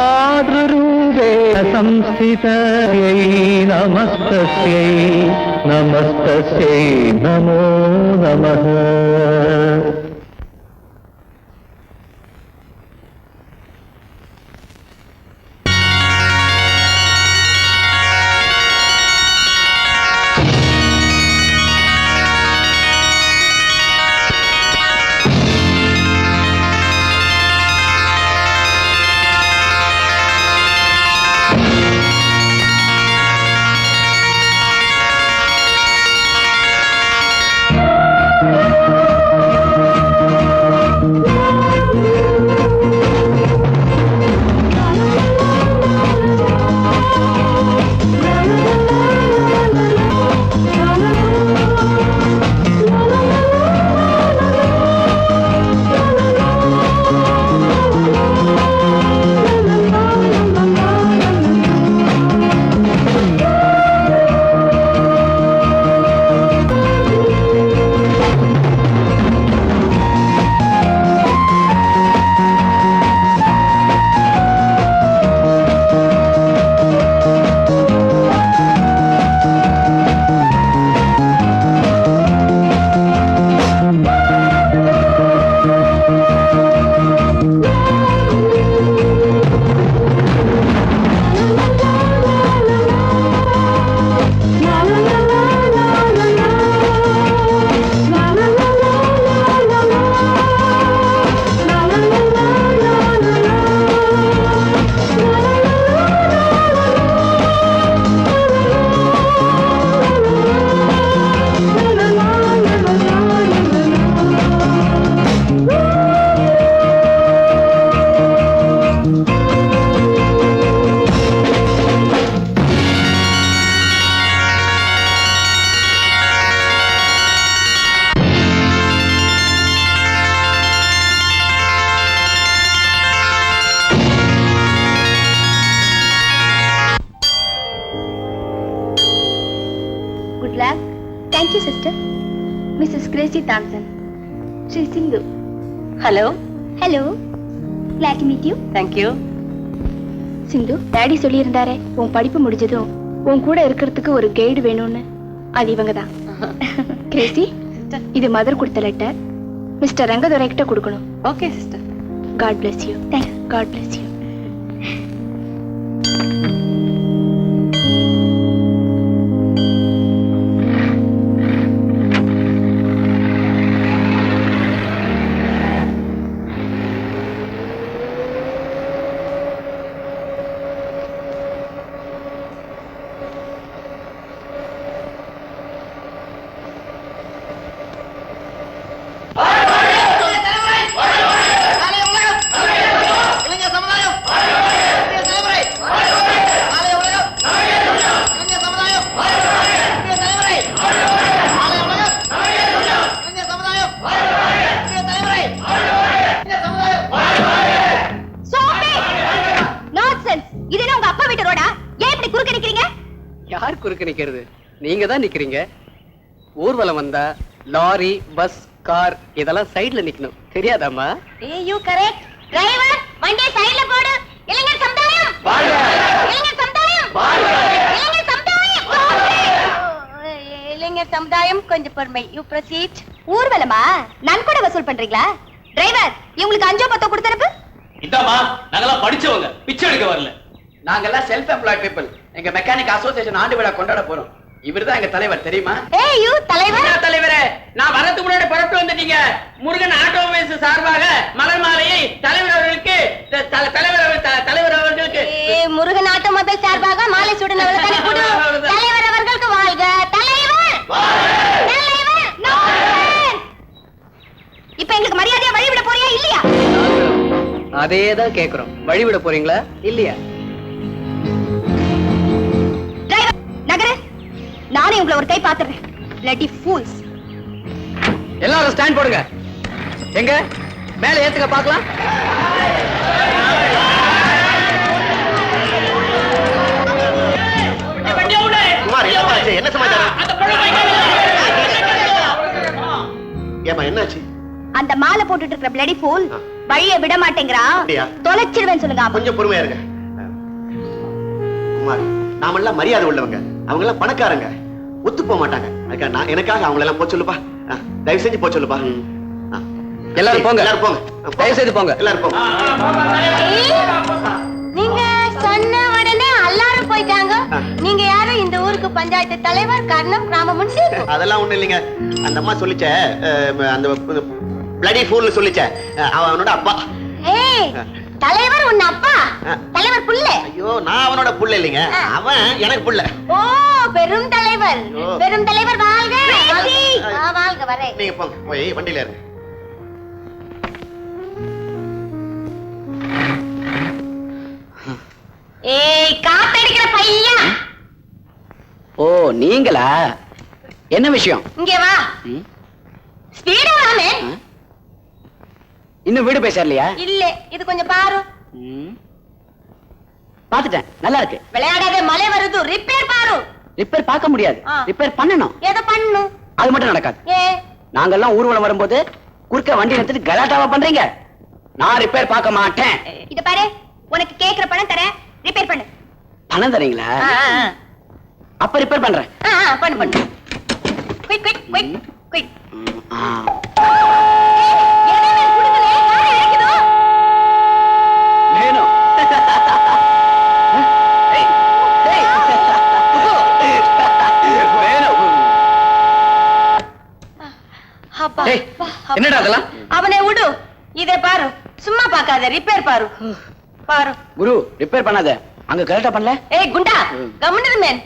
मातृरूपे संस्थितयै नमस्तस्यै नमस्तस्यै नमो नमः. Thank you, sister. Mrs. Gracie Thompson. Sri Sindhu. Hello. Hello. Glad to meet you. Thank you. Sindhu, daddy சொல்லியிருந்தாரே உன் படிப்பு முடிஞ்சதும் உன் கூட இருக்கிறதுக்கு ஒரு கைடு வேணும்னு. அது இவங்க தான். கிரேசி, இது மதர் கொடுத்த லெட்டர். மிஸ்டர் ரங்கதுரை கிட்ட கொடுக்கணும். Okay sister. God bless you. Thanks. God bless you. குறுக்க நிக்கிறது நீங்க தான் நிக்கிறீங்க. ஊர்வலம் வந்தா லாரி, பஸ், கார் இதெல்லாம் சைடுல நிக்கணும். தெரியாதாமா? You correct. டிரைவர், வண்டியை சைடுல போடு. இளைஞர் சமுதாயம் வாழ்க! இளைஞர் சமுதாயம் வாழ்க! இளைஞர் சமுதாயம் வாழ்க! இளைஞர் சமுதாயம் கொஞ்சம் பொறுமை. You proceed. ஊர்வலமா? நன்கொடை வசூல் பண்றீங்களா? டிரைவர், இவங்களுக்கு 5-10 கொடுத்தனுப்பு. இந்தாமா, நாங்கெல்லாம் படிச்சவங்க, பிச்சை எடுக்க வரல. நாங்கெல்லாம் செல்ஃப் எம்ப்ளாய்ட் பீப்பிள். எங்க மெக்கானிக் அசோசியேஷன் ஆண்டு விழா கொண்டாட போறோம். இவர்தான் எங்க தலைவர், தெரியுமா? ஏய் யூ தலைவர். தலைவரே, நான் வரதுக்கு முன்னாடி புறப்பட்டு வந்துட்டீங்க. முருகன் ஆட்டோமொபைல்ஸ் சார்பாக மலர் மாலையை தலைவர் அவர்களுக்கு தலைவர் அவர்களுக்கு முருகன் ஆட்டோமொபைல் சார்பாக மாலை சூடின தலைவர் அவர்களுக்கு வாழ்க. தலைவர் தலைவர். இப்ப எங்களுக்கு மரியாதையா வழிவிட போறியா இல்லையா? அதேதான் கேக்குறோம். வழிவிட போறீங்களா இல்லையா? நகர, நானே உங்களை ஒரு கை பாத்துறேன். bloody fools. எல்லாரும் ஸ்டாண்ட் போடுங்க. எங்க மேல ஏத்துக்க பார்க்கலாம். என்ன சமாச்சாரம்? ஏமா என்னாச்சு? அந்த மாலை போட்டுட்டு இருக்கிற bloody fool வழியை விட மாட்டேங்கிறான். தொலைச்சிடுவேன் சொல்லுங்க. கொஞ்சம் பொறுமையா இருங்க. குமார், நாமெல்லாம் மரியாதை உள்ளவங்க, அவங்க எல்லாம் பணக்காரங்க, ஒத்து போக மாட்டாங்க. அதுக்காக நான் எனக்காக அவங்கள எல்லாம் போக சொல்லுப்பா. தயவு செஞ்சு போக சொல்லுப்பா. எல்லாரும் போங்க. எல்லாரும் போங்க. தயவு செய்து போங்க. எல்லாரும் போங்க. நீங்க சொன்ன உடனே எல்லாரும் போயிட்டாங்க. நீங்க யாரும் இந்த ஊருக்கு பஞ்சாயத்து தலைவர், கர்ணம், கிராம முன்சி? அதெல்லாம் ஒண்ணும் இல்லைங்க. அந்த அம்மா சொல்லிச்ச, அந்த பிளடி ஃபூல்னு சொல்லிச்ச, அவனோட அப்பா. ஏய், தலைவர் உன்ன அப்பா? தலைவர் புள்ள? ஐயோ, நான் அவனோட புள்ள இல்லைங்க, அவன் எனக்கு புள்ள. ஓ, பெரும் தலைவர். பெரும் தலைவர் வாழ்க. வாழ்க. வரேன். நீங்க போங்க, போய் வண்டியில இருங்க. ஏய், காத்தடிக்கிற பையன். ஓ, நீங்களா? என்ன விஷயம்? இங்க வா. ஸ்பீடா வாமே. இன்னும் வீடு போய் சேரலையா? இல்ல, இது கொஞ்சம் பாரு. பாத்துட்டேன், நல்லா இருக்கு. விளையாடாத, மழை வருது. ரிப்பேர் பாரு. ரிப்பேர் பார்க்க முடியாது, ரிப்பேர் பண்ணணும். எதை பண்ணு? அது மட்டும் நடக்காது. ஏ, நாங்கெல்லாம் ஊர்வலம் வரும்போது குறுக்க வண்டி நிறுத்திட்டு கலாட்டாவா பண்றீங்க? நான் ரிப்பேர் பார்க்க மாட்டேன். இத பாரு, உனக்கு கேக்குற பணம் தரேன், ரிப்பேர் பண்ணு. பணம் தரீங்களா? அப்ப ரிப்பேர் பண்றேன். பண்ணு பண்ணு. Quick quick quick quick. வேணும். என்னடா அதெல்லாம்? அவனை விடு. இதை பாரு, சும்மா பார்க்காத, ரிப்பேர் பாரு. பாரு. குரு, ரிப்பேர் பண்ணாத. அங்க கரெக்டா பண்ணல. ஏய் குண்டா, கம்முனு மேன்.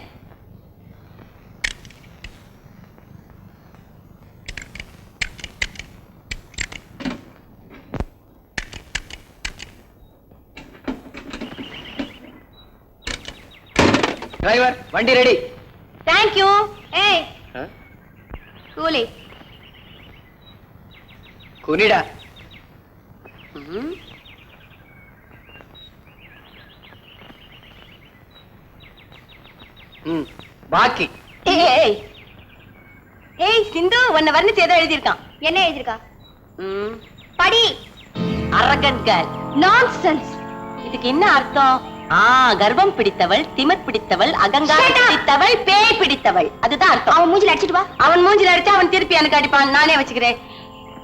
டிரைவர், வண்டி ரெடி. Thank you. ஏய் கூலி. குனிடா. பாக்கி. ஏய் ஏய் சிந்து, உன்னை வர்ணிச்சு ஏதோ எழுதியிருக்கான். என்ன எழுதியிருக்கா? படி. அரகன்ட் கேர்ள். நான்சென்ஸ். இதுக்கு என்ன அர்த்தம்? கர்வம் பிடித்தவள், திமிர் பிடித்தவள், அகங்காரம் பிடித்தவள், பேய் பிடித்தவள். அதுதான் அர்த்தம். அவன் மூஞ்சில அடிச்சிட்டு வா. அவன் மூஞ்சில அடிச்சா அவன் திருப்பி எனக்கு அடிப்பான். நானே வச்சுக்கிறேன்.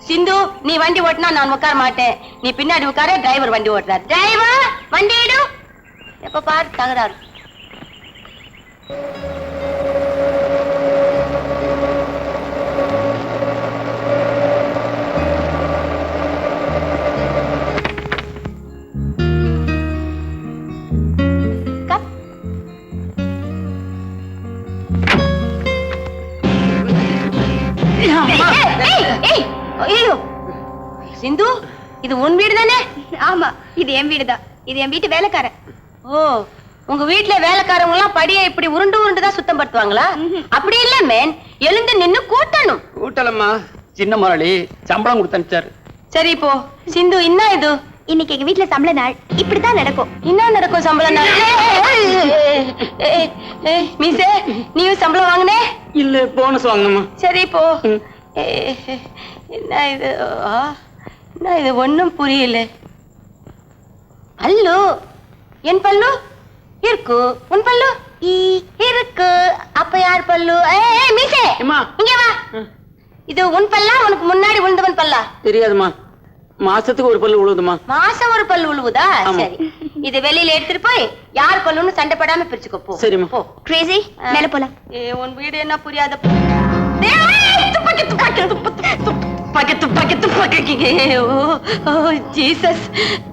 சிந்து, நீ வண்டி ஓட்டினா நான் உட்கார மாட்டேன். நீ பின்னாடி உட்கார, டிரைவர் வண்டி ஓட்டுறார். டிரைவர் வண்டி எடு. எப்ப பாரு தகராறு. சிந்து, இது உன் வீடு தானே? ஆமா, இது என் வீடு தான். இது என் வீட்டு வேலைக்காரன். ஓ, உங்க வீட்டுல வேலைக்காரங்க எல்லாம் படியை இப்படி உருண்டு உருண்டு தான் சுத்தம் படுத்துவாங்களா? அப்படி இல்ல மேன், எழுந்து நின்னு கூட்டணும். கூட்டலம்மா, சின்ன முதலாளி சம்பளம் கொடுத்து அனுப்பிச்சாரு. சரி போ. சிந்து, என்ன இது? இன்னைக்கு எங்க வீட்டுல சம்பள நாள். இப்படித்தான் நடக்கும். என்ன நடக்கும் சம்பள நாள்? மீசே, நீயும் சம்பளம் வாங்கினே? இல்ல, போனஸ் வாங்கணுமா. சரி போ. என்ன இது? என்ன இது? ஒண்ணும் புரியல. பல்லு, என் பல்லு இருக்கு. உன் பல்லு இருக்கு. அப்ப யார் பல்லு? மீசே, இங்க வா. இது உன் பல்லா, உனக்கு முன்னாடி விழுந்தவன் பல்லா? தெரியாதுமா, மாசத்துக்கு ஒரு பல்லு விழுதுமா. மாசம் ஒரு பல்லு விழுவுதா? சரி, இது வெளியில எடுத்துட்டு போய் யார் பல்லுன்னு சண்டை படாம பிரிச்சுக்கோ. போ. சரிம்மா. போ. கிரேசி, மேல போலாம். உன் வீடு என்ன புரியாத? Jesus.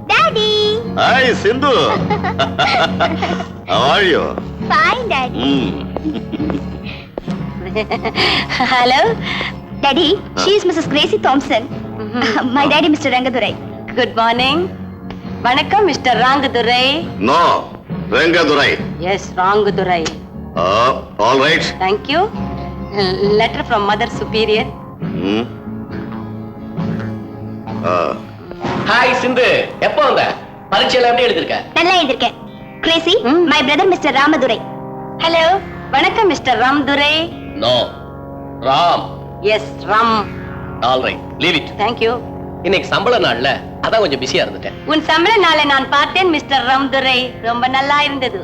Daddy. Hi Sindhu. How are you? Fine, Daddy. Hello, Daddy. She is Mrs. Gracie Thompson. My daddy, Mr. Rangadurai. Good morning. வணக்கம், Mr Rangadurai. No, Rangadurai. Yes, Rangadurai. All right. Thank you. Letter from Mother Superior. Hi Sindhu, எப்போ வந்த? பரீட்சையில எப்படி எழுதிருக்க? நல்லா எழுதிருக்கேன். Gracy, my brother Mr. Ramadurai. Hello, வணக்கம் Mr Ramadurai. நோ, Ram. Yes, Ram. All right, leave it. Thank you. இன்னைக்கு சம்பள நாள்ல அதான் கொஞ்சம் பிஸியா இருந்துட்டேன். உன் சம்பள நாளை நான் பார்த்தேன் மிஸ்டர் ராமதுரை. ரொம்ப நல்லா இருந்தது.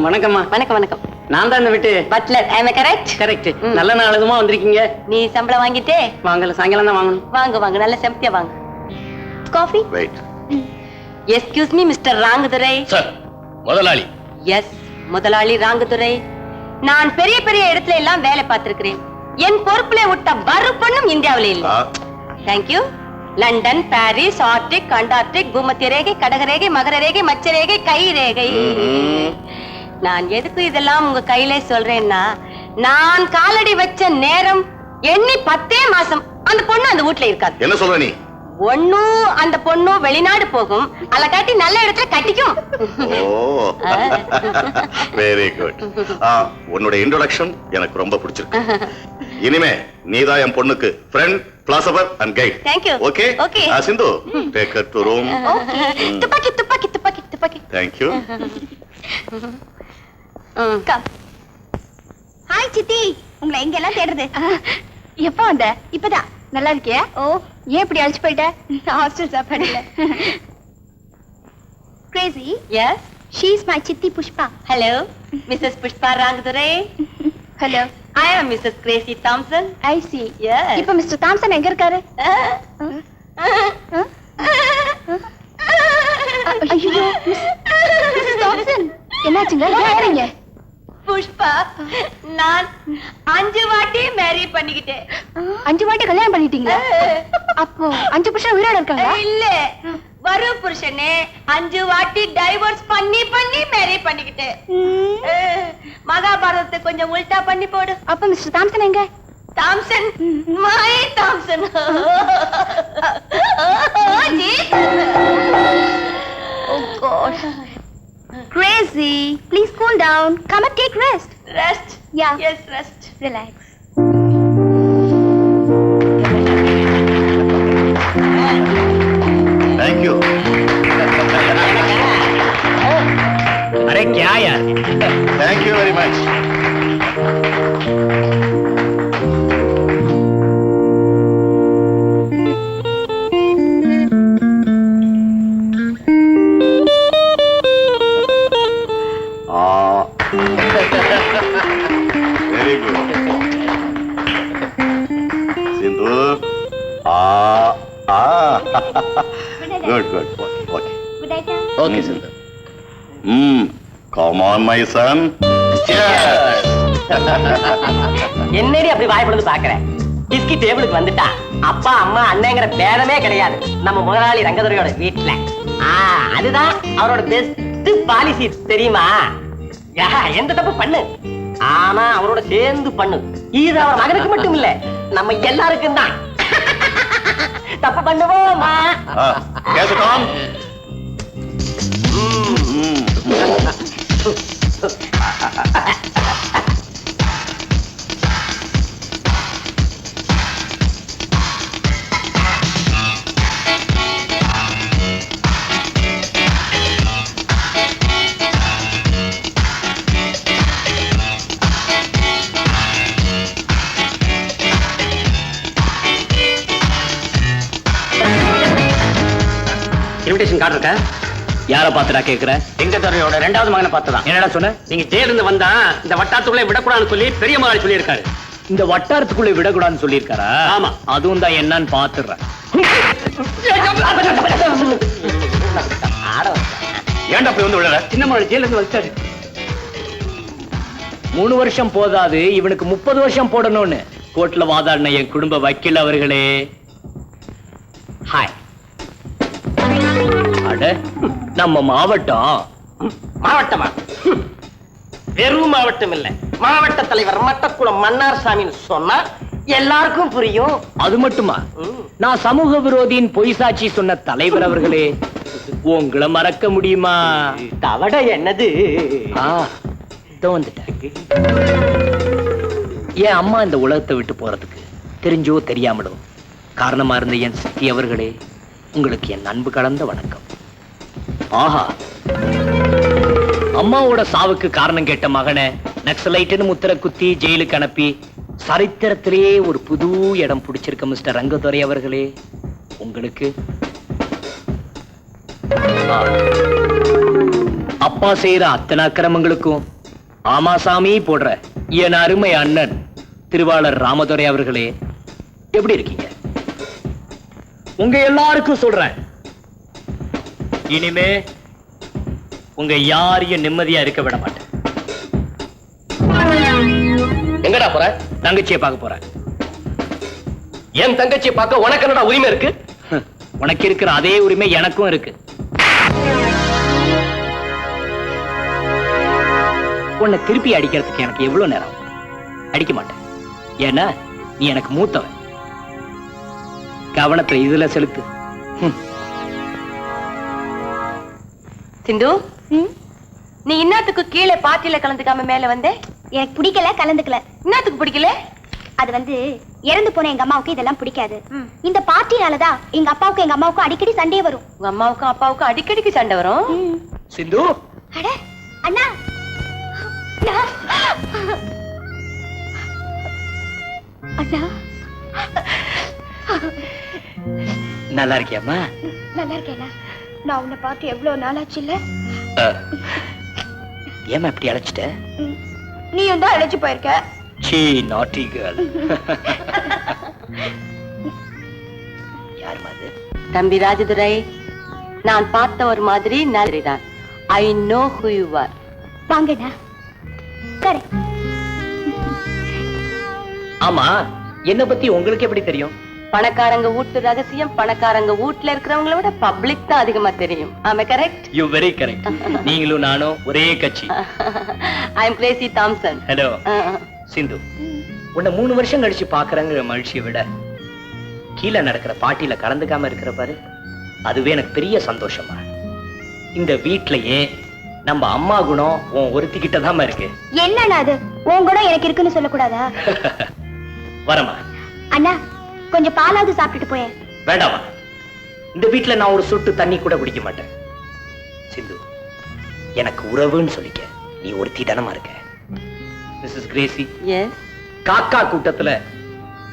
வணக்கம்மா. வணக்கம் வணக்கம். நான் தான் இந்த வீட்டு பட்லர். ஐ அம் கரெக்ட்? கரெக்ட். நல்ல நாளுமா வந்திருக்கீங்க. நீ சம்பளம் வாங்கிட்டே? வாங்கல, சாயங்காலம் தான் வாங்கணும். வாங்க வாங்க, நல்ல செம்தியா வாங்க. Coffee? Wait. Excuse me Mr Rangadurai. Sir, முதலாளி. எஸ், முதலாளி ராங்கதுரை. நான் பெரிய பெரிய இடத்துல எல்லாம் வேலை பார்த்திருக்கிறேன். என் பொறுப்புல விட்ட வரு பொண்ணும் இந்தியாவில இல்ல. Thank you. London, Paris, Arctic, Antarctic, பூமத்திய ரேகை, கடக ரேகை, மகர ரேகை, மச்ச ரேகை, கை ரேகை. நான் எதுக்கு இதெல்லாம் உங்க கையிலே சொல்றேன்னா, நான் காலடி வச்ச நேரம் எண்ணி 10 மாசம் அந்த பொண்ணு அந்த வீட்டுல இருக்காது. என்ன சொல்ற நீ? ஒண்ணும் அந்த பொண்ணு வெளிநாடு போகும், அல்ல காட்டி நல்ல இடத்துல கட்டிக்கும். Very good. உன்னோட இன்ட்ரோடக்ஷன் எனக்கு ரொம்ப பிடிச்சிருக்கு. இனிமே நீதான் என் பொண்ணுக்கு friend, philosopher and guide. Thank you. Okay? Okay. Sindhu, take her to room. துப்பாக்கி துப்பாக்கி துப்பாக்கி துப்பாக்கி. Thank you. கம். ஹாய் சித்தி, உங்களை எங்க எல்லாம் தேடுறது? எப்போ வந்த? இப்பதான். நல்லா இருக்கியா? ஓ, ஏன் இப்படி அழைச்சு போயிட்ட? ஹாஸ்டல் சாப்பாடு இல்ல. Gracy? Yes, she is my சித்தி Pushpa. Hello, Mrs Pushpa Rangadurai. Hello, I am Mrs Gracy Thomson. I see. Yes. இப்போ மிஸ்டர் தாம்சன் எங்க இருக்காரு? ஐயோ, மிஸ்ஸஸ் தாம்சன் என்னாச்சுங்க? ஏறீங்க? புஷ்பா, நான் 5 வாட்டி மேரி பண்ணிக்கிட்டேன். 5 வாட்டி கல்யாணம் பண்ணிட்டீங்களா? அப்போ 5 புருஷன் உயிரோட இருக்காங்க? இல்ல, வரு புருஷனே 5 வாட்டி டைவர்ஸ் பண்ணி பண்ணி மேரி பண்ணிக்கிட்டேன். மகாபாரதத்தை கொஞ்சம் உல்டா பண்ணி போடு. அப்ப மிஸ்டர் தாம்சன் எங்க? Thomson, my Thomson. Oh God. Crazy, please cool down. Come and take rest. Rest? Yeah. Yes, rest. Relax. Thank you. अरे क्या यार? Thank you very much. Very good. Sindhu. Good, good. Okay. Good idea. Okay sir. Come on, my son. என்னடி அப்படி வாய்ப்புறது பாக்குறேன்? டிஸ்கி டேபிளுக்கு வந்துட்டா அப்பா அம்மா அண்ணங்கிற பேரமே கிடையாது நம்ம முதலாளி ரங்கதுரையோட வீட்டுல. அதுதான் அவரோட பெஸ்ட் பாலிசி தெரியுமா? எந்த தப்பு பண்ணு, ஆனா அவரோட சேர்ந்து பண்ணு. இது அவர் மகனுக்கு மட்டும் இல்ல, நம்ம எல்லாருக்கும் தான். தப்பு பண்ணுவோமா? Yes, Tom. இன்விடேஷன் கார்டு இருக்கா? யார பாத்துடா கேக்குற? எங்கதுரையோட 2வது மகனை பார்த்துதான். என்னடா சொன்ன? நீங்க ஜெயில இருந்து வந்தா இந்த வட்டாரத்துக்குள்ளே விடக்கூடாதுன்னு சொல்லி பெரிய முதலாளி சொல்லியிருக்காரு. இந்த வட்டாரத்துக்குள்ள விடக்கூடாதுன்னு சொல்லியிருக்காரா? ஆமா. அதுவும் தான் என்னன்னு பாத்துறேன். ஏன்டா போய் வந்து விழற? சின்ன முதலாளி ஜெயில இருந்து வந்துட்டாரு. 3 வருஷம் போதாது, இவனுக்கு 30 வருஷம் போடணும்னு கோர்ட்ல வாதாடின என் குடும்ப வக்கீல் அவர்களே. ஹாய். அட, நம்ம மாவட்டம். மாவட்டமா? வெறும் மாவட்டம் இல்ல, மாவட்ட தலைவர் மட்டக்குளம் மன்னார் சாமின்னு சொன்னா எல்லாருக்கும் புரியும். அது மட்டுமா, நான் சமூக விரோதியின் பொய் சாட்சி சொன்ன தலைவர் அவர்களே, உங்களை மறக்க முடியுமா? தவட என்னது? இதோ வந்துட்டேன். என் அம்மா இந்த உலகத்தை விட்டு போறதுக்கு தெரிஞ்சோ தெரியாமலோ காரணமா இருந்த என் சித்தி அவர்களே, உங்களுக்கு என் அன்பு கலந்த வணக்கம். ஆஹா, அம்மாவோட சாவுக்கு காரணம் கேட்ட மகனை நக்சலைட்டுன்னு முத்திர குத்தி ஜெயிலுக்கு அனுப்பி சரித்திரத்திலேயே ஒரு புது இடம் பிடிச்சிருக்க மிஸ்டர் ரங்கதுரை அவர்களே, உங்களுக்கு அப்பா செய்யற அத்தனை அக்கிரமங்களுக்கும் ஆமா சாமி போடுற என் அருமை அண்ணன் திருவாளர் ராமதுரை அவர்களே, எப்படி இருக்கீங்க? உங்க எல்லாருக்கும் சொல்றேன், இனிமே உங்க யாரையும் நிம்மதியா இருக்க விட மாட்டேன். எங்கடா போற? தங்கச்சியை பார்க்க போறேன். என் தங்கச்சியை பார்க்க உனக்கு என்னடா உரிமை இருக்கு? உனக்கு இருக்கிற அதே உரிமை எனக்கும் இருக்கு. உன்னை திருப்பி அடிக்கிறதுக்கு எனக்கு எவ்வளவு நேரம்? அடிக்க மாட்டேன். ஏன்னா நீ எனக்கு மூத்தவன். கவனத்தை இதுல செலுத்து. சிந்து, நீ இன்னத்துக்கு கீழே பாட்டியில கலந்துக்காம மேல வந்தே? எனக்கு பிடிக்கல, கலந்துக்கல. இன்னத்துக்கு பிடிக்கல? அது வந்து இறந்து போன எங்க அம்மாவுக்கு இதெல்லாம் பிடிக்காது. இந்த பார்ட்டினாலதான் எங்க அப்பாவுக்கும் எங்க அம்மாவுக்கும் அடிக்கடி சண்டையே வரும். உங்க அம்மாவுக்கும் அப்பாவுக்கும் அடிக்கடிக்கு சண்டை வரும். சிந்து, அட அண்ணா, அண்ணா, நல்லா இருக்கியாம்மா? நல்லா இருக்கேனா? நான் உன்னை பார்த்து எவ்வளவு நாளாச்சு இல்ல? ஏமா இப்படி அழைச்சிட்ட? நீயும் தான் அழைச்சு போயிருக்க. சீ, நாட்டி கேர்ள். யார் மாதிரி? தம்பி ராஜதுரை, நான் பார்த்த ஒரு மாதிரி நல்லதான். I know who you are. வாங்கண்ணா. சரி. ஆமா, என்ன பத்தி உங்களுக்கு எப்படி தெரியும்? பணக்காரங்க வீட்டு ரகசியம் பணக்காரங்க வீட்டுல இருக்கிறவங்கள விட பப்ளிக் தான் அதிகமா தெரியும். ஆமா, கரெக்ட்? You very correct. நீங்களும் நானும் ஒரே கட்சி. I am Gracy Thompson. Hello Sindhu, உன்னை 3 வருஷம் கழிச்சு பாக்குறங்கிற மகிழ்ச்சியை விட கீழே நடக்கிற பாட்டியில கலந்துக்காம இருக்கிற பாரு, அதுவே எனக்கு பெரிய சந்தோஷமா. இந்த வீட்லயே நம்ம அம்மா குணம் உன் ஒருத்திக்கிட்டதான் இருக்கு. என்னண்ணா அது? உன் கூட எனக்கு இருக்குன்னு சொல்லக்கூடாதா? வரமா அண்ணா, கொஞ்சம் பாலாவது சாப்பிட்டுட்டு போயேன். வேண்டாமா, இந்த வீட்டுல நான் ஒரு சொட்டு தண்ணி கூட குடிக்க மாட்டேன். சிந்து, எனக்கு உறவுன்னு சொல்லிக்க நீ ஒருத்தி தனமா இருக்க. Mrs Crazy, yes. காக்கா கூட்டத்துல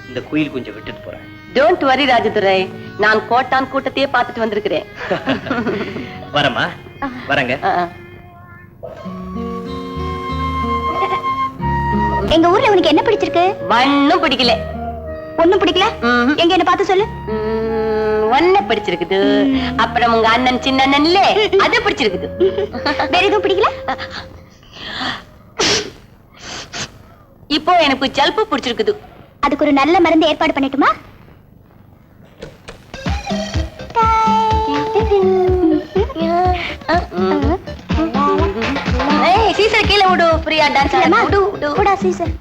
இந்த குயில் கொஞ்சம் விட்டுட்டு போறேன். டோன்ட் வரி ராஜதுரை, நான் கோட்டான் கூட்டத்தையே பார்த்துட்டு வந்திருக்கிறேன். வரமா, வரங்க. எங்க ஊர்ல உனக்கு என்ன பிடிச்சிருக்கு? ஒன்னும் பிடிக்கல. ஒண்ணும் பிடிக்கல? எங்க என்ன பார்த்து சொல்லு. ஒன்ன பிடிச்சிருக்குது. அப்புறம் உங்க அண்ணன் சின்ன அண்ணன் இல்ல, அது பிடிச்சிருக்குது. வேற எதுவும் பிடிக்கல? இப்போ எனக்கு ஜல்பு பிடிச்சிருக்குது. அதுக்கு ஒரு நல்ல மருந்து ஏற்பாடு பண்ணட்டுமா? ஏய், சீசர் கீழே விடு. ஃப்ரீயா டான்ஸ் ஆடலாம். விடு விடு. கூடா சீசர்.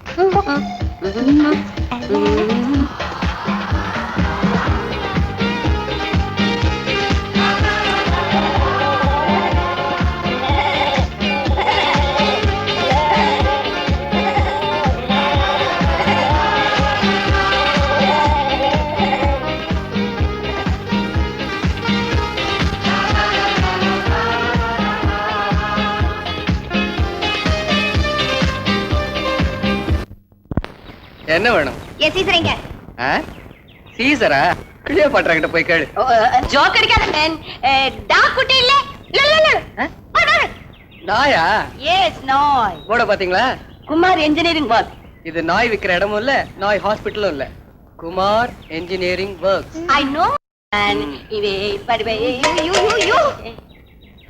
என்ன வேணும்? ஏ சீசர் எங்க? சீசரா? கிளியோபாட்ரா கிட்ட போய் கேளு. ஜோக் அடிக்காத மேன். டாக் குட்டி இல்ல? இல்ல. நாயா? எஸ், நாய். போட பாத்தீங்களா? Kumar engineering work. இது நாய் விக்கிற இடமும் இல்ல, நாய் ஹாஸ்பிட்டலும் இல்ல. Kumar engineering works. I know. இவே படுவே.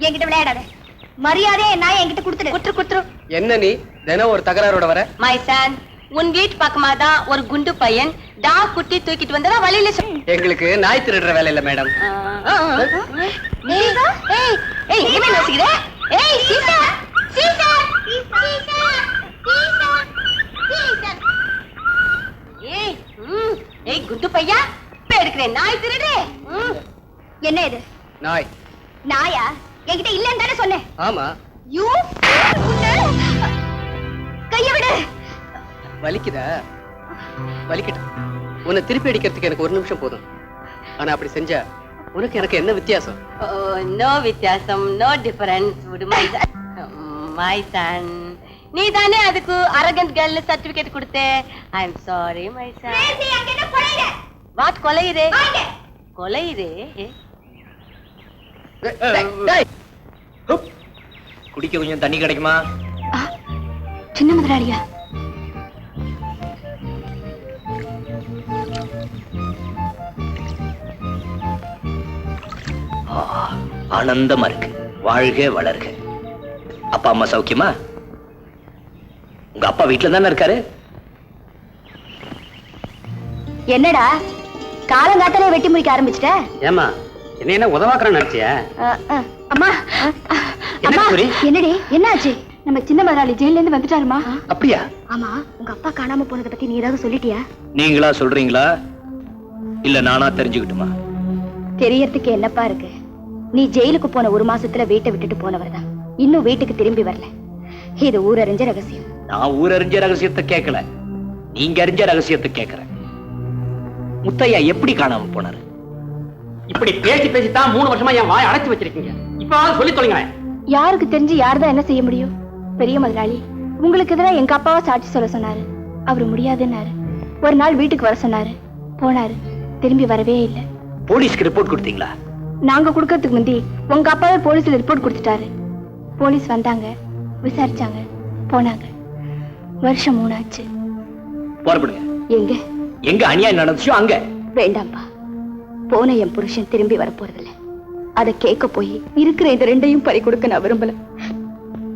என்கிட்ட விளையாடாத. மரியாதையா என் நாயை என்கிட்ட கொடுத்துடு. குட்ரு. என்ன நீ தினம் ஒரு தகராறோட வர? மை சன், உன் வீட்டு பக்கமா தான் ஒரு குண்டு பையன் டாக் குட்டி தூக்கிட்டு வந்ததா வழியில எங்களுக்கு நாய் திருடுற வேலை இல்ல மேடம். என்ன யோசிக்கிற? ஏய் சீசா, சீசா, ஏய் குண்டு பையா, எடுக்கிறேன் நாய் திருடு. என்ன இது? நாய். நாயா? என்கிட்ட இல்லன்னு தானே சொன்னேன். ஆமா. யூ கைய விடு. வலிக்குதா? வலிக்கட்டும். உன்னை திருப்பி அடிக்கிறதுக்கு எனக்கு 1 நிமிஷம் போதும். ஆனா அப்படி செஞ்சா உனக்கு எனக்கு என்ன வித்தியாசம்? நோ வித்தியாசம், நோ டிஃபரன்ஸ். மை சன், நீ தானே அதுக்கு அரகண்ட் கேர்ள் சர்டிபிகேட் கொடுத்தே. I am sorry my son. What கொலையிரே? கொலையிரே? குடிக்க கொஞ்சம் தண்ணி கிடைக்குமா? சின்ன முதலாளியா? ஆனந்தமா இருக்கு. வாழ்க வளர்க. அப்பா அம்மா சௌக்கியமா? உங்க அப்பா வீட்டுல தானே இருக்காரு? என்னடா காலங்காத்தாலே வெட்டி முடிக்க ஆரம்பிச்சிட்ட? ஏமா என்ன உதவாக்குறேன்னு நினைச்சியா? அம்மா அம்மா, என்னடி என்னாச்சு? நம்ம சின்ன முதலாளி ஜெயில இருந்து வந்துட்டாருமா. அப்படியா? ஆமா, உங்க அப்பா காணாம போனதை பத்தி நீ ஏதாவது சொல்லிட்டியா? நீங்களா சொல்றீங்களா இல்ல நானா தெரிஞ்சுக்கிட்டுமா? தெரியறதுக்கு என்னப்பா இருக்கு? நீ ஜெயிலுக்கு போன 1 மாசத்துல வீட்டை விட்டுட்டு போனவர் தான் இன்னும் வீட்டுக்கு திரும்பி வரல. இது ஊரறிஞ்ச ரகசியம். நான் ஊரறிஞ்ச ரகசியத்தை கேட்கல, நீங்க அறிஞ்ச ரகசியத்தை கேட்கிறேன். முத்தையா எப்படி காணாம போனாரு? இப்படி பேசி பேசித்தான் 3 வருஷமா என் வாய் அடைச்சு வச்சிருக்கீங்க. இப்ப சொல்லி தொலைங்களேன். யாருக்கு தெரிஞ்சு யார்தான் என்ன செய்ய முடியும்? பெரிய முதலாளி உங்களுக்கு எதிராக எங்க அப்பாவை சாட்சி சொல்ல சொன்னாரு. அவரு முடியாதுன்னாரு. ஒரு நாள் வீட்டுக்கு வர சொன்னாரு. போனாரு, திரும்பி வரவே இல்லை. போலீஸ்க்கு ரிப்போர்ட் கொடுத்தீங்களா? நாங்க கொடுக்கறதுக்கு முந்தி உங்க அப்பாவே போலீஸ்ல ரிப்போர்ட் கொடுத்துட்டாரு. போலீஸ் வந்தாங்க, விசாரிச்சாங்க, போனாங்க. வருஷம் 3 ஆச்சு. புறப்படுங்க. எங்க எங்க அநியாயம் நடந்துச்சோ அங்க. வேண்டாம்பா, போன என் புருஷன் திரும்பி வர போறதில்ல. அதை கேட்க போய் இருக்கிற இந்த 2ஐயும் பறி கொடுக்க நான் விரும்பல.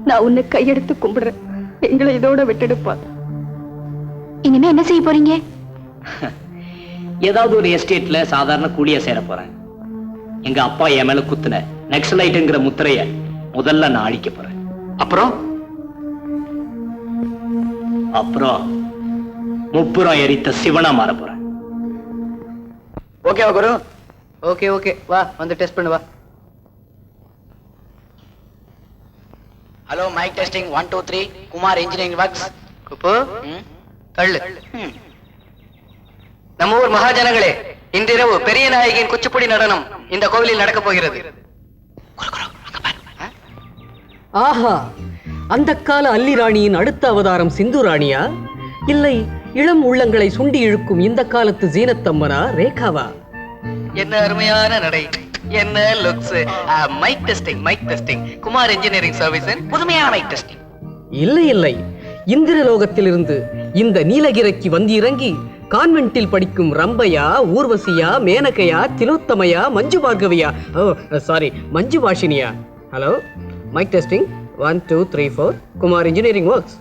நான் உன்னை கையெடுத்து கும்பிடுறேன், எங்களை இதோட விட்டுடுப்பா. இனிமே என்ன செய்ய போறீங்க? ஏதாவது ஒரு எஸ்டேட்ல சாதாரண கூலியா சேர போறேன். எங்க அப்பா என் மேல குத்துன நக்சலைட்ங்கிற முத்திரைய முதல்ல நான் அழிக்க போறேன். அப்புறம் முப்புறம் எரித்த சிவனா மாற போறேன். ஓகேவா குரு? ஓகே ஓகே, வா வந்து டெஸ்ட் பண்ணு வா. Hello, mike testing 1 2 3. Kumar engineering works. குப்பு தள்ளு. நம்ம ஊர் மகாஜனங்களே, இன்றிரவு பெரிய நாயகியின் குச்சிப்புடி நடனம் இந்த கோவிலில் நடக்க போகிறது. ஆஹா, அந்த கால அல்லி ராணியின் அடுத்த அவதாரம் சிந்து ராணியா? இல்லை இளம் உள்ளங்களை சுண்டி இழுக்கும் இந்த காலத்து ஜீனத்தம்மனா ரேகாவா? என்ன அருமையான நடை, என்ன looks. Mike testing Kumar engineering service புதுமையான மைக் டெஸ்டிங். இல்லை இல்லை, இந்திரலோகத்திலிருந்து இந்த நீலகிரிக்கு வந்து இறங்கி கான்வென்ட்டில் படிக்கும் ரம்பையா, ஊர்வசியா, மேனகையா, திலோத்தமையா, மஞ்சு பார்கவியா, சாரி மஞ்சு வாஷினியா? Hello, mike testing 1 2 3 4. Kumar engineering works.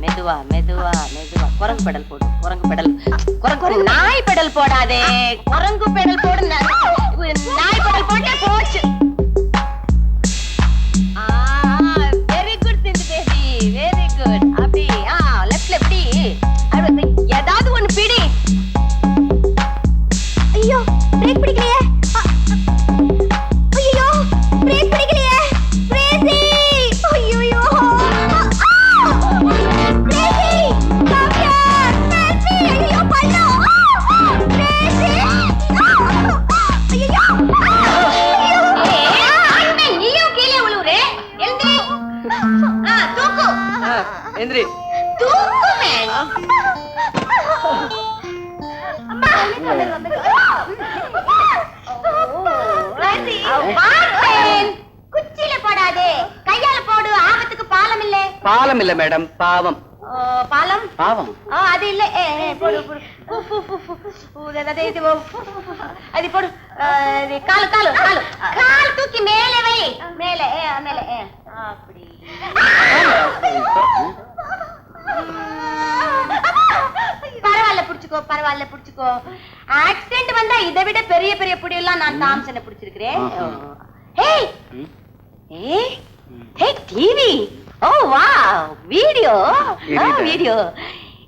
மெதுவா மெதுவா மெதுவா. குரங்கு பெடல் போடு, குரங்கு பெடல். குரங்கு நாய் பெடல் போடாதே, குரங்கு பெடல் போடு. நாய் பெடல் போட்டே போச்சு. வெரி குட் சிந்து பேபி, வெரி குட். அப்படி லெஃப்ட்ல எப்படி ஏதாவது ஒண்ணு பிடி. ஐயோ, பிரேக் பிடிக்கலையே. ஐயோ, பிரேக் பிடிக்கலையே. பிரேசி, ஐயோ பிரேசி, கம் ஹியர். பிரேசி, ஐயோ பல்லோ. பிரேசி, ஐயோ. நீயும் கீழே விழுவுறே. எழுந்திரி. தூக்கு. எந்திரி. தூக்குமே. குச்சியில போடாதே, கையால போடு. ஆபத்துக்கு பாலம் இல்ல. பாலம் இல்ல மேடம், பாவம். பாலம் பாவம் அது இல்ல. போடு போடு. அது போடு. காலு காலு காலு கால் தூக்கி மேலே வை. மேலே மேலே. அப்படி. பரவாயில்ல, புடிச்சுக்கோ, பரவாயில்ல, புடிச்சுக்கோ. ஆக்சிடென்ட் வந்தா இதை விட பெரிய பெரிய புடி எல்லாம் நான் தாம்சனை பிடிச்சிருக்கிறேன். ஏய் ஏய் ஏய், டிவி. ஓ வாவ், வீடியோ. வீடியோ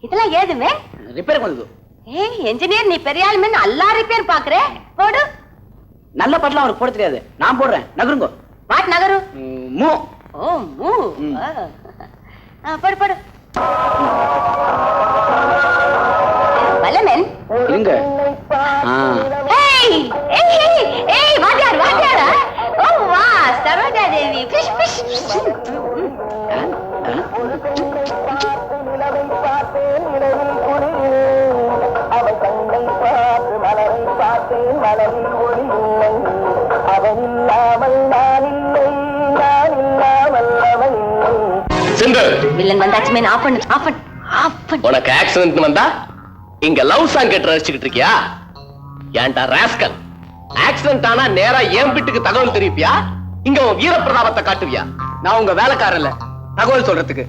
இதெல்லாம் ஏதுமே ரிப்பேர் பண்ணுது. ஏய் என்ஜினியர், நீ பெரிய ஆளுமே நல்லா ரிப்பேர் பாக்குற. போடு. நல்ல பாட்டுலாம் அவருக்கு போட தெரியாது, நான் போடுறேன். நகருங்கோ. வாட் நகரு? மூ. ஓ மூ. போடு போடு. பலமன் இருங்க. ஏய் ஏய் ஏய், வாத்தியார் வாத்தியாரா? ஓ வா, சரோஜா தேவி. Fish fish. அவள் கண்ணை பார்த்து மலரை பார்த்தேன், மலரில் ஒளி சிந்து, வில்லன் வந்தாச்சு மேன். ஆஃப் பண்ணு, ஆஃப் பண்ணு, ஆஃப் பண்ணு. உனக்கு ஆக்சிடென்ட் வந்தா இங்க லவ் சாங் கேட்டு ரசிச்சுக்கிட்டு இருக்கியா? ஏன்டா ராஸ்கல், ஆக்சிடென்ட் ஆனா நேரா என் வீட்டுக்கு தகவல் தெரிவிப்பியா? இங்க உன் வீரப்பிரதாபத்தை காட்டுவியா? நான் உங்க வேலைக்காரன் இல்ல தகவல் சொல்றதுக்கு.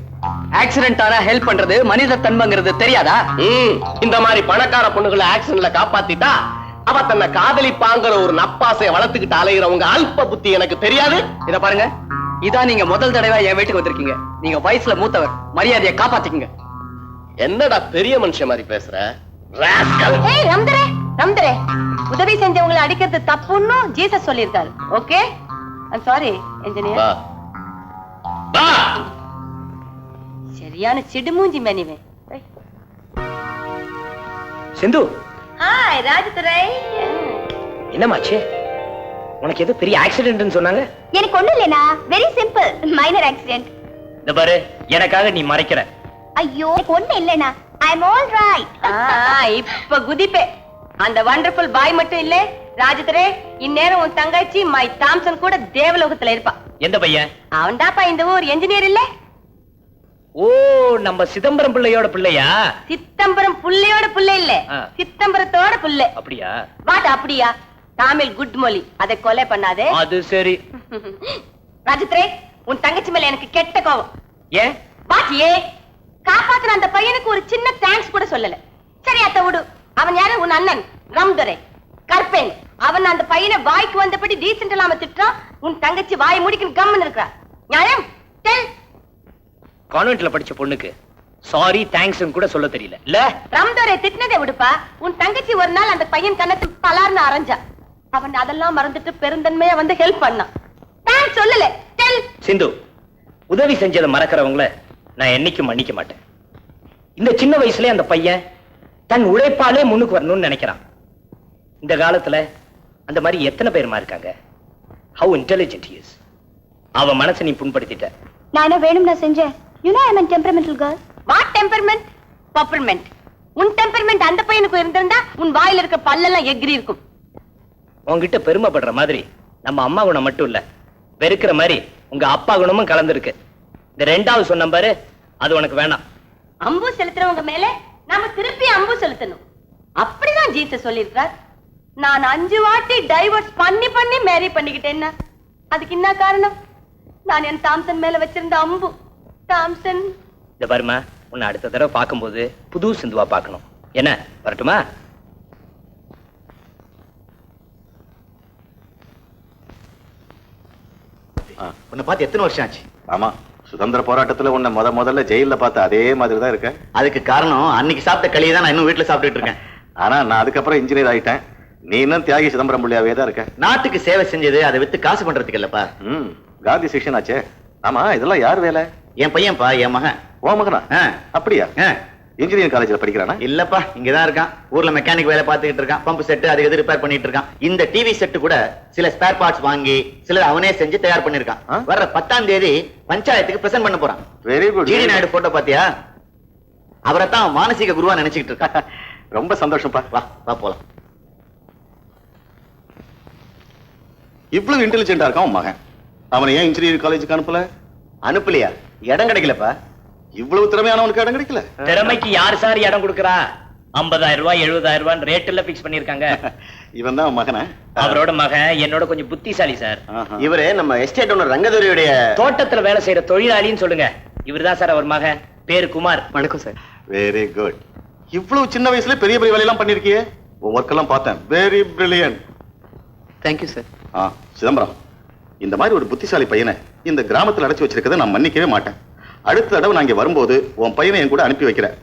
ஆக்சிடென்ட் ஆனா ஹெல்ப் பண்றது மனித தன்மைங்கிறது தெரியாதா? இந்த மாதிரி பணக்கார பொண்ணுகளை ஆக்சிடென்ட்ல காப்பாத்திட்டா அவ தன்னை காதலிப்பாங்கிற ஒரு நப்பாசைய வளர்த்துக்கிட்டு அலைகிறவங்க அல்ப புத்தி எனக்கு தெரியாது. இத பாருங்க, இதான் நீங்க முதல் தடவை என் வீட்டுக்கு வந்திருக்கீங்க. நீங்க வயசுல மூத்தவர், மரியாதையை காப்பாத்திக்கங்க. என்னடா பெரிய மனுஷன் மாதிரி பேசுற? ராஸ்கல். ஏய் ரம்தரே, ரம்தரே, உதவி செஞ்சவங்களை அடிக்கிறது தப்புன்னு ஜீசஸ் சொல்லியிருக்காரு. Okay, I'm sorry engineer. வா வா. சரியான சிடுமூஞ்சி மேனிவே. சிந்து, ஹாய் ராஜதுரை. என்னமாச்சு? உனக்கு ஏதோ பெரிய ஆக்சிடென்ட்னு சொன்னாங்க. எனக்கு ஒண்ணு இல்லனா, வெரி சிம்பிள், மைனர் ஆக்சிடென்ட். இந்த பாரு, எனக்காக நீ மறைக்கிற. ஐயோ, எனக்கு ஒண்ணு இல்லனா, ஐ அம் ஆல் ரைட். இப்ப குதிப்பே. அந்த வண்டர்ஃபுல் பாய் மட்டும் இல்ல ராஜதுரை, இந்நேரம் உன் தங்கச்சி மை தாம்சன் கூட தேவலோகத்துல இருப்பா. எந்த பையன்? அவன்தாப்பா இந்த ஊர் என்ஜினியர் இல்ல. ஓ, நம்ம சிதம்பரம் பிள்ளையோட பிள்ளையா? சித்தம்பரம் புள்ளையோட புள்ள இல்ல, சித்தம்பரத்தோட புள்ள. அப்படியா? வாட் அப்படியா? தமிழ் குட் மொழி, அதை கொலை பண்ணாதே. அது சரி. ராஜத்ரே, உன் தங்கச்சி மேல எனக்கு கெட்ட கோவம். ஏன்? வாட் ஏ? காப்பாத்துன அந்த பையனுக்கு ஒரு சின்ன தேங்க்ஸ் கூட சொல்லல. சரி அத்த விடு. அவன் யாரு? உன் அண்ணன் ரம்துரை கற்பேன். அவன் அந்த பையனை வாய்க்கு வந்தபடி டீசென்ட் இல்லாம திட்டான். உன் தங்கச்சி வாய் முடிக்கணும் கம்முன்னு இருக்கா. நியாயம்? டெல். கான்வென்ட்ல படிச்ச பொண்ணுக்கு சாரி தேங்க்ஸ் கூட சொல்ல தெரியல இல்ல? ரம்துரை திட்டினதை விடுப்பா. உன் தங்கச்சி ஒரு நாள் அந்த பையன் கண்ணத்து பலார்னு அரைஞ்சா. அவன் அதெல்லாம் மறந்துட்டு பெருந்தன்மையா வந்து ஹெல்ப் பண்ணான். தேங்க்ஸ் சொல்லல. டெல். சிந்து, உதவி செஞ்சதை மறக்கிறவங்கள நான் என்னைக்கும் மன்னிக்க மாட்டேன். இந்த சின்ன வயசுல அந்த பையன் தன் உழைப்பாலே முன்னுக்கு வரணும்னு நினைக்கிறான். இந்த காலத்துல அந்த மாதிரி எத்தனை பேருமா இருக்காங்க? How intelligent he is. அவன் மனசை நீ புண்படுத்திட்ட. நான் என்ன வேணும் நான் செஞ்சேன். You know I'm a temperamental girl. What temperament? Peppermint. உன் டெம்பர்மெண்ட் அந்த பையனுக்கு இருந்திருந்தா உன் வாயில இருக்க பல்லெல்லாம் எகிரி இருக்கும். உன்கிட்ட பெருமைப்படுற மாதிரி நம்ம அம்மா குணம் மட்டும் இல்ல, வெறுக்கிற மாதிரி உங்க அப்பா குணமும் கலந்துருக்கு. இந்த ரெண்டாவது சொன்ன பாரு, அது உனக்கு வேணாம். அம்பு செலுத்துறவங்க மேல நாம திருப்பி அம்பு செலுத்தணும். அப்படிதான் ஜீசஸ் சொல்லியிருக்கார். நான் 5 வாட்டி டைவர்ஸ் பண்ணி பண்ணி மேரி பண்ணிக்கிட்டேன்னா அதுக்கு என்ன காரணம்? நான் என் தாம்சன் மேல வச்சிருந்த அம்பு. தாம்சன். இந்த பாருமா, உன்னை அடுத்த தடவை பார்க்கும்போது புது சிந்துவா பார்க்கணும். என்ன, வரட்டுமா? உன்னை பார்த்து எத்தனை வருஷம் ஆச்சு? ஆமா, சுதந்திர போராட்டத்துல உன்னை முதல்ல ஜெயில பார்த்த அதே மாதிரி தான் இருக்க. அதுக்கு காரணம் அன்னைக்கு சாப்பிட்ட களியை தான் நான் இன்னும் வீட்டுல சாப்பிட்டுட்டு இருக்கேன். ஆனா நான் அதுக்கப்புறம் இன்ஜினியர் ஆயிட்டேன். நீ இன்னும் தியாகி சிதம்பரம் பிள்ளையாவே தான் இருக்க. நாட்டுக்கு சேவை செஞ்சது அதை வித்து காசு பண்றதுக்கு இல்லப்பா. காந்தி சிக்ஷன் ஆச்சே. ஆமா, இதெல்லாம் யார் வேலை? என் பையன்பா, என் மகன். ஓ மகனா? அப்படியா? இன்ஜினியரிங் காலேஜ்ல படிக்கிறானா? இல்லப்பா, இங்கதான் இருக்கான். ஊர்ல மெக்கானிக் வேலை பார்த்துக்கிட்டு இருக்கான். பம்பு செட்டு அதுக்கு எது ரிப்பேர் பண்ணிட்டு இருக்கான். இந்த டிவி செட்டு கூட சில ஸ்பேர் பார்ட்ஸ் வாங்கி சிலர் அவனே செஞ்சு தயார் பண்ணிருக்கான். வர்ற 10ஆம் தேதி பஞ்சாயத்துக்கு பிரசன்ட் பண்ண போறான். Very good. GD Naidu photo பாத்தியா? அவரை தான் மானசீக குருவா நினைச்சுக்கிட்டு இருக்கான். ரொம்ப சந்தோஷம்ப்பா. வா வா போலாம். இவ்வளவு இன்டெலிஜென்டா இருக்கான் உன் மகன். அவனை ஏன் இன்ஜினியரிங் காலேஜுக்கு அனுப்பல? அனுப்பலையா? இடம் கிடைக்கலப்பா. இவ்வளவு திறமையானவனுக்கு இடம் கிடைக்கல? திறமைக்கு யார் சார் இடம் கொடுக்கறா? 50,000 ரூபாய் 70,000 ரூபாய் ரேட்ல பிக்ஸ் பண்ணிருக்காங்க. இவன் தான் மகனா? அவரோட மகன் என்னோட கொஞ்சம் புத்திசாலி சார். இவரே நம்ம எஸ்டேட் ஓனர் ரங்கதுரையுடைய தோட்டத்துல வேலை செய்யற தொழிலாளின்னு சொல்லுங்க. இவர்தான் சார் அவர் மகன். பேரு குமார். வணக்கம் சார். Very good. இவ்வளவு சின்ன வயசுல பெரிய பெரிய வேலையெல்லாம் பண்ணிருக்கியே. உன் ஒர்க் எல்லாம் பார்த்தேன். Very brilliant. Thank you sir. Chidambaram, இந்த மாதிரி ஒரு புத்திசாலி பையனை இந்த கிராமத்தில் அடைச்சு வச்சிருக்கதை நான் மன்னிக்கவே மாட்டேன். அடுத்த தடவை நான் இங்க வரும்போது உன் பையனை என் கூட அனுப்பி வைக்கிறேன்.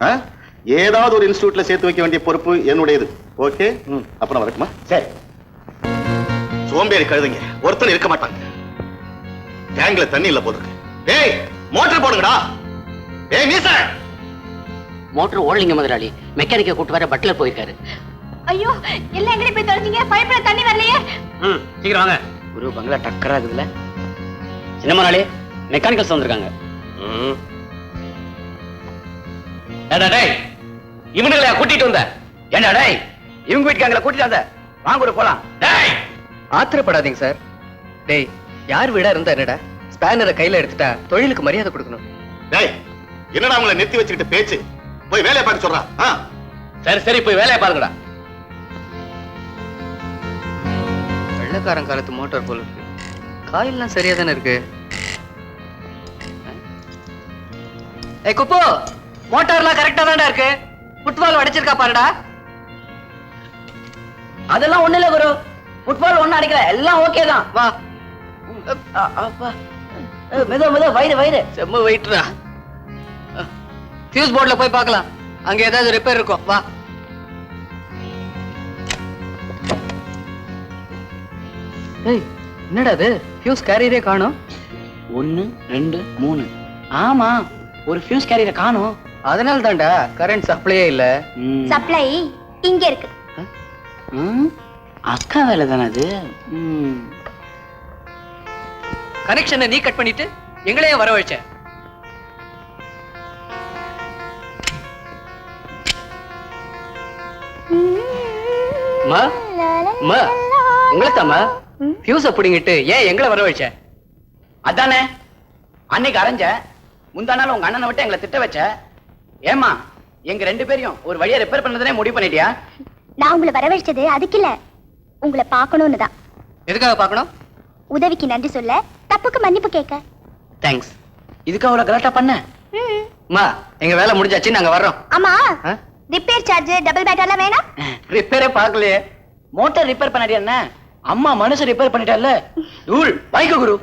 ஏதாவது ஒரு இன்ஸ்டிடியூட்ல சேர்த்து வைக்க வேண்டிய பொறுப்பு என்னுடையது. ஓகே? அப்புறம் வரட்டுமா? சரி. சோம்பேறி கழுதுங்க ஒருத்தர் இருக்க மாட்டாங்க. டேங்க்ல தண்ணி இல்ல போதுருக்கு. டேய், மோட்டர் போடுங்கடா. டேய் மீச, மோட்டர் ஓடலிங்க முதலாளி. மெக்கானிக்க கூட்டு வர பட்லர் போயிருக்காரு. ஐயோ, எல்லாம் எங்கடி போய் தொலைஞ்சீங்க? பைப்ல தண்ணி வரலையே. சீக்கிரம் வாங்க. குரு பங்களா டக்கரா இருக்குல்ல. சின்ன முதலாளி, மெக்கானிக்கல்ஸ் வந்திருக்காங்க. இவனுங்கள கூட்டிட்டு வந்த? என்ன டேய், இவங்க வீட்டுக்காங்கள கூட்டிட்டு வந்த? வாங்க கூட போலாம். டேய், ஆத்திரப்படாதீங்க சார். டேய், யார் வீடா இருந்தா என்னடா? ஸ்பேனரை கையில எடுத்துட்டா தொழிலுக்கு மரியாதை கொடுக்கணும். டேய் என்னடா அவங்கள நிறுத்தி வச்சுக்கிட்டு பேச்சு? போய் வேலையை பார்க்க சொல்றா. சரி சரி போய் வேலையை பாருங்கடா. வெள்ளக்காரன் காலத்து மோட்டார் போல இருக்கு. காயில்லாம் சரியா தானே இருக்கு. ஏய் குப்பு, மோட்டார்லாம் கரெக்டா தான்டா இருக்கு. ஃபுட்பால் அடிச்சிருக்கா பாருடா. அதெல்லாம் ஒண்ணு இல்ல குரு, ஃபுட்பால் ஒண்ணு அடிக்கல, எல்லாம் ஓகே தான். வா. மெதுவா மெதுவா, வயிறு செம்ம வெயிட்ரா. ஃபியூஸ் போர்ட்ல போய் பார்க்கலாம், அங்க ஏதாவது ரிப்பேர் இருக்கும். வா. ஏய் என்னடா அது, ஃபியூஸ் கேரியரே காணோம். 1 2 3. ஆமா, ஒரு ஃபியூஸ் கேரியரை காணோம். அதனால தான்டா கரண்ட் சப்ளையே இல்ல. சப்ளை இங்க இருக்கு. அக்கா வேலை தானே அது. கனெக்ஷனை நீ கட் பண்ணிட்டு எங்களையே வர வச்ச. உங்களைத்தாமா ஃபியூஸ புடிங்கிட்டு ஏன் எங்களை வர வச்ச? அதானே அன்னைக்கு அரைஞ்ச, முந்தா நாள் உங்க அண்ணனை விட்டு எங்களை திட்ட வச்ச. ஏமா எங்க 2 பேரையும் ஒரு வழியா ரிப்பேர் பண்ணதுனே முடிவு பண்ணிட்டியா? நான் உங்களை வரவழைச்சது அதுக்கு இல்ல, உங்களை பார்க்கணும்னு தான். எதுக்காக பார்க்கணும்? உதவிக்கு நன்றி சொல்ல, தப்புக்கு மன்னிப்பு கேட்க. தேங்க்ஸ். இதுக்கு அவ்வளவு கரெக்டா பண்ண? அம்மா எங்க வேலை முடிஞ்சாச்சு, நாங்க வர்றோம். ஆமா, ரிப்பேர் சார்ஜ் டபுள் பேட் எல்லாம் வேணாம். ரிப்பேரே பார்க்கலையே. மோட்டார் ரிப்பேர் பண்ணாடியா என்ன? அம்மா மனுஷன் ரிப்பேர் பண்ணிட்டால. டூல் வாய்க்க குரு.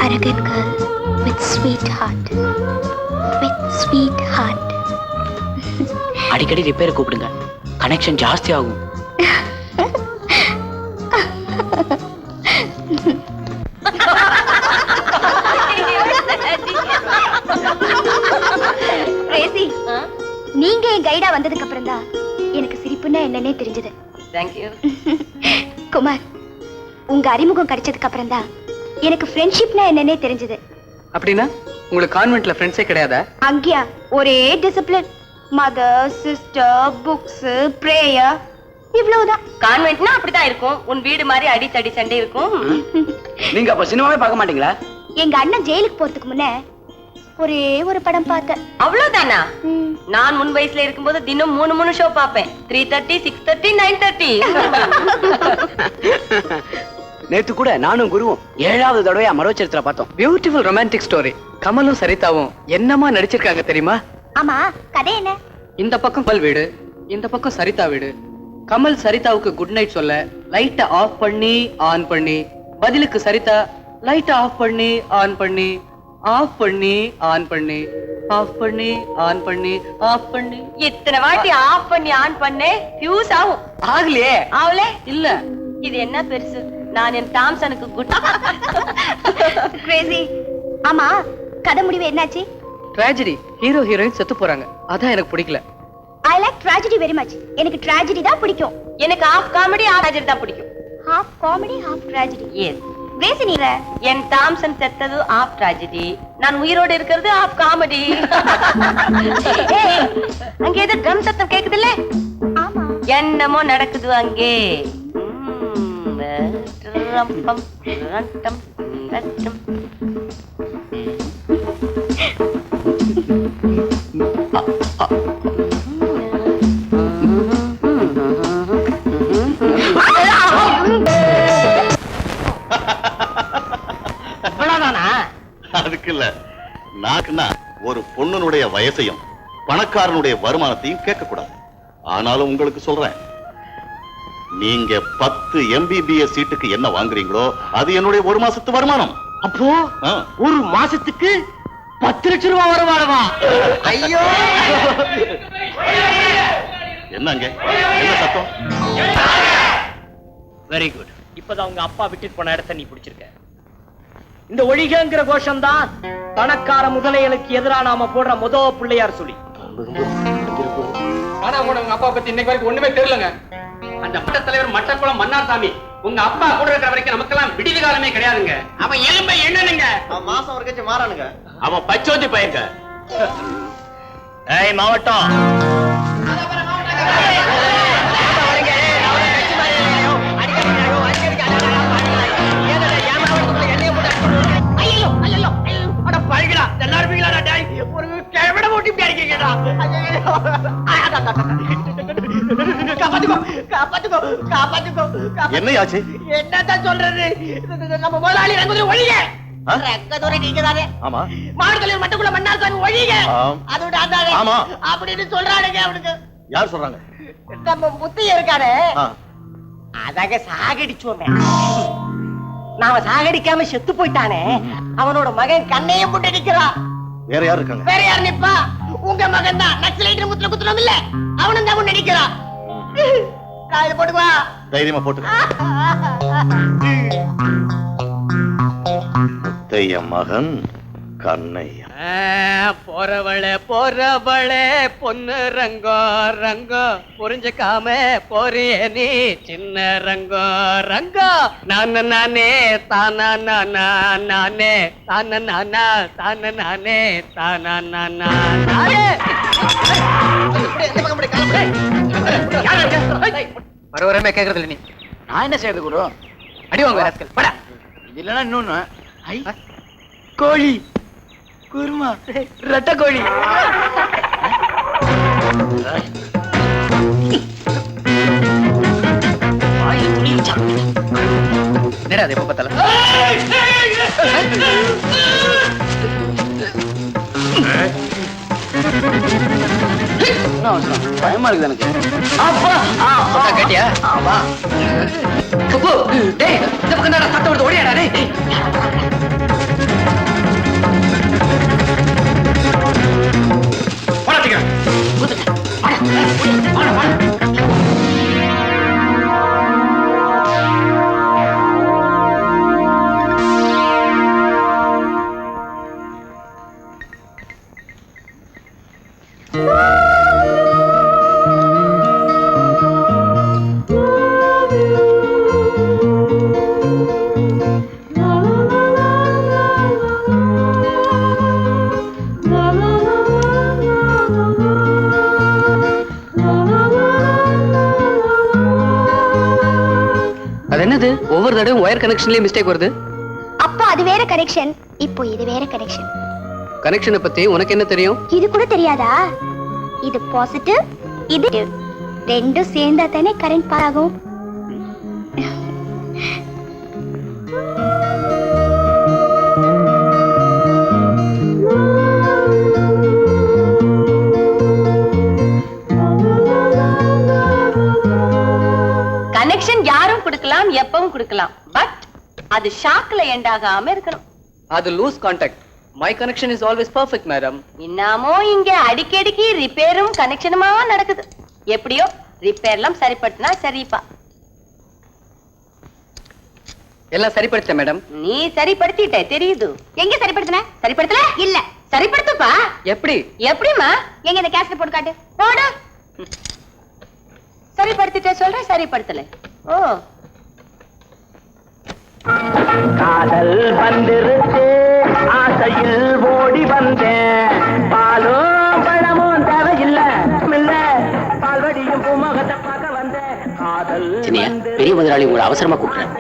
Arrogant girl with sweet heart. With sweet heart. அடிக்கடி ரிப்பேர் கூப்பிடுங்க, கனெக்ஷன் ஜாஸ்தி ஆகும். ரேசி, நீங்க என் கைடா வந்ததுக்கு அப்புறம் தான் எனக்கு சிரிப்புன்னா என்னன்னே தெரிஞ்சது. தேங்க்யூ. குமார், உங்க அறிமுகம் கிடைச்சதுக்கு அப்புறம் தான் எனக்கு ஃப்ரெண்ட்ஷிப்னா என்னன்னே தெரிஞ்சது. அப்படின்னா உங்களுக்கு கான்வென்ட்ல ஃப்ரெண்ட்ஸே கிடையாதா? அங்கேயா ஒரே discipline, mother, sister, books, prayer, இவ்வளவுதான். கான்வென்ட்னா அப்படிதான் இருக்கும். உன் வீடு மாதிரி அடித்தடி சண்டை இருக்கும். நீங்க அப்ப சினிமாவே பார்க்க மாட்டீங்களா? எங்க அண்ணன் ஜெயிலுக்கு போறதுக்கு முன்ன ஒரே ஒரு படம் பார்த்தேன். அவ்வளவுதானா? நான் முன் வயசுல இருக்கும்போது தினம் 3 ஷோ பார்ப்பேன். 3:30, 6:30, 9:30. நேத்து கூட நானும் குருவும் 7வது தடவையா மரோச்சரித்திர பார்த்தோம். Beautiful romantic story. கமலும் சரிதாவும் என்னமா நடிச்சிருக்காங்க தெரியுமா? ஆமா, கதை என்ன? இந்த பக்கம் கமல் வீடு, இந்த பக்கம் சரிதா வீடு. கமல் சரிதாவுக்கு குட் நைட் சொல்ல லைட்டை ஆஃப் பண்ணி ஆன் பண்ணி, பதிலுக்கு சரிதா லைட்டை ஆஃப் பண்ணி ஆன் பண்ணி, ஆஃப் பண்ணி ஆன் பண்ணி, ஆஃப் பண்ணி ஆன் பண்ணி, ஆஃப் பண்ணி. இத்தனை வாட்டி ஆஃப் பண்ணி ஆன் பண்ணே ஃபியூஸ் ஆகும். ஆகலையே. ஆவலே இல்ல. இது என்ன பெருசு? நான் என் டாம்சனுக்கு குட். கிரேசி. ஆமா, கதை முடிவு என்னாச்சு? ட்ராஜடி. ஹீரோ ஹீரோயின் செத்து போறாங்க. அதான் எனக்கு பிடிக்கல. I like tragedy very much. எனக்கு ட்ராஜடி தான் பிடிக்கும். எனக்கு ஹாஃப் காமெடி ஹாஃப் ட்ராஜடி தான் பிடிக்கும். Half comedy half tragedy. Yes. Crazy, நீங்க என் டாம்சன் செத்தது ஹாஃப் ட்ராஜடி, நான் உயிரோடு இருக்கிறது ஹாஃப் காமெடி. அங்க ஏதோ ட்ரம் சத்தம் கேக்குதுல்ல? ஆமா, என்னமோ நடக்குது அங்கே. அதுக்கு இல்ல, நாக்குன்னா ஒரு பொண்ணுனுடைய வயசையும் பணக்காரனுடைய வருமானத்தையும் கேட்க கூடாது. ஆனாலும் உங்களுக்கு சொல்றேன், நீங்க 10 MBBS சீட்டுக்கு என்ன வாங்குறீங்களோ அது என்னுடைய 1 மாசத்து வருமானம். அப்போ ஒரு மாசத்துக்கு 10 லட்சம் ரூபாய் வருமானமா? ஐயோ, என்னங்க என்ன சத்தம்? Very good. இப்பதான் உங்க அப்பா விட்டுட்டு போன இடத்தை நீ பிடிச்சிருக்க. இந்த ஒழிகங்கிற கோஷம் தான் பணக்கார முதலைகளுக்கு எதிராக நாம போடுற பிள்ளையார் சொல்லி. ஆனா உங்க அப்பா பத்தி இன்னைக்கு வரைக்கும் ஒண்ணுமே தெரியலங்க. அந்த மட்ட தலைவர் மட்டக்குளம் மன்னார்சாமி உங்க அப்பா கூட இருக்கிற வரைக்கும் நமக்கெல்லாம் விடிவு காலமே கிடையாதுங்க. அவன் எலும்பை என்னனுங்க, அவன் மாசம் ஒரு கட்சி மாறானுங்க. அவன் பச்சோந்தி பையங்க. ஏய் மாவட்டம், என்னையாச்சு? என்னதான் சொல்றது, நம்ம முதலாளி ரங்கதுரை ஒழிக. ரங்கதுரை நீங்க தானே? ஆமா. மாடுகளில் மட்டுக்குள்ள மன்னார்சாமி ஒழிக. ஆம். அதோட அந்தாங்க. ஆமா. அப்படின்னு சொல்றானுங்க அவனுக்கு. யார் சொல்றாங்க? நம்ம முத்தைய இருக்கானே, ஆ. அதாக சாகடிச்சோமே. நாம சாகடிக்காம செத்து போயிட்டானே, அவனோட மகன் கண்ணையும் போட்டு நிக்கிறான். வேற யார் இருக்காங்க? வேற யார் நிப்பா? உங்க மகன் தான். நக்சலைட் முத்திர குத்துறோம் இல்ல, அவனும் தான் நினைக்கிறான். காது போட்டுவா. தைரியமா போட்டு. முத்தைய மகன் கண்ணையா. போறவளே பொண்ணு ரங்கோ ரங்கோ, புரிஞ்சுக்காம போறிய நீ சின்ன ரங்கோ ரங்கோ. நானே தானா நானே தான நானா தான நானே தானா நானே. வரவரமே கேக்குறது இல்ல. நீ நான் என்ன செய்யறது குரு? அடி வாங்க ராஸ்கல். பட இது இல்லனா இன்னொன்னு. ஐ கோழி குருமா ரட்ட கோழி. என்னடா அது எப்ப பார்த்தாலும்? பயமா இருக்குது எனக்கு. கேட்டியா? டேய் இந்த பக்கம் தான் சத்தம் வருது, ஓடியாடா டேய். என்னது ஒவ்வொரு தடவையும் ஒயர் கனெக்ஷன்லயே மிஸ்டேக் வருது? அப்போ அது வேற கனெக்ஷன், இப்போ இது வேற கனெக்ஷன். கனெக்ஷனை பத்தி உனக்கு என்ன தெரியும்? இது கூட தெரியாதா? இது பாசிட்டிவ், இது ரெண்டும் சேர்ந்தா தானே கரண்ட் பாஸ் ஆகும். கனெக்ஷன் யாரும் கொடுக்கலாம், எப்பவும் கொடுக்கலாம். பட் அது ஷாக்ல எண்ட் ஆகாம இருக்கணும். அது loose contact. My connection is always perfect madam. இன்னமோ இங்க அடிக்கடிக்கு ரிப்பேரும் கனெக்ஷனுமா நடக்குது. எப்படியோ ரிப்பேர்லாம் சரிப்படுத்தினா சரிப்பா. எல்லாம் சரிப்படுத்த மேடம். நீ சரிப்படுத்திட்ட தெரியுது. எங்க சரிப்படுத்தின? சரிப்படுத்தல இல்ல. சரிப்படுத்துப்பா. எப்படி? எப்படிமா? எங்க இந்த கேஸ்ல போட்டு காட்டு. போடு. சரிப்படுத்திட்ட சொல்றேன், சரிப்படுத்தல. ஓ காதல் வந்திருச்சு, ஆசையில் ஓடி வந்தேன். பாலும் பழமும் தேவையில்ல, பால்வடியும் பூமுகத்தை பார்க்க வந்தேன். காதல் பெரிய முதலாளி உங்களை அவசரமா கூப்பிடுறேன்.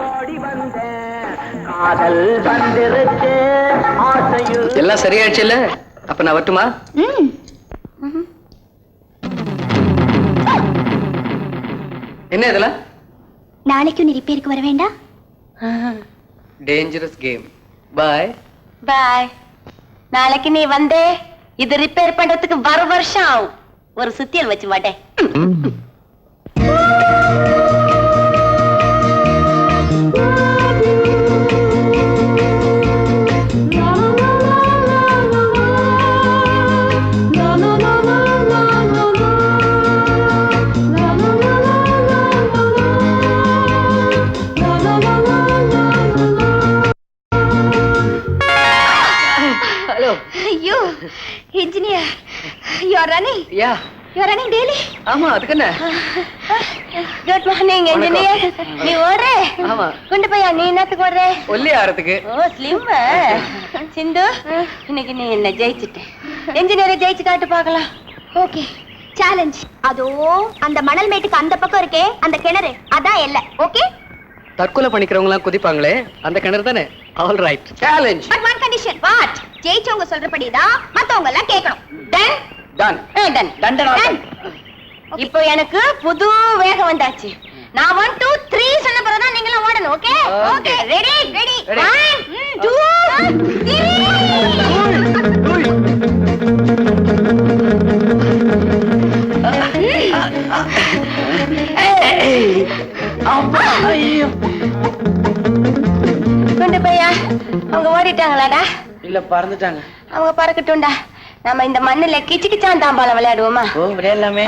ஓடி வந்தேன். காதல் வந்திருச்சு, ஆசையில். எல்லாம் சரியாயிடுச்சு இல்ல? அப்ப நான் வரட்டுமா? என்ன இதெல்லாம்? நாளைக்கு நீ ரிப்பேருக்கு வர வேண்டாம். Dangerous game. Bye bye. நாளைக்கு நீ வந்தே இது ரிப்பேர் பண்றதுக்கு வர வருஷம் ஆகும். ஒரு சுத்தியல் வச்சு மாட்டேன். ஐயோ, engineer, you are running. Yeah, you are running daily? ஆமா, அதுக்கு என்ன? Good morning engineer. நீ ஓடுற? ஆமா. குண்டு பையா, நீ என்னத்துக்கு ஓடுற? ஒல்லி ஆறதுக்கு. ஓ, ஸ்லிம். சிந்து, இன்னைக்கு நீ என்ன ஜெயிச்சிட்ட. இன்ஜினியரை ஜெயிச்சு காட்டு பார்க்கலாம். Okay, challenge. அதோ அந்த மணல் மேட்டுக்கு அந்த பக்கம் இருக்கே அந்த கிணறு, அதான் எல்லை. ஓகே? தற்கொலை பண்ணிக்கிறவங்க எல்லாம் குதிப்பாங்களே அந்த கிணறு தானே? All right, challenge. But one condition. What? ஜெயிச்சவங்க சொல்றபடிதான் மத்தவங்க எல்லாம் கேட்கணும். Done done done done. இப்போ எனக்கு புது வேகம் வந்தாச்சு. நான் 1 2 3 சொன்ன பிறகுதான் நீங்களும் ஓடணும். ஓகே? Okay, ready ready. 1 2 குண்டு பையா, அவங்க ஓடிட்டாங்களாடா? இல்ல, பறந்துட்டாங்க. அவங்க பறக்கட்டும்டா. நம்ம இந்த மண்ணுல கிச்சு கிச்சான் தாம்பாலம் விளையாடுவோமா? ஓ, விளையாடலாமே.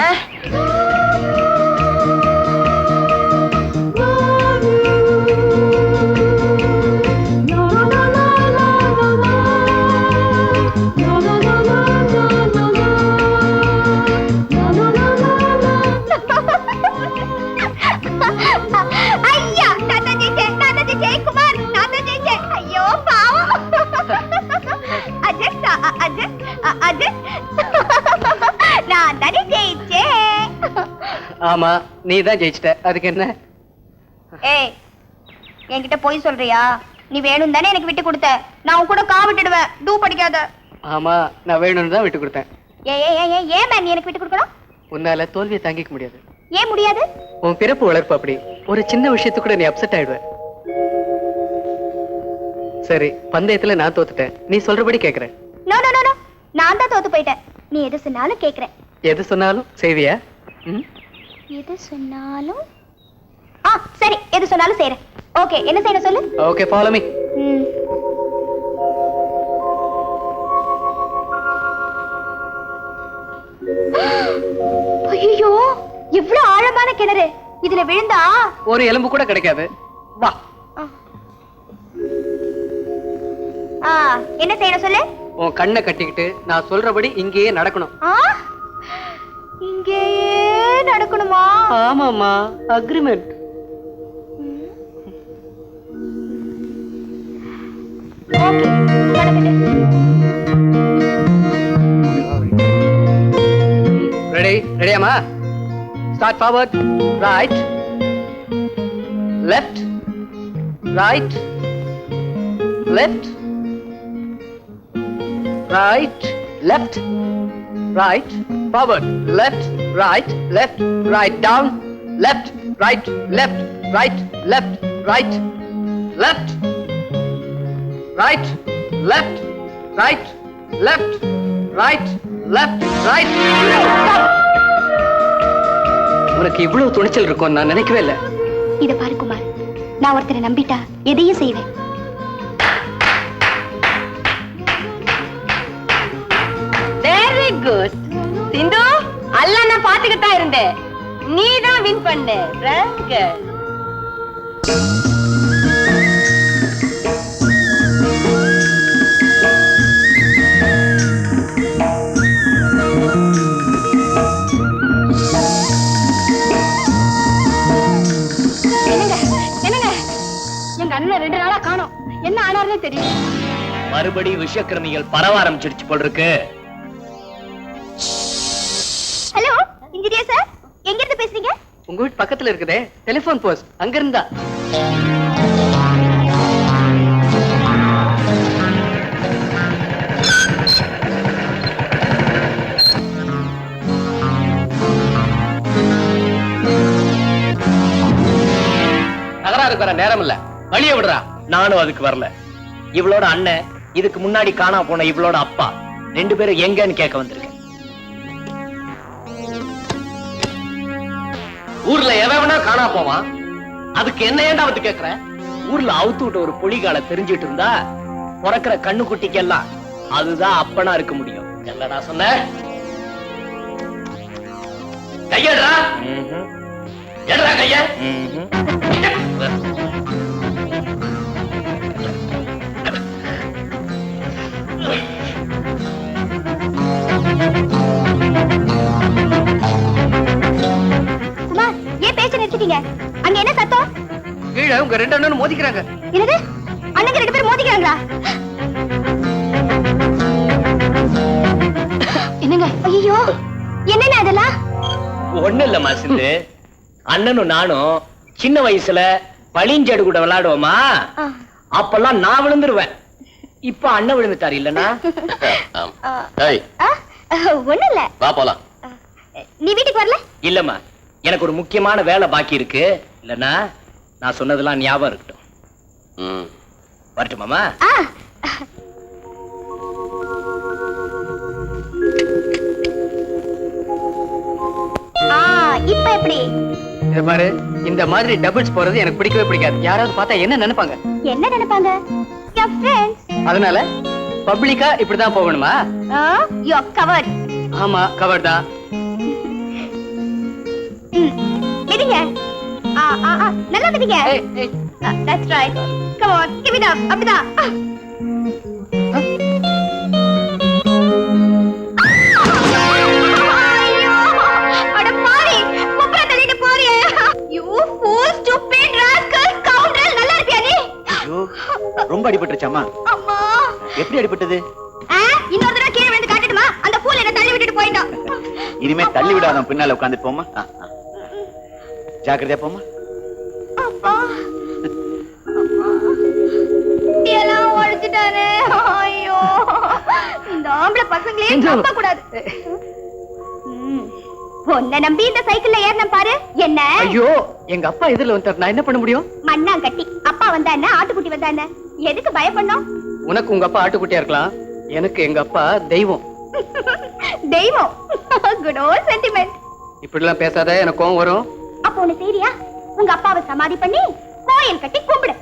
ஐயா, தாத்தா ஜெய் குமார், தாத்தா ஜெய். ஐயோ பாவம். அஜெக்ட் அஜெக்ட் நான் தானே ஜெயிச்சேன். ஆமா, நீ தான் ஜெயிச்சிட்ட. அதுக்கு என்ன? ஏய், என்கிட்ட போய் சொல்றியா? நீ வேணும் தானே எனக்கு விட்டு கொடுத்த. நான் உன் கூட கா விட்டுடுவேன். டூ படிக்காத. ஆமா, நான் வேணும்னு தான் விட்டு கொடுத்தேன். ஏன் நீ எனக்கு விட்டு கொடுக்கணும்? உன்னால தோல்வியை தாங்கிக்க முடியாது. ஏன் முடியாது? உன் பிறப்பு வளர்ப்பு அப்படி. ஒரு சின்ன விஷயத்துக்கு கூட நீ அப்செட் ஆயிடுவ. சரி, பந்தயத்துல நான் தோத்துட்டேன். நீ சொல்றபடி கேக்குறேன். நோ நோ நோ, நான் தான் தோத்து போயிட்டேன். நீ எது சொன்னாலும் கேக்குறேன். எது சொன்னாலும் செய்வியா? எது சொன்னாலும் சரி, எது சொன்னாலும் செய்றேன். ஓகே, என்ன செய்யணும் சொல்லு. Okay, follow me. ஐயோ, இவ்ளோ ஆழமான கிணறு. இதுல விழுந்தா ஒரு எலும்பு கூட கிடைக்காது. வா. என்ன செய்யணும் சொல்லு. உன் கண்ணை கட்டிக்கிட்டு நான் சொல்றபடி இங்கேயே நடக்கணும். இங்கேயே நடக்கணுமா? ஆமாமா, அக்ரிமெண்ட். ரெடி ரெடியாமா? Start. Forward, right, left, right, left, right, left, right, forward, left, right, down, left, right, left, right, left, right, left, right, left, right, left, right, left, right. உனக்கு இவ்வளவு துணிச்சல் இருக்கும் நான் நினைக்கவே இல்லை. இத பாரு குமார், நான் ஒருத்தரை நம்பிட்டா எதையும் செய்வேன். வெரி குட் சிந்து, அல்ல நான் பாத்துக்கிட்டு தான் இருந்தேன். நீ தான் வின் பண்ண. என்னங்க, எங்க அண்ணன் 2 நாளா காணோம். என்ன ஆனாருன்னு தெரியும். மறுபடி விஷக்கிருமிகள் பரவ ஆரம்பிச்சிருச்சு போல் இருக்கு. ஹலோ இன்ஜினியர் சார், எங்க இருந்து பேசுறீங்க? உங்க வீட்டு பக்கத்துல இருக்குதே டெலிபோன் போஸ்ட், அங்க இருந்தா. நகராருக்கு வர நேரம் இல்ல, வழிய விடுறா. நானும் அதுக்கு வரல. இவளோட அண்ணன், இதுக்கு முன்னாடி காணா போன இவளோட அப்பா, 2 பேரும் எங்கன்னு கேட்க வந்திருக்கேன். ஊர்ல எவனா காணா போவான், அதுக்கு என்ன ஏண்டா வந்து கேக்குற? ஊர்ல அவுத்து விட்ட ஒரு புலிகால தெரிஞ்சிட்டு இருந்தா பிறக்கிற கண்ணு குட்டிக்கெல்லாம் அதுதான் அப்பனா இருக்க முடியும். என்னடா சொன்ன? கையடா, எடுறா கைய. கீழே உங்க 2 அண்ணனும் மோதிக்கிறாங்க. என்னது அண்ணங்க 2 பேரும் மோதிக்கிறாங்களா? என்னங்க? ஐயோ என்னங்க அதெல்லாம்? ஒண்ணு இல்லம்மா சிந்து, அண்ணனும் நானும் சின்ன வயசுல பளிஞ்சடு கூட விளையாடுவோமா, அப்பெல்லாம் நான் விழுந்துருவேன். இப்ப அண்ணன் விழுந்துட்டாரு இல்லனா? ஒண்ணு இல்ல, வா போலாம். நீ வீட்டுக்கு வரல? இல்லம்மா, எனக்கு ஒரு முக்கியமான வேலை பாக்கி இருக்கு. இல்லனா நான் சொன்னதெல்லாம் ஞாபகம் இருக்கட்டும். வரட்டுமாமா? இப்ப எப்படி? இத பாரு, இந்த மாதிரி டபுள்ஸ் போறது எனக்கு பிடிக்கவே பிடிக்காது. யாராவது பார்த்தா என்ன நினைப்பாங்க? என்ன நினைப்பாங்க? your friends. அதனால பப்ளிக்கா இப்படிதான் போகணுமா? you are covered. ஆமா, கவர் தான். மிதிங்க. நல்லா மிதிங்க. that's right. come on, give it up. அப்படிதான். ரொம்ப அடிபட்டுருச்சாமா? எப்படி அடிபட்டது? இன்னொரு தடவை கீழே விழுந்து காட்டட்டுமா? அந்த பூல என்ன தள்ளி விட்டுட்டு போயிட்டான். இனிமே தள்ளி விடாத, பின்னால உட்கார்ந்து போமா. ஜாக்கிரதையா போமா. அப்பா எல்லாம் ஒழிச்சிட்டாரு. ஐயோ, இந்த ஆம்பளை பசங்களே நம்ப கூடாது. உன்னை நம்பி இந்த சைக்கிள்ல ஏறின பாரு. என்ன? ஐயோ, எங்க அப்பா எதிரில வந்தார், நான் என்ன பண்ண முடியும்? மண்ணாங்கட்டி. அப்பா வந்தா என்ன, ஆட்டுக்குட்டி வந்தா என்ன? எதுக்கு பயப்படணும்? உனக்கு உங்க அப்பா ஆட்டுக்குட்டியா இருக்கலாம், எனக்கு எங்க அப்பா தெய்வம். தெய்வம். Good volt sentiment. இப்படி எல்லாம் பேசாத, எனக்கு கோவம் வரும். அப்ப ஒண்ணு செய்றியா? உங்க அப்பாவை சமாதி பண்ணி கோயில் கட்டி கும்பிடு.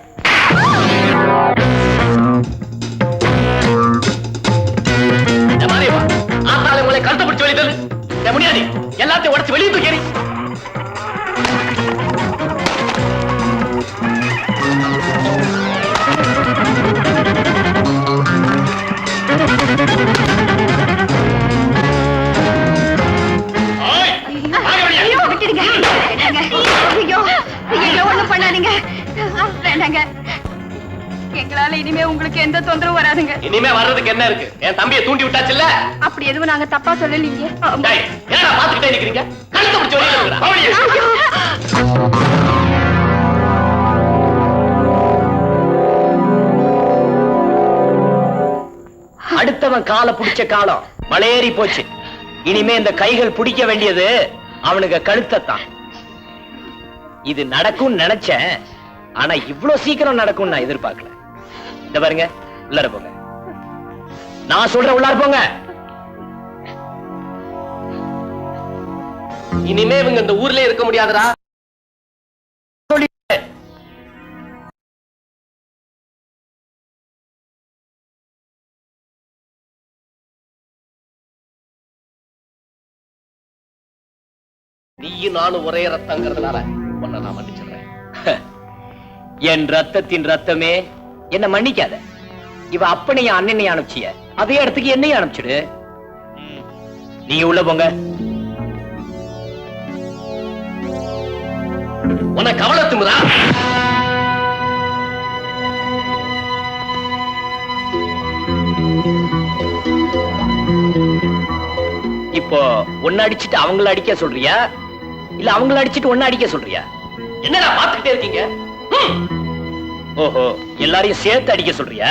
உங்களை கருத்து பிடிச்சு வெளியே முடியாது, எல்லாத்தையும் உடச்சு வெளியே தூக்கி. ஒண்ணும் பண்ணாதீங்க, வேண்டாங்க. எங்களால இனிமே உங்களுக்கு எந்த தொந்தரவும் வராதுங்க. இனிமே வர்றதுக்கு என்ன இருக்கு? என் தம்பியை தூண்டி விட்டாச்சுல்ல. அப்படி எதுவும் நாங்க தப்பா சொல்லலீங்க. ஏன்னா பாத்துக்கிட்டே நிக்கிறீங்க, கழுத்தை பிடிச்சு வெளியே. அடுத்தவன் காலை பிடிச்ச காலம் மலையேறி போச்சு. இனிமே இந்த கைகள் பிடிக்க வேண்டியது அவனுக்கு கழுத்தான். இது நடக்கும் நினைச்சேன், ஆனா இவ்வளவு சீக்கிரம் நடக்கும் நான் எதிர்பார்க்கல. இந்த பாருங்க, உள்ளார போங்க. நான் சொல்றேன், உள்ளார போங்க. இனிமே இவங்க இந்த ஊர்ல இருக்க முடியாதுடா. நீயும் நானும் ஒரே ரத்தங்கிறதுனால உன்னை நான் மன்னிச்சிடுறேன். என் ரத்தத்தின் ரத்தமே, என்ன மன்னிக்காத. இவ அப்பனைய அண்ணனைய அனுப்பிச்சிய அதே இடத்துக்கு என்னையும் அனுப்பிச்சிடு. நீங்க உள்ள போங்க. உனக்கு கவலை திமுதா? இப்போ ஒன்னு அடிச்சுட்டு அவங்கள அடிக்க சொல்றியா, இல்ல அவங்கள அடிச்சுட்டு ஒன்னு அடிக்க சொல்றியா? என்னடா பாத்துக்கிட்டே இருக்கீங்க? ஓஹோ, எல்லாரையும் சேர்த்து அடிக்க சொல்றியா?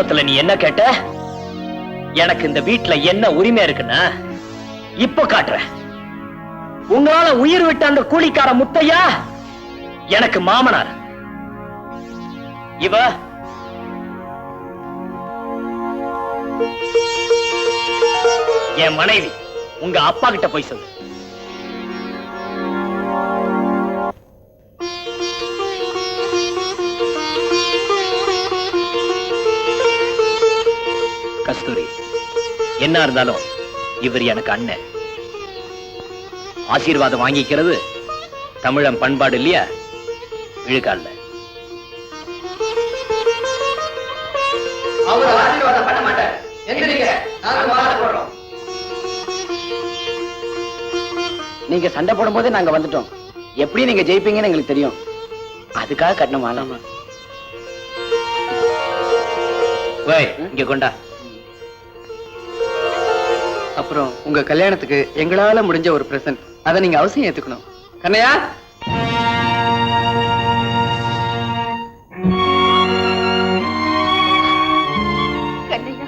ஆரம்பத்துல நீ என்ன கேட்ட? எனக்கு இந்த வீட்டுல என்ன உரிமை இருக்குன்னா இப்ப காட்டுற. உங்களால உயிர் விட்ட அந்த கூலிக்கார முத்தையா எனக்கு மாமனார். இவ என் மனைவி. உங்க அப்பா கிட்ட போய் சொல்லு. கஸ்தூரி, என்ன இருந்தாலும் இவர் எனக்கு அண்ணன். ஆசீர்வாதம் வாங்கிக்கிறது தமிழன் பண்பாடு இல்லையா? இழுக்கால. ஆசீர்வாதம் பண்ண மாட்டேன். நீங்க சண்டை போடும் போதே நாங்க வந்துட்டோம். எப்படி நீங்க ஜெயிப்பீங்கன்னு எங்களுக்கு தெரியும். அதுக்காக கட்டணமா? இங்க கொண்டா. அப்புறம் உங்க கல்யாணத்துக்கு எங்களால முடிஞ்ச ஒரு பிரசன்ட், அதை நீங்க அவசியம் ஏத்துக்கணும். கண்ணையா, கண்ணையா,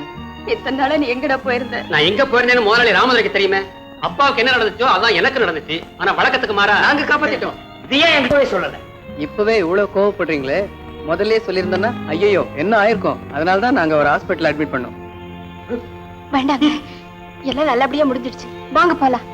எத்தனை நாளா நீ எங்கடா போயிருந்த? நான் எங்க போயிருந்தேன்னு முதலாளி ராமதுரைக்கு தெரியுமே. அப்பாவுக்கு என்ன நடந்துச்சோ அதான் எனக்கு நடந்துச்சு. ஆனா வழக்கத்துக்கு மாறா நாங்க காப்பாத்திட்டோம். இது ஏன் என்கிட்ட சொல்லல? இப்பவே இவ்வளவு கோவப்படுறீங்களே, முதல்ல சொல்லியிருந்தோன்னா ஐயோ என்ன ஆயிருக்கும். அதனாலதான் நாங்க ஒரு ஹாஸ்பிட்டல் அட்மிட் பண்ணோம். வேண்டாங்க, எல்லாம் நல்லபடியா முடிஞ்சிடுச்சு. வாங்க போலாம்.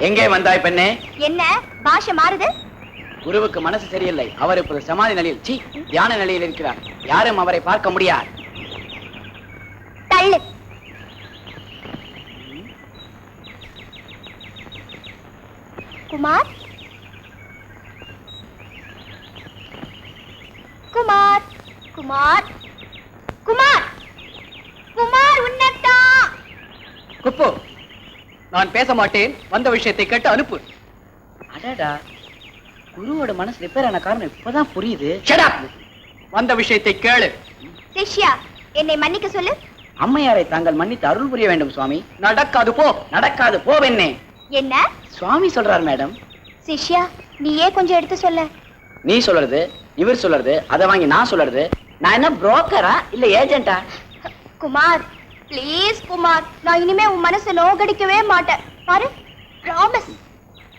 எங்கே வந்தாய் பெண்ணே? என்ன பாஷை மாறுது? குருவுக்கு மனசு சரியில்லை. அவர் இப்போது சமாதி நிலையில், தியான நிலையில் இருக்கிறார். யாரும் அவரை பார்க்க முடியாது. தள்ளு. குமார், குமார், குமார், குமார், குமார், உன்னத்தான். குப்பு, நான் பேச மாட்டேன். வந்த விஷயத்தை கேட்டு அனுப்பு. அடடா, குருவோட மனசு ரிப்பேர் ஆன காரணம் இப்பதான் புரியுது. வந்த விஷயத்தை கேளு. சிஷ்யா, என்னை மன்னிக்க சொல்லு. அம்மையாரை தாங்கள் மன்னித்து அருள் புரிய வேண்டும் சுவாமி. நடக்காது போ. நடக்காது போவென்னே. என்ன சுவாமி சொல்றார் மேடம். சிஷ்யா, நீயே கொஞ்சம் எடுத்து சொல்ல. நீ சொல்றது, இவர் சொல்றது, அதை வாங்கி நான் சொல்றது. நான் என்ன புரோக்கரா இல்ல ஏஜென்டா? குமார், ப்ளீஸ் குமார், நான் இனிமே உன் மனசை நோகடிக்கவே மாட்டேன். பாரு, ப்ராமிஸ்.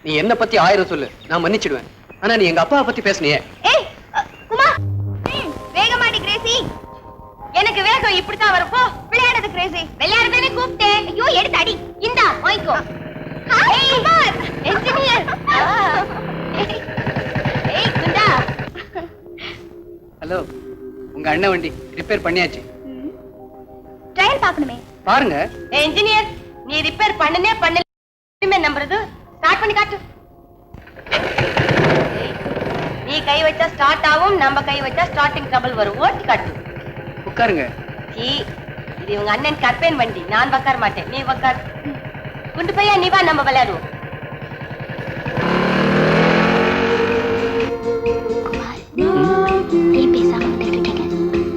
நீ என்ன பத்தி 1000 சொல்லு, நான் மன்னிச்சிடுவேன். ஆனா நீ எங்க அப்பாவை பத்தி பேசுனியே. ஏய் குமார், வேகமாடி கிரேசி. எனக்கு வேகம் இப்படித்தான் வரப்போ. விளையாடுறது கிரேசி. விளையாடுறதுன்னு கூப்பிட்டேன். ஐயோ, எடுத்து அடி. இந்தா வாங்கிக்கோ. Hi Kumar, engineer. ஏய் குண்டா. ஹலோ, உங்க அண்ணன் வண்டி ரிப்பேர் பண்ணியாச்சு. ட்ரையல் பார்க்கணுமே. பாருங்க. என்ஜினியர், நீ ரிப்பேர் பண்ணனே பண்ணல நம்புறது. ஸ்டார்ட் பண்ணி காட்டு. நீ கை வச்சா ஸ்டார்ட் ஆகும், நம்ம கை வச்சா ஸ்டார்டிங் ட்ரபிள் வரும். ஓட்டி காட்டு. உட்காருங்க. இது உங்க அண்ணன் கற்பேன் வண்டி. நான் உட்கார மாட்டேன், நீ உட்கார். குண்டு பையா, நீ வா, நம்ம விளையாடுவோம்.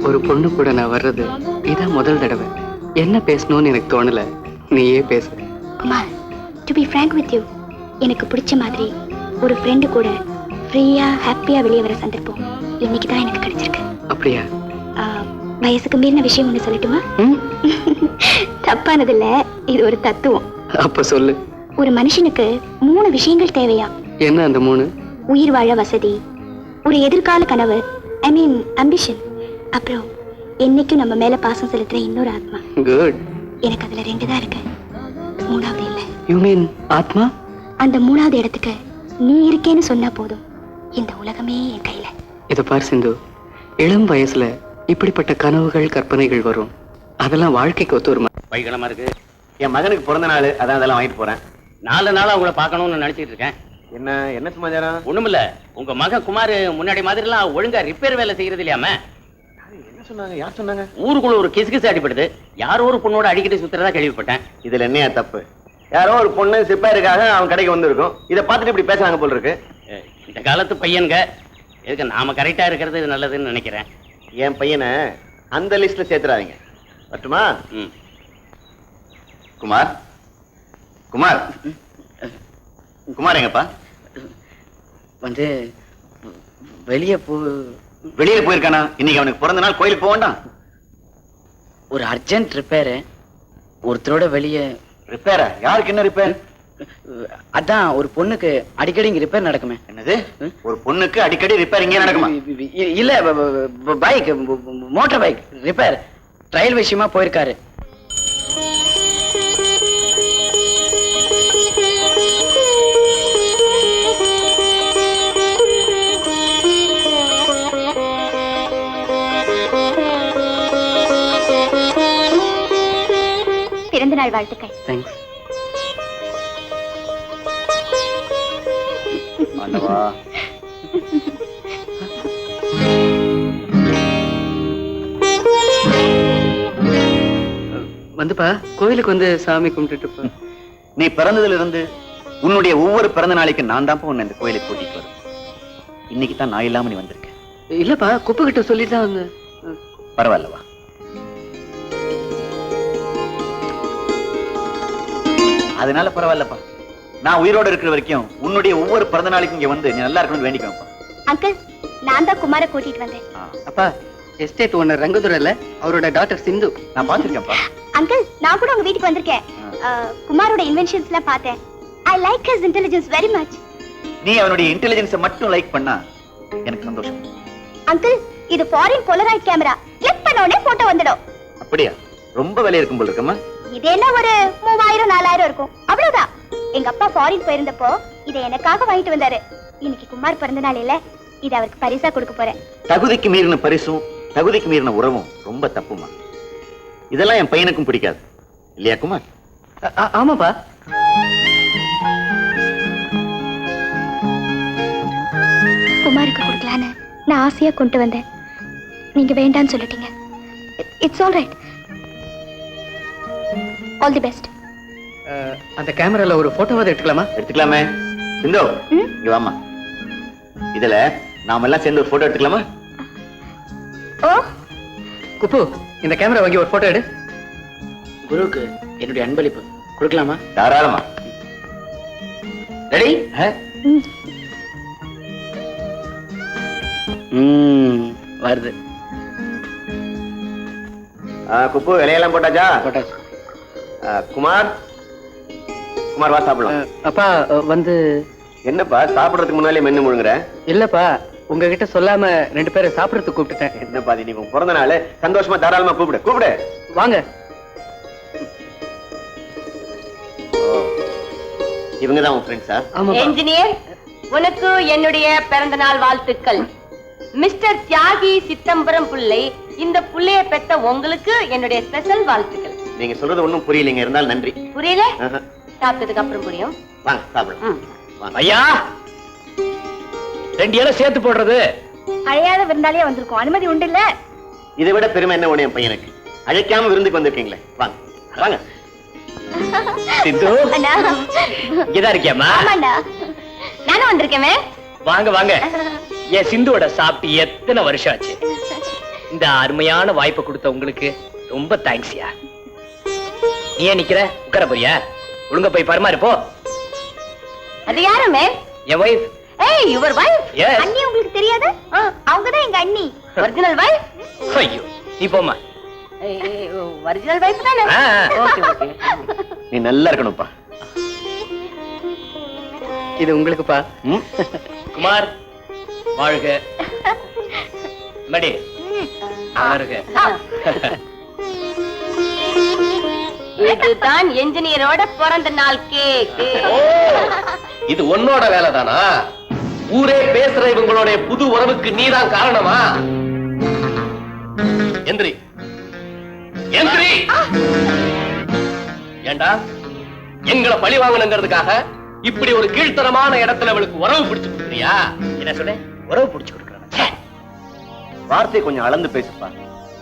ஒரு பொண்ணு கூட நான் வர்றது இதான் முதல் தடவை. என்ன பேசணும்னு எனக்கு தோணல, நீயே பேசு. Kumar, to be frank with you, எனக்கு பிடிச்ச மாதிரி ஒரு ஃப்ரெண்டு கூட ஃப்ரீயா ஹாப்பியா வெளியே வர சந்தர்ப்பம் இன்னைக்கு தான் எனக்கு கிடைச்சிருக்கு. அப்படியா? வயசுக்கு மீறின விஷயம் ஒண்ணு சொல்லட்டுமா? தப்பானது இல்ல, இது ஒரு தத்துவம். அப்ப சொல்லு. ஒரு மனுஷனுக்கு 3 விஷயங்கள் தேவையா. என்ன அந்த 3? உயிர் வாழ வசதி, ஒரு எதிர்கால கனவு, ஐ மீன் அம்பிஷன், அப்புறம் என்னைக்கும் நம்ம மேல பாசம் செலுத்துற இன்னொரு ஆத்மா. குட். எனக்கு அதுல 2 தான் இருக்கு, 3வது இல்ல. யூ மீன் ஆத்மா? அந்த 3வது இடத்துக்கு நீ இருக்கேன்னு சொன்னா போதும், இந்த உலகமே என் கையில. இத பார் சிந்து, இளம் வயசுல இப்படிப்பட்ட கனவுகள் கற்பனைகள் வரும். அதெல்லாம் வாழ்க்கைக்கு ஒத்து வருமா? வைகலமா இருக்கு. என் மகனுக்கு பிறந்த நாள், அதான் அதெல்லாம் வாங்கிட்டு போறேன். 4 நாளா உங்களை பார்க்கணும்னு நினைச்சிட்டு இருக்கேன். என்ன சமாச்சாரம்? ஒண்ணுமில்ல, உங்க மகன் குமார் முன்னாடி மாதிரி எல்லாம் ஒழுங்கா ரிப்பேர் வேலை செய்யறது இல்லையாம. என்ன சொன்னாங்க? யார் சொன்னாங்க? ஊருக்குள்ள ஒரு கிசுகிசு அடிபடுது. யாரோ ஒரு பொண்ணோட அடிக்கடி சுத்துறதா கேள்விப்பட்டேன். இதுல என்னையா தப்பு? யாரோ ஒரு பொண்ணு சிப்பாயிருக்காக அவன் கடைக்கு வந்திருக்கும். இதை பார்த்துட்டு இப்படி பேசுறாங்க போல இருக்கு. இந்த காலத்து பையன்க எதுக்கு நாம கரெக்டா இருக்கிறது நல்லதுன்னு நினைக்கிறேன். என் பையனை அந்த லிஸ்ட்ல சேர்த்துறாதீங்க. வரட்டுமா? குமார் குமார் குமார் எங்கப்பா? வந்து வெளியே போயிருக்கானா? இன்னைக்கு அவனுக்கு பிறந்த நாள், கோயிலுக்கு போக வேண்டாம்? ஒரு அர்ஜென்ட் ரிப்பேரு, ஒருத்தரோட வெளியே. ரிப்பேரா? யாருக்கு என்ன ரிப்பேர்? அதான் ஒரு பொண்ணுக்கு அடிக்கடி இங்க ரிப்பேர் நடக்குமே. என்னது? ஒரு பொண்ணுக்கு அடிக்கடி ரிப்பேர் இங்கே நடக்குமா? இல்ல, bike, motor bike repair, trial விஷயமா போயிருக்காரு. பிறந்த நாள் வாழ்த்துக்கள். தேங்க்ஸ். ஆண்டவா. வந்துப்பா, கோயிலுக்கு வந்து சாமி கும்பிட்டுட்டு. நீ பிறந்ததுல இருந்து உன்னுடைய ஒவ்வொரு பிறந்த நாளைக்கு நான் தான் உன்னை இந்த கோயிலுக்கு கூட்டிட்டு வரேன். இன்னைக்கு தான் நான் இல்லாம நீ வந்திருக்க. இல்லப்பா, குப்பை கிட்ட சொல்லிட்டு தான் வந்து. பரவாயில்லவா? அதனால பரவாயில்லப்பா. நான் உயிரோட இருக்கிற வரைக்கும் உன்னுடைய ஒவ்வொரு பிறந்த நாளைக்கும் இங்க வந்து நீ நல்லா இருக்கணும்னு வேண்டிக்குவேன்ப்பா. அங்கிள், நான் தான் குமார கூட்டிட்டு வந்தேன். அப்பா, எஸ்டேட் ஓனர் ரங்கதுரைல அவரோட டாக்டர் சிந்து. நான் பாத்துருக்கேன்ப்பா. அங்கிள், நான் கூட உங்க வீட்டுக்கு வந்திருக்கேன். குமாரோட இன்வென்ஷன்ஸ்லாம் பார்த்தேன். I like his intelligence very much. நீ அவனுடைய இன்டெலிஜென்ஸை மட்டும் லைக் பண்ணா எனக்கு சந்தோஷம். அங்கிள், இது ஃபாரின் போலராய்ட் கேமரா. கிளிக் பண்ண உடனே போட்டோ வந்துடும். அப்படியா? ரொம்ப விலை இருக்கும் போல இருக்கம்மா. இது என்ன ஒரு 3000-4000 இருக்கும், அவ்வளவுதான். எங்க அப்பா ஃபாரின் போயிருந்தப்போ இதை எனக்காக வாங்கிட்டு வந்தாரு. இன்னைக்கு குமார் பிறந்த நாள் இல்ல, இது அவருக்கு பரிசா கொடுக்க போறேன். தகுதிக்கு மீறின பரிசும் தகுதிக்கு மீறின உறவும் ரொம்ப தப்புமா. இதெல்லாம் என் பையனுக்கும் பிடிக்காது, இல்லையா குமார்? ஆமாப்பா. குமாருக்கு கொடுக்கலான்னு நான் ஆசையா கொண்டு வந்தேன். நீங்க வேண்டான்னு சொல்லிட்டீங்க. It's all right. All the best. அந்த கேமரால ஒரு போட்டோவாவது எடுத்துக்கலாமா? எடுத்துக்கலாமே. சிந்து, இங்க வாமா. இதுல நாம எல்லாம் சேர்ந்து ஒரு போட்டோ எடுத்துக்கலாமா? ஓ குப்பு, இந்த கேமரா வாங்கி ஒரு போட்டோ எடு. குருவுக்கு என்னுடைய அன்பளிப்பு கொடுக்கலாமா? தாராளமா. ரெடி? வருது. குப்பு, விலையெல்லாம் போட்டாச்சா? போட்டாச்சு. குமார் குமார், வா சாப்பிடலாம். அப்பா வந்து. என்னப்பா சாப்பிடறதுக்கு முன்னாலே மென்னு முழுங்குற? இல்லப்பா, உங்ககிட்ட சொல்லாம 2 பேரை சாப்பிடறதுக்கு கூப்பிட்டுட்டேன். என்னப்பா நீ உன் பிறந்த நாள், சந்தோஷமா தாராளமா கூப்பிடு. கூப்பிடு. வாங்க. இவங்கதான் உன் ஃப்ரெண்ட்ஸா? என்ஜினியர், உனக்கு என்னுடைய பிறந்த நாள் வாழ்த்துக்கள். மிஸ்டர் தியாகி சித்தம்பரம் பிள்ளை, இந்த புள்ளைய பெத்த உங்களுக்கு என்னுடைய ஸ்பெஷல் வாழ்த்துக்கள். நீங்க சொல்றது ஒண்ணும் புரியலைங்க, இருந்தாலும் நன்றி. புரியல? சாப்பிட்டதுக்கு அப்புறம் புரியும். வாங்க சாப்பிடலாம். ஐயா, 2 இலை சேர்த்து போடுறது. அழையாத விருந்தாளியா வந்திருக்கோம், அனுமதி உண்டு இல்ல? இதை விட பெருமை என்ன ஒண்ணு என் பையனுக்கு. அழைக்காம விருந்துக்கு வந்திருக்கீங்களே. வாங்க வாங்க. சித்து, அண்ணா. இங்கதான் இருக்கியாமா? ஆமாண்ணா, நானும் வந்திருக்கேன். வாங்க வாங்க. என் சிந்துவோட சாப்பிட்டு எத்தனை வருஷம் ஆச்சு. இந்த அருமையான வாய்ப்பை கொடுத்த உங்களுக்கு ரொம்ப தேங்க்ஸ்யா. நீ ஏன் நிக்கிற? உட்கார போறியா? ஒழுங்க போய் பரிமாறு போ. அது யாருமே? என் வைஃப். ஏய், யுவர் வைஃப்? Yes. அண்ணி உங்களுக்கு தெரியாது? அவங்க தான் எங்க அண்ணி. Original wife? ஐயோ, நீ போமா. ஒரிஜினல் வைஃப் தானே? Okay okay. நீ நல்லா இருக்கணும்ப்பா. இது உங்களுக்குப்பா. குமார் வாழ்க. மடி வாழ்க. இதுதான் என்ஜினியரோட பிறந்த நாள் கேக். இது உன்னோட வேலை தானா? ஊரே பேசுற இவங்களுடைய புது உறவுக்கு நீதான் காரணமா? எந்திரி எந்திரி. ஏண்டா, எங்களை பழி வாங்கணுங்கிறதுக்காக இப்படி ஒரு கீழ்த்தரமான இடத்துல அவளுக்கு உறவு பிடிச்சு கொடுக்குறியா? என்ன சொல்ல? உறவு பிடிச்சு கொடுக்குறேன். வார்த்தை கொஞ்சம் அளந்து பேசுப்பா.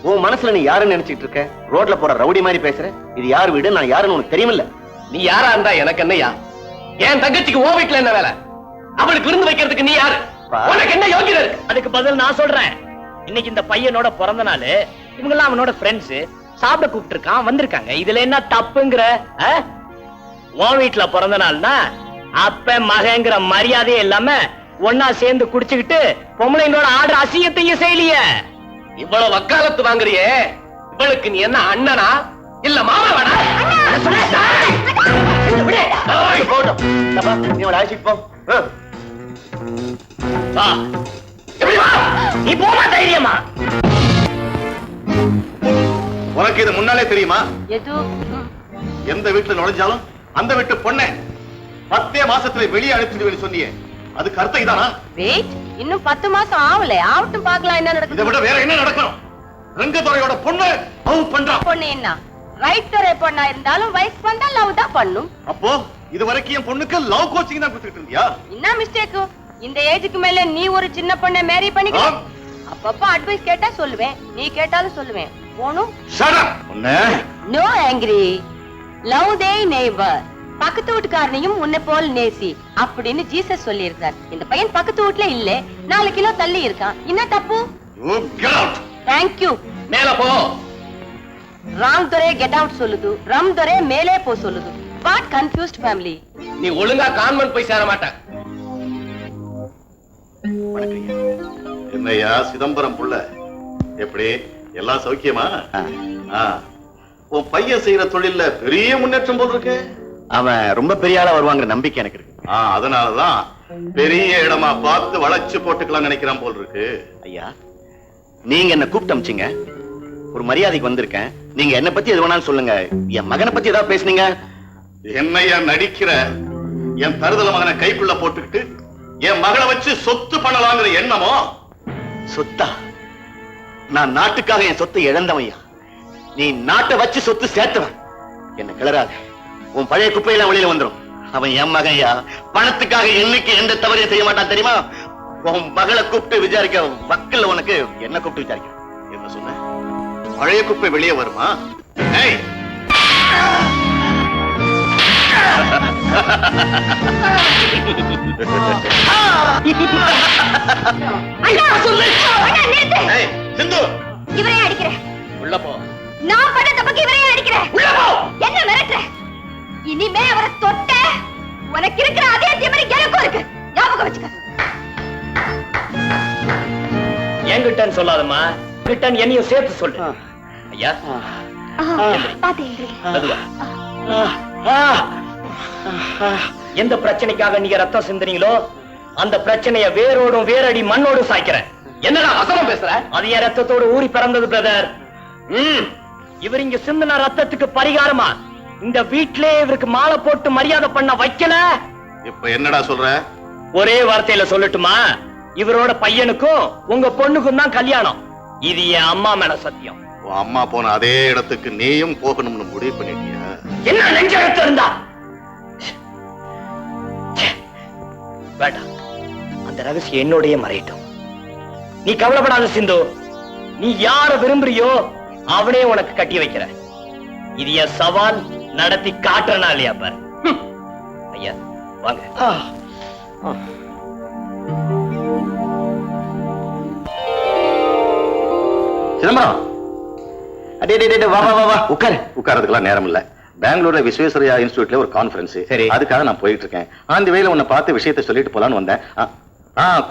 உன் மனசுல நீ யாருன்னு நினைச்சிட்டு இருக்க? ரோட்ல போற ரவுடி மாதிரி பேசுற. இது யார் வீடு, நான் யாருன்னு உனக்கு தெரியுமில்ல? நீ யாரா இருந்தா எனக்கு என்னையா? என் தங்கச்சிக்கு ஓ வீட்டுல என்ன வேலை? அவளுக்கு விருந்து வைக்கிறதுக்கு நீ யாரு? உனக்கு என்ன யோகியதை இருக்கு? அதுக்கு பதில் நான் சொல்றேன். இன்னைக்கு இந்த பையனோட பிறந்த நாள், இவங்க எல்லாம் அவனோட ஃப்ரெண்ட்ஸ், சாப்பிட கூப்பிட்டு இருக்கான், வந்திருக்காங்க. இதுல என்ன தப்புங்கிற? உன் வீட்டுல பிறந்த நாள்னா அப்ப மகங்கிற மரியாதையே இல்லாம ஒன்னா சேர்ந்து குடிச்சுக்கிட்டு பொம்பளைங்களோட ஆடுற அசிங்கத்தையும் செய்யலையே. இவ்வளவு வக்காலத்து வாங்குறியே, இவளுக்கு நீ என்ன அண்ணனா இல்ல மாமாவாடா? நீ போமா தைரியமா? உனக்கு இது முன்னாலே தெரியுமா? எது? எந்த வீட்டுல நுழைஞ்சாலும் அந்த வீட்டு பொண்ணை 10 மாசத்துல வெளியே அனுப்பிடுவேன்னு சொன்னியே, அதுக்கு அர்த்தம் இதானா? வெயிட், இன்னும் 10 மாசம் ஆகல, ஆவட்டும் பார்க்கலாம் என்ன இதை நடக்குது. விட வேற என்ன நடக்கணும்? ரங்கத்துறையோட பொண்ணு லவ் பண்றான். பொண்ணு என்ன ரைட் துறை பொண்ணா இருந்தாலும் வயசு வந்தா லவ் தான் பண்ணும். அப்போ இது வரைக்கும் என் பொண்ணுக்கு லவ் கோச்சிங் தான் கொடுத்துட்டு இருந்தியா? என்ன மிஸ்டேக்? இந்த ஏஜுக்கு மேல நீ ஒரு சின்ன பொண்ணை மேரி பண்ணிக்க. அப்பப்ப அட்வைஸ் கேட்டா சொல்லுவேன், நீ கேட்டாலும் சொல்லுவேன். போணும். Shut up. No angry. Love thy neighbour. பக்கத்து வீட்டுக்காரனையும் உன்னை போல் நேசி அப்படின்னு ஜீசஸ் சொல்லி இருந்தார். இந்த பையன் பக்கத்து வீட்டுல இல்ல, 4 கிலோ தள்ளி இருக்கான். என்ன தப்பு? Thank you. மேல போ. ராம் துரை கெட் அவுட் சொல்லுது, ரம் துரை மேலே போ சொல்லுது. What confused family. நீ ஒழுங்கா கான்வென்ட் போய் சேர மாட்ட. என்னையா சிதம்பரம் புள்ள, எப்படி எல்லாம் சௌக்கியமா? உன் பையன் செய்யற தொழில்ல பெரிய முன்னேற்றம் போல் இருக்கு. அவன் ரொம்ப பெரிய ஆளா வருவாங்கிற நம்பிக்கை எனக்கு இருக்கு. அதனாலதான் பெரிய இடமா பார்த்து வளைச்சு போட்டுக்கலாம் நினைக்கிறான் போல் இருக்கு. ஐயா, நீங்க என்ன கூப்பிட்டு அமிச்சீங்க, ஒரு மரியாதைக்கு வந்திருக்கேன். நீங்க என்ன பத்தி எது வேணாலும் சொல்லுங்க. என் மகனை பத்தி ஏதாவது பேசுனீங்க? என்னையா நடிக்கிற? என் தருதல மகனை கைக்குள்ள போட்டுக்கிட்டு என் மகளை வச்சு சொத்து பண்ணலாங்கிற எண்ணமோ? சொத்தா? நான் நாட்டுக்காக என் சொத்தை இழந்தவையா. நீ நாட்டை வச்சு சொத்து சேர்த்தவன். என்ன கிளறாத. உன் பழைய குப்பையெல்லாம் வெளியில வந்துடும். அவன் என் மகையா, பணத்துக்காக என்னைக்கு எந்த தவறையும் செய்ய மாட்டான் தெரியுமா? உன் மகளை கூப்பிட்டு விசாரிக்க வக்கல்ல உனக்கு என்ன கூப்பிட்டு விசாரிக்க? என்ன சொன்ன? பழைய குப்பை வெளியே வருமா? சிந்து, இவரே அடிக்கிறேன். உள்ள போ. நான் பண்ண தப்புக்கு இவரே அடிக்கிறேன். உள்ள போ. என்ன மிரட்டுற? இனிமே அவரை தொட்ட உனக்கு இருக்கிற அதே திமிரு எனக்கும் இருக்கு. ஞாபகம் வச்சுக்க. என்கிட்ட சொல்லாதம்மா, கிட்ட என்னையும் சேர்த்து சொல்லு. ஐயா, மெதுவா. எந்த பிரச்சனைக்காக நீங்க ரத்தம் சிந்துறீங்களோ அந்த பிரச்சனைய வேரோடும் வேரடி மண்ணோடும் சாய்க்கிறேன். என்னடா வசனம் பேசுற? அது என் ரத்தத்தோடு ஊறி பிறந்தது பிரதர். இவர் இங்க சிந்தின ரத்தத்துக்கு பரிகாரமா இந்த வீட்டிலே இவருக்கு மாலை போட்டு மரியாதை பண்ண வைக்கல. இப்ப என்னடா சொல்ற? ஒரே வார்த்தையில சொல்லட்டுமா? இவரோட பையனுக்கும் உங்க பொண்ணுக்கும் தான் கல்யாணம். இது என் அம்மா மேல சத்தியம். அம்மா போன அதே இடத்துக்கு நீயும் போகணும்னு முடிவு பண்ணிட்டியா? என்ன நெஞ்செழுத்து இருந்தா? வேண்டாம், அந்த ரகசியம் என்னோடய மறையட்டும். நீ கவலைப்படாத சிந்து. நீ யார விரும்புறியோ அவனே உனக்கு கட்டி வைக்கிற. இது என் சவால், நடத்தி காட்டுறனா இல்லையா பாரு. ஐயா வாங்க. சிதம்பரம், வா வா வா உட்காரு. உட்காரதுக்கெல்லாம் நேரம் இல்ல. பெங்களூர்ல விஸ்வேஸ்வரய்யா இன்ஸ்டிடியூட்ல ஒரு கான்ஃபரன்ஸ். சரி, அதுக்காக நான் போயிட்டு இருக்கேன். அந்த வேலை உன்னை பார்த்து விஷயத்தை சொல்லிட்டு போலான்னு வந்தேன்.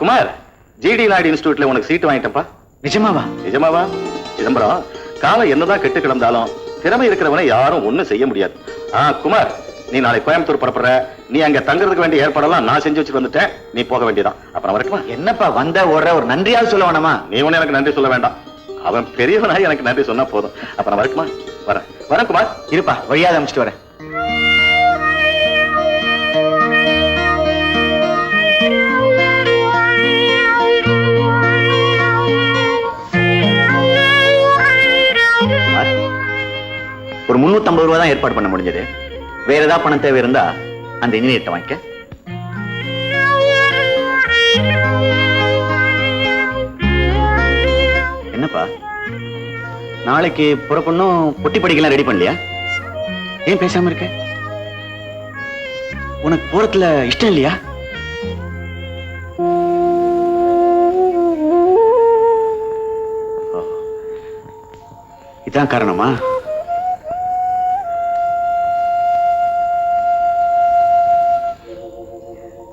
குமார், ஜிடி நாயுடு இன்ஸ்டிடியூட்ல உனக்கு சீட்டு வாங்கிட்டப்பா. நிஜமாவா? நிஜமாவா? சிதம்பரம், காலம் என்னதான் கெட்டு கிடந்தாலும் திறமை இருக்கிறவனை யாரும் ஒண்ணும் செய்ய முடியாது. குமார், நீ நாளை கோயம்புத்தூர் புறப்படுற. நீ அங்க தங்குறதுக்கு வேண்டிய ஏற்பாடெல்லாம் நான் செஞ்சு வச்சுட்டு வந்துட்டேன். நீ போக வேண்டியதான். அப்புறம் வரட்டுமா? என்னப்பா வந்த ஓடுற, ஒரு நன்றியாவது சொல்ல வேணாமா? நீ ஒண்ணு எனக்கு நன்றி சொல்ல வேண்டாம். அவன் பெரியவனாய் எனக்கு நன்றி சொன்னா போதும். அப்புறம் வரட்டுமா? வரேன். வரேன் குமார். இருப்பா, வழியாத அமைச்சிட்டு வரேன். ஒரு 350 ரூபா தான் ஏற்பாடு பண்ண முடிஞ்சது. வேற ஏதாவது பணம் தேவை இருந்தா அந்த இன்ஜினியர்ட்ட வாங்கிக்க. என்னப்பா, நாளைக்கு புறப்படணும். பொட்டி படிக்கலாம் ரெடி பண்ணலையா? ஏன் பேசாம இருக்க? உனக்கு போறதுல இஷ்டம் இல்லையா? இதான் காரணமா?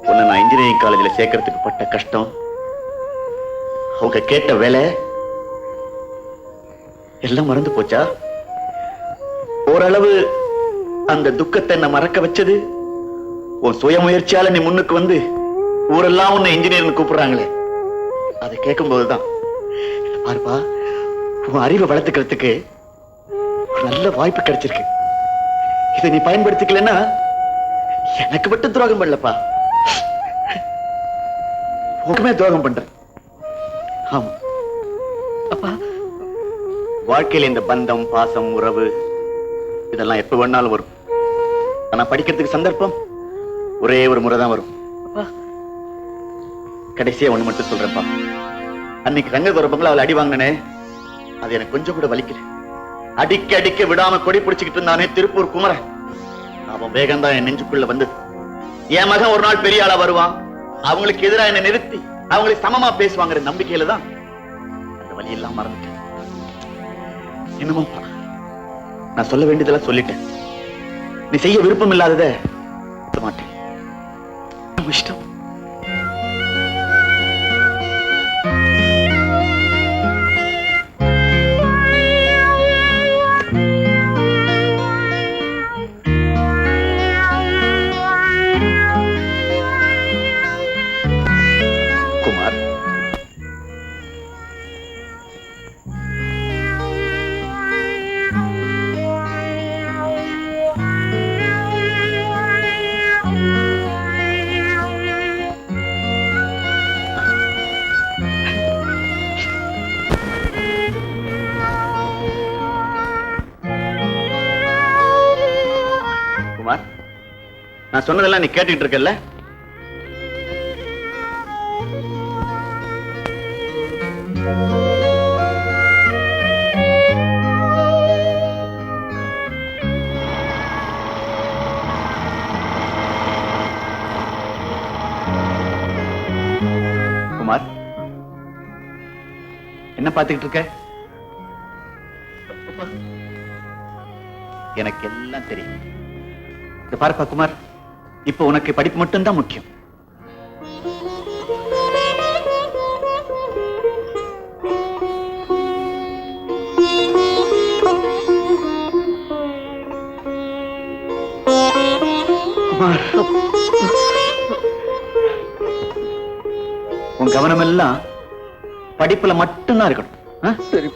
உன்னை நான் இன்ஜினியரிங் காலேஜில் சேர்க்கறதுக்கு பட்ட கஷ்டம், அவங்க கேட்ட வேலை எல்லாம் மறந்து போச்சா? ஓரளவு அந்த துக்கத்தை என்ன மறக்க வச்சது உன் சுய முயற்சியால நீ முன்னுக்கு வந்து ஊரெல்லாம் உன்னை இன்ஜினியர்னு கூப்பிடுறாங்களே, அதை கேட்கும் போதுதான் பாருப்பா, உன் அறிவை வளர்த்துக்கிறதுக்கு ஒரு நல்ல வாய்ப்பு கிடைச்சிருக்கு. இதை நீ பயன்படுத்திக்கலன்னா எனக்கு மட்டும் துரோகம் பண்ணலப்பா, உனக்குமே துரோகம் பண்ற. ஆமா அப்பா, வாழ்க்கையில இந்த பந்தம், பாசம், உறவு இதெல்லாம் எப்ப வேணாலும் வரும். ஆனா படிக்கிறதுக்கு சந்தர்ப்பம் ஒரே ஒரு முறைதான் வரும். கடைசியா ஒண்ணு மட்டும் சொல்றப்பா, அன்னைக்கு ரங்கதுரை பங்களாவில் அடி வாங்கினே, அது எனக்கு கொஞ்சம் கூட வலிக்கல. அடிக்க அடிக்க விடாம கொடி பிடிச்சுக்கிட்டு இருந்தானே திருப்பூர் குமரன், அவன் வேகம் தான் என் நெஞ்சுக்குள்ள வந்தது. என் மகன் ஒரு நாள் பெரிய ஆளா வருவான், அவங்களுக்கு எதிராக என்ன நிறுத்தி அவங்களுக்கு சமமா பேசுவாங்கிற நம்பிக்கையில தான் அந்த வழியெல்லாம் மறந்துட்டேன். என்னமோப்பா, நான் சொல்ல வேண்டியதெல்லாம் சொல்லிட்டேன். நீ செய்ய விருப்பம் இல்லாததை சொல்ல மாட்டேன். இஷ்டம். குமார், குமார், நான் சொன்னதெல்லாம் நீ கேட்டுட்டு இருக்கல்ல? குமார், என்ன பார்த்துக்கிட்டு இருக்க? எனக்கு எல்லாம் தெரியும். இத பாருப்பா குமார், இப்ப உனக்கு படிப்பு மட்டும்தான் முக்கியம். குமார், உன் கவனம் எல்லாம் படிப்புல மட்டும்தான் இருக்கணும். சரி.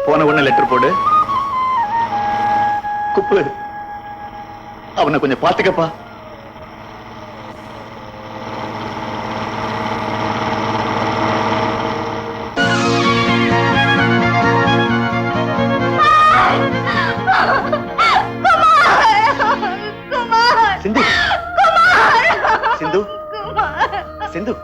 போன உடனே லெட்டர் போடு. குப்பு, அவனை கொஞ்சம் பாத்துக்கப்பா. சிந்து, சிந்து, சிந்து,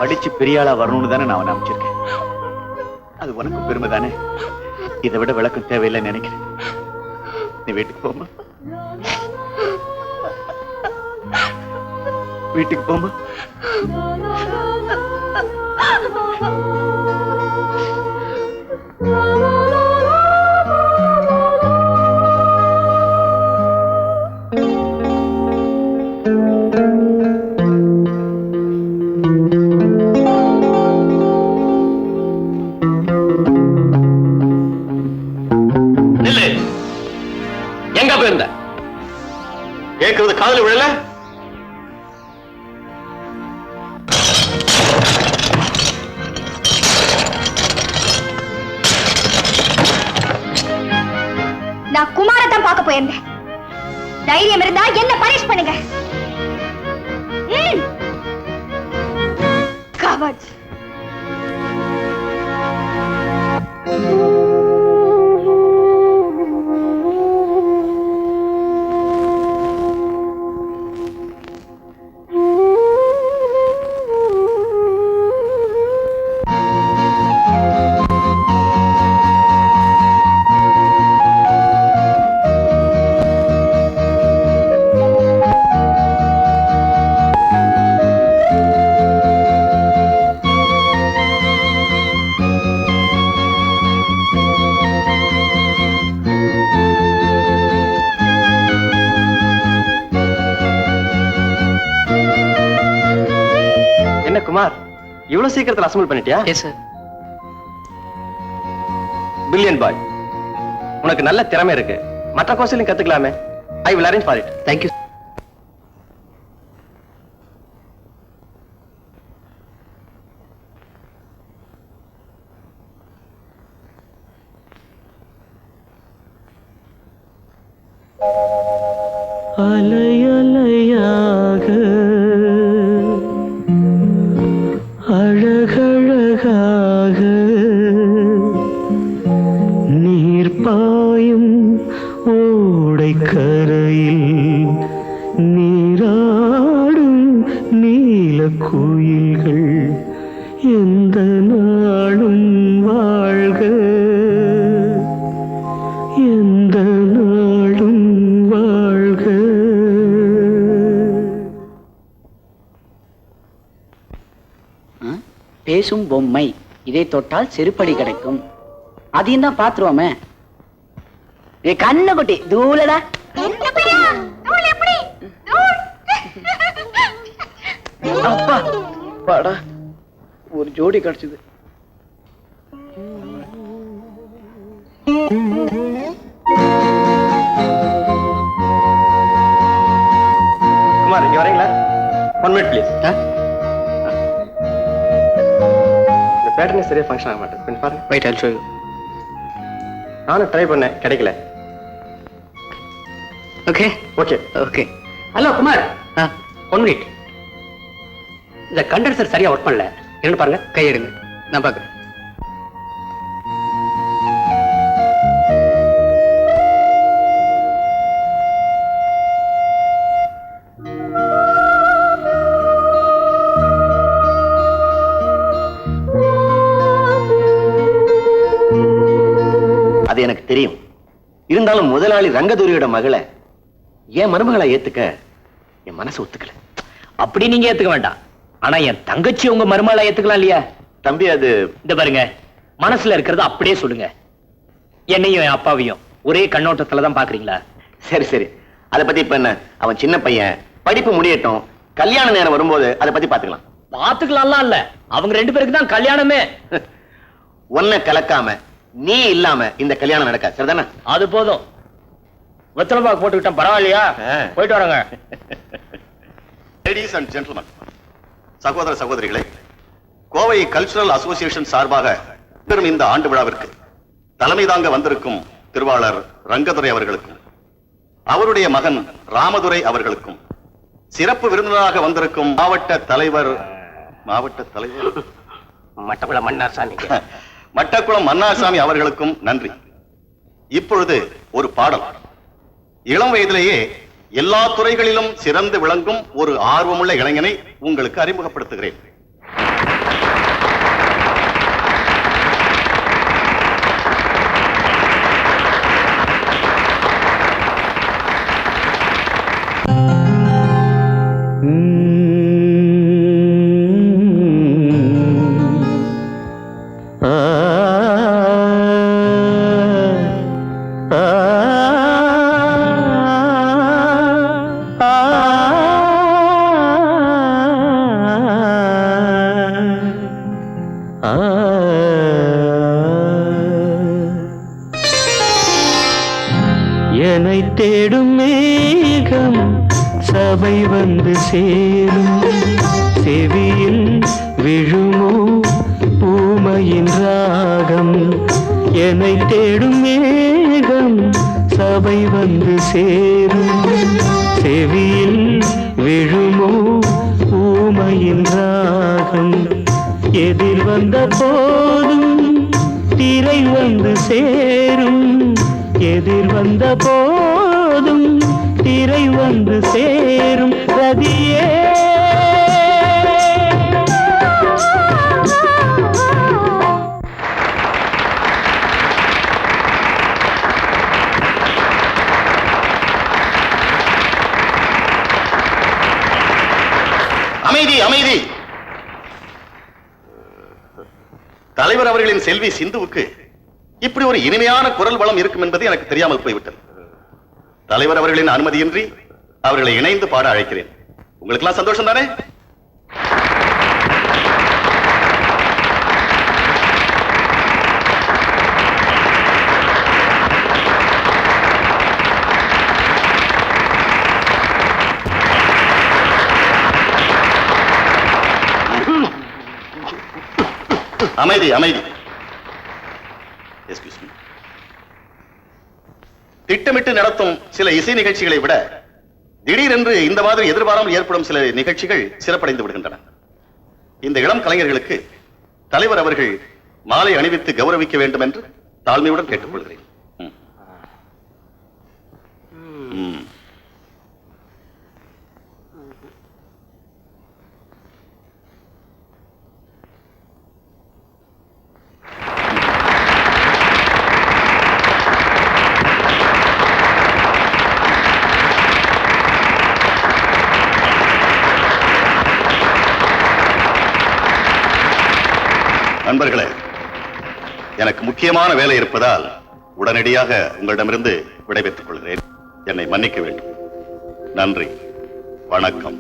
படிச்சு பெரிய ஆளா வரணும்னு தானே நான் அவனை அமைச்சிருக்கேன். அது உனக்கும் பெருமை தானே. இதை விட விளக்கம் தேவையில்லைன்னு நினைக்கிறேன். நீ வீட்டுக்கு போமா, வீட்டுக்கு போமா. எங்க போயிருந்த? கேட்கறது காதுல விழல? நான் குமாரத்தான் பார்க்க போயிருந்தேன். தைரியம் இருந்தா என்ன பனிஷ் பண்ணுங்க. கவர்ஸ். குமார், இவ்வளவு சீக்கிரத்துல அசம்பிள் பண்ணிட்டியா? Yes sir. பில்லியன் பாய், உனக்கு நல்ல திறமை இருக்கு. மற்ற கோர்ஸ்லயும் கத்துக்கலாமே. I will arrange for it. Thank you. அலையலையாக அழகழகாக நீர் பாயும் ஓடைக்கரையில் நீராடும் நீல குயில்கள் எந்த நாளும் வாழ்க, எந்த நாளும் வாழ்க. பேசும் பொம்மை, இதை தொட்டால் செருப்படி கிடைக்கும். அதையும் தான் பாத்துருவோமே. கண்ணு குட்டி தூளடா. அப்பா பாடா, ஒரு ஜோடி கிடைச்சது. குமார், இங்க வரீங்களா? 1 minute ப்ளீஸ். இந்த பேட்டர்னே சரியா ஃபங்க்ஷன் ஆக மாட்டேன். கொஞ்சம் பாருங்க. Wait, I will show you. நானும் ட்ரை பண்ணேன், கிடைக்கல. Okay okay okay. Hello Kumar, 1 minute. இந்த கண்டென்சர் சரியா ஒர்க் பண்ணல. என்ன பாருங்க. கையெடுங்க, நான் பாக்குறேன். அது எனக்கு தெரியும். இருந்தாலும் முதலாளி ரங்கதுரையோட மகளை என் மருமகளை ஏத்துக்க என் மனசு ஒத்துக்கல. அப்படி நீங்க ஏத்துக்க வேண்டாம். ஆனா என் தங்கச்சி உங்க மருமகளை ஏத்துக்கலாம் இல்லையா? தம்பி, அது இந்த பாருங்க, மனசுல இருக்கிறது அப்படியே சொல்லுங்க. என்னையும் என் அப்பாவையும் ஒரே கண்ணோட்டத்துல தான் பாக்குறீங்களா? சரி சரி, அதை பத்தி இப்ப என்ன? அவன் சின்ன பையன், படிப்பு முடியட்டும். கல்யாண நேரம் வரும்போது அதை பத்தி பாத்துக்கலாம். பாத்துக்கலாம்லாம் இல்ல, அவங்க 2 பேருக்கு தான் கல்யாணமே. ஒன்ன கலக்காம நீ இல்லாம இந்த கல்யாணம் நடக்காது. சரிதானே? அது போதும். வெத்தலைபாக்கு போட்டுக்கிட்டேன், பரவாயில்லையா? போயிட்டு வரங்க. லேடிஸ் அண்ட் ஜென்டில்மேன், சகோதர சகோதரிகளே, கோவை கல்ச்சுரல் அசோசியேஷன் சார்பாக பெரும் இந்த ஆண்டு விழாவிற்கு தலைமை தாங்க வந்திருக்கும் திருவாளர் ரங்கதுரை அவர்களுக்கும் அவருடைய மகன் ராமதுரை அவர்களுக்கும் சிறப்பு விருந்தினராக வந்திருக்கும் மாவட்ட தலைவர் மட்டக்குளம் மன்னார்சாமி மட்டக்குளம் மன்னார்சாமி அவர்களுக்கும் நன்றி. இப்பொழுது ஒரு பாடல். இளம் வயதிலேயே எல்லா துறைகளிலும் சிறந்து விளங்கும் ஒரு ஆர்வமுள்ள இளைஞனை உங்களுக்கு அறிமுகப்படுத்துகிறேன். என்னை தேடும் மேகம் சபை வந்து சேரும், செவியில் விழுமோ பூமையின் ராகம். என்னை தேடும் மேகம் சபை வந்து சேரும், செவியில் விழுமோ பூமையின் ராகம். எதிர் வந்த போதும் திரை வந்து சேரும், எதிர் வந்த போதும் திரை வந்து சேரும். ரதியே அமைதி அமைதி. தலைவர் அவர்களின் செல்வி சிந்துவுக்கு இப்படி ஒரு இனிமையான குரல் வளம் இருக்கும் என்பது எனக்கு தெரியாமல் போய்விட்டது. தலைவர் அவர்களின் அனுமதியின்றி அவர்களை இணைந்து பாட அழைக்கிறேன். உங்களுக்கு எல்லாம் சந்தோஷம் தானே? அமைதி அமைதி. Excuse me. திட்டமிட்டு நடத்தும் சில இசை நிகழ்ச்சிகளை விட திடீரென்று இந்த மாதிரி எதிர்பாராமல் ஏற்படும் சில நிகழ்ச்சிகள் சிறப்படைந்து விடுகின்றன. இந்த இளம் கலைஞர்களுக்கு தலைவர் அவர்கள் மாலை அணிவித்து கௌரவிக்க வேண்டும் என்று தாழ்மையுடன் கேட்டுக்கொள்கிறேன். நண்பர்களே, எனக்கு முக்கியமான வேலை இருப்பதால் உடனடியாக உங்களிடமிருந்து விடைபெற்றுக் கொள்கிறேன். என்னை மன்னிக்க வேண்டும். நன்றி, வணக்கம்.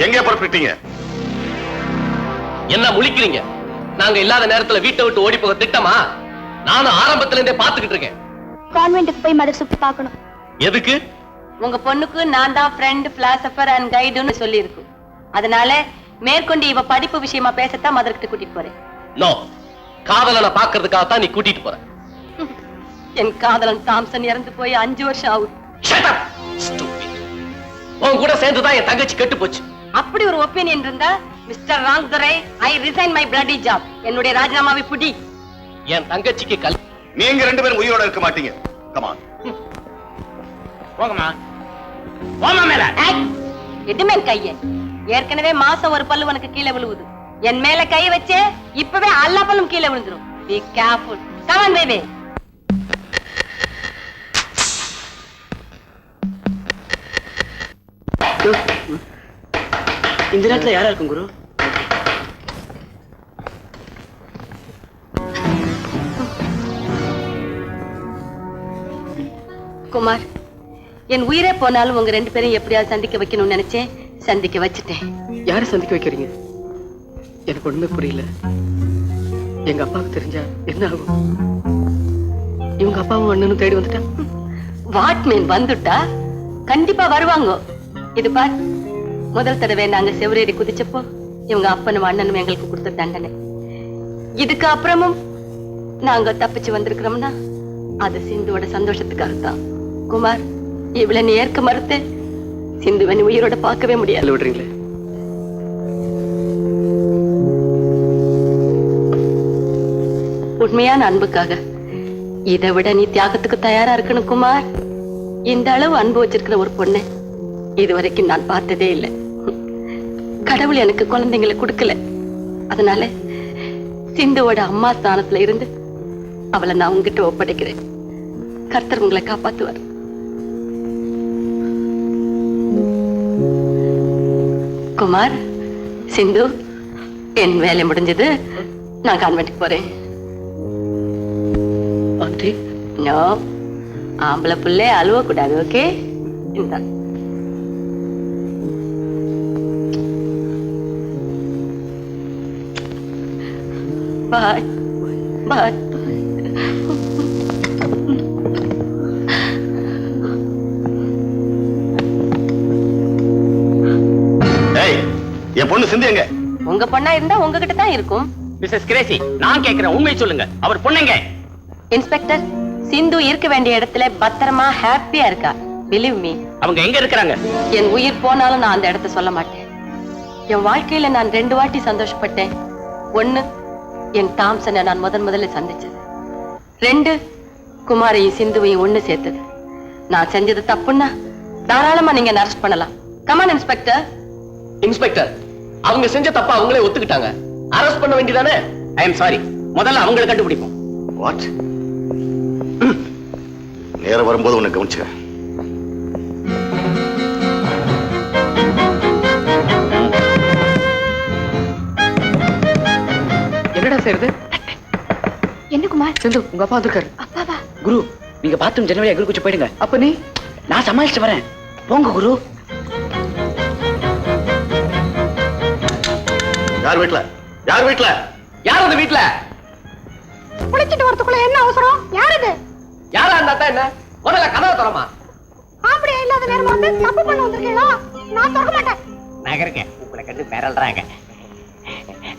எங்கே புறப்பட்டீங்க? என்ன முழிக்கிறீங்க? நாங்க இல்லாத நேரத்துல வீட்டை விட்டு ஓடி போக திட்டமா? நானும் ஆரம்பத்துல இருந்தே பாத்துக்கிட்டு இருக்கேன். கான்வென்ட்டுக்கு போய் மதர் சுத்தி பார்க்கணும். எதுக்கு? உங்க பொண்ணுக்கு நான் தான் ஃப்ரெண்ட், பிலாசபர் அண்ட் கைடுன்னு சொல்லி இருக்கு. அதனால மேற்கொண்டு இவ படிப்பு விஷயமா பேசத்தான் மதர்கிட்ட கூட்டிட்டு போறேன். நோ, காதலனை பாக்குறதுக்காக தான் நீ கூட்டிட்டு போற. என் காதலன் தாம்சன் இறந்து போய் 5 வருஷம் ஆகுது. Shut up, stupid. உன் கூட சேர்ந்துதான் என் தங்கச்சி கெட்டு போச்சு. அப்படி ஒரு ஒப்பீனியன் இருந்தா mister Rangdurai, I resign my bloody job. என்னுடைய ராஜினாமாவை புடி. என் தங்கச்சிக்கு நீங்க 2 பேரும் உயிரோட இருக்க மாட்டீங்க. Come on. போங்கம்மா. போமா மேல. எடுமே கைய. ஏற்கனவே மாசம் ஒரு பல்லு உனக்கு கீழே விழுவுது. என் மேல கை வச்சே இப்பவே எல்லா பல்லும் கீழே விழுந்துரும். Be careful. Come on baby. இந்த நேரத்துல யாரா இருக்கும் குரு? குமார், என் உயிரே போனாலும் உங்க 2 பேரும் எப்படியாவது சந்திக்க வைக்கணும்னு நினைச்சேன். சந்திக்க வச்சுட்டேன். யாரை சந்திக்க வைக்கிறீங்க? எனக்கு ஒண்ணுமே புரியல. எங்க அப்பாவுக்கு தெரிஞ்சா என்ன ஆகும்? இவங்க அப்பாவும் அண்ணனும் தேடி வந்துட்டா? வாட்மேன் வந்துட்டா கண்டிப்பா வருவாங்க. இது பார், முதல் தடவை நாங்க செவரேறி குதிச்சப்போ இவங்க அப்பனும் அண்ணனும் எங்களுக்கு கொடுத்த தண்டனை. இதுக்கு அப்புறமும் நாங்க தப்பிச்சு வந்திருக்கிறோம்னா அது சிந்துவோட சந்தோஷத்துக்காகத்தான். குமார், இவ்வளவு நீ ஏற்க மறுத்து சிந்துவன் உயிரோட பார்க்கவே முடியாது. விடுறீங்களே? உண்மையான அன்புக்காக இதை விட நீ தியாகத்துக்கு தயாரா இருக்கணும் குமார். இந்த அளவு அன்பு வச்சிருக்கிற ஒரு பொண்ணை இதுவரைக்கும் நான் பார்த்ததே இல்லை. கடவுள் எனக்கு குழந்தைங்களை கொடுக்கல. அதனால சிந்துவோட அம்மா ஸ்தானத்துல இருந்து அவளை நான் உங்ககிட்ட ஒப்படைக்கிறேன். கர்த்தர் உங்களை காப்பாத்துவார். குமார், சிந்து, என் வேலை முடிஞ்சது. நான் கான்வென்ட்டுக்கு போறேன். நோ, ஆம்பளை புள்ளே அழுவ கூடாது. ஓகே? இந்த பாய் பாய். என் பொண்ணு சிந்து எங்க? உங்க பொண்ணா இருந்தா உங்ககிட்ட தான் இருக்கும். மிஸ்ஸஸ் கிரேசி, நான் கேட்கிறேன், உண்மை சொல்லுங்க. அவர் பொண்ணுங்க. இன்ஸ்பெக்டர், சிந்து இருக்க வேண்டிய இடத்துல பத்திரமா ஹாப்பியா இருக்கா. Believe me. அவங்க எங்க இருக்கிறாங்க? என் உயிர் போனாலும் நான் அந்த இடத்தை சொல்ல மாட்டேன். என் வாழ்க்கையில நான் 2 வாட்டி சந்தோஷப்பட்டேன். 1, என் தாம்சனை நான் முதல்ல சந்திச்சது. 2, குமாரையும் சிந்துவையும் ஒண்ணு சேர்த்தது. நான் செஞ்சது தப்புன்னா தாராளமா நீங்க அரெஸ்ட் பண்ணலாம். Come on inspector. இன்ஸ்பெக்டர், அவங்க செஞ்ச தப்பா அவங்களே ஒத்துக்கிட்டாங்க. அரெஸ்ட் பண்ண வேண்டியதானே? I am sorry. முதல்ல அவங்களை கண்டுபிடிப்போம். வாட்? நேரம் வரும்போது உன்னை கவனிச்சுக்க. என்னடா செய்யறது? என்ன குமார்? சிந்து, உங்க அப்பா வந்திருக்காரு. அப்பாவா? குரு, நீங்க பாத்ரூம் ஜன்னல் எங்களுக்கு கொஞ்சம் போயிடுங்க. அப்ப நீ? நான் சமாளிச்சு வரேன். போங்க குரு. யார் வீட்டுல? யார் வீட்டுல? யார் அந்த வீட்டுல? குளிச்சிட்டு வரதுக்குள்ள என்ன அவசரம்? யார் இது? யாரா இருந்தா என்ன? முதல்ல கதவை திறமா. அப்படியே இல்லாத நேரம் வந்து தப்பு பண்ண வந்திருக்கீங்களா? நான் திறக்க மாட்டேன். நகருங்க, உங்களை கண்டு மிரள்றாங்க.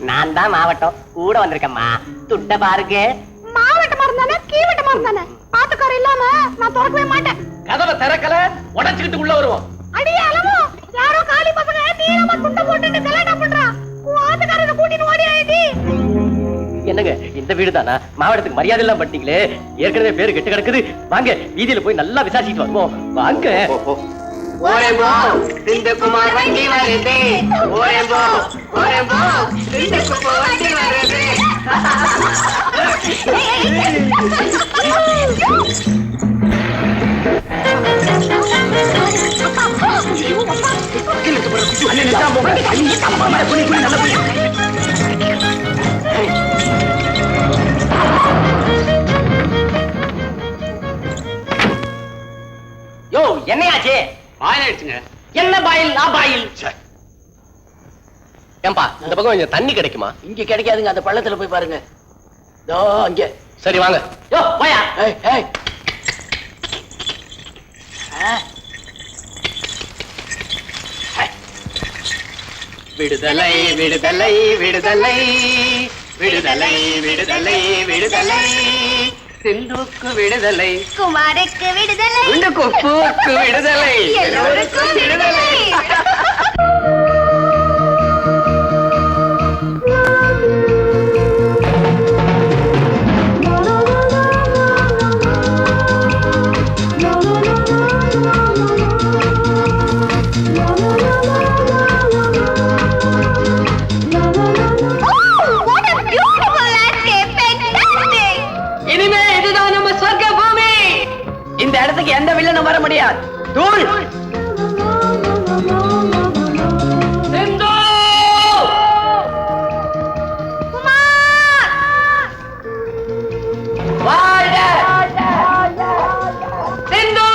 நான் தான் மாவட்டம் கூட வந்திருக்கேம்மா. துட்ட பாருங்க. மாவட்டமா இருந்தானே கீவட்டமா இருந்தானே பாத்துக்கார இல்லாம நான் திறக்கவே மாட்டேன். கதவை திறக்கல, உடைச்சுக்கிட்டு உள்ள வருவோம். அடியே அளவோ, யாரோ காலி பசங்க தீரமா துண்ட போட்டுட்டு கலாட்டா பண்றான். பாத்துக்காரனை கூட்டிட்டு ஓடி ஆயிட்டி. என்னங்க, இந்த வீடு தானா? மாவட்டத்துக்கு மரியாதை எல்லாம் பண்ணிட்டீங்களே. ஏற்கனவே பேரு கெட்டு கிடக்குது. வாங்க, வீதியில போய் நல்லா விசாரிச்சுட்டு வருவோம். வாங்க. குமார் வண்டி வருது. வண்டி வருது. யோ, என்னையாச்சு? பாயில் ஆயிடுச்சுங்க. என்ன பாயில்? நான் பாயில். ஏம்பா, இந்த பக்கம் கொஞ்சம் தண்ணி கிடைக்குமா? இங்க கிடைக்காதுங்க, அந்த பள்ளத்துல போய் பாருங்க. அங்க. சரி வாங்க. யோ, போயா. விடுதலை விடுதலை விடுதலை விடுதலை விடுதலை விடுதலை. சிந்துக்கு விடுதலை, குமாருக்கு விடுதலை, இந்த கொப்புக்கு விடுதலை, எல்லோருக்கும் விடுதலை. இனிமே இதுதான் நம்ம சொர்க்க பூமி. இந்த இடத்துக்கு எந்த வில்லனும் வர முடியாது. தூள். சிந்து! வாழ்க! சிந்து!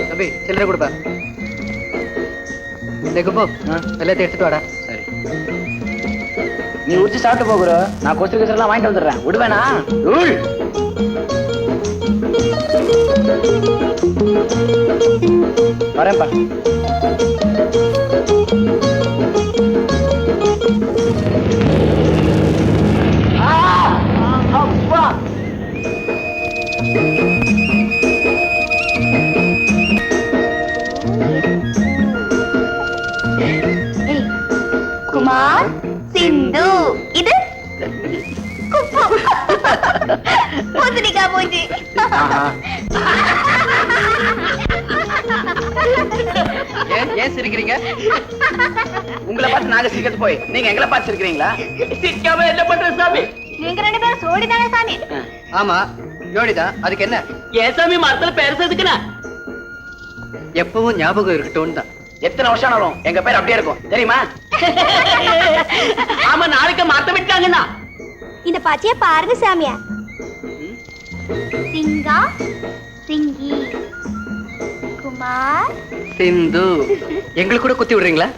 தம்பி, சில்லறை கொடுப்பா. குப்போ, எல்லாத்தையும் எடுத்துட்டு வாடா. சரி. நீ உரிச்சு சாப்பிட்டு போகிற. நான் கொசு கசரெல்லாம் வாங்கிட்டு வந்துடுறேன். விடுவேனா? வரேன்ப்பா. குமார், சிந்து, இது பூசணிக்கா பூச்சி. ஏன் சிரிக்கிறீங்க? உங்களை பார்த்து நாங்க சிரிக்கிறது போய் நீங்க எங்களை பார்த்து சிரிக்கிறீங்களா? சிரிக்காம என்ன பண்ற சாமி? நீங்க ரெண்டு பேரும் சோடிதானே சாமி? ஆமா, ஜோடிதான். அதுக்கு என்ன? ஏன் சாமி மரத்துல பேசுறதுக்குண்ணா? எப்பவும் ஞாபகம் இருக்கட்டும் தான். எத்தனை வருஷம் ஆனாலும் எங்க பேர் அப்படியே இருக்கும், தெரியுமா? ஆமா, நாளைக்கு மாத்த விட்டாங்கண்ணா. இந்த பச்சைய பாருங்க சாமியா. சிங்கா, சிங்கி, குமார், சிந்து. எங்களுக்கு கூட குத்தி விடுறீங்களா?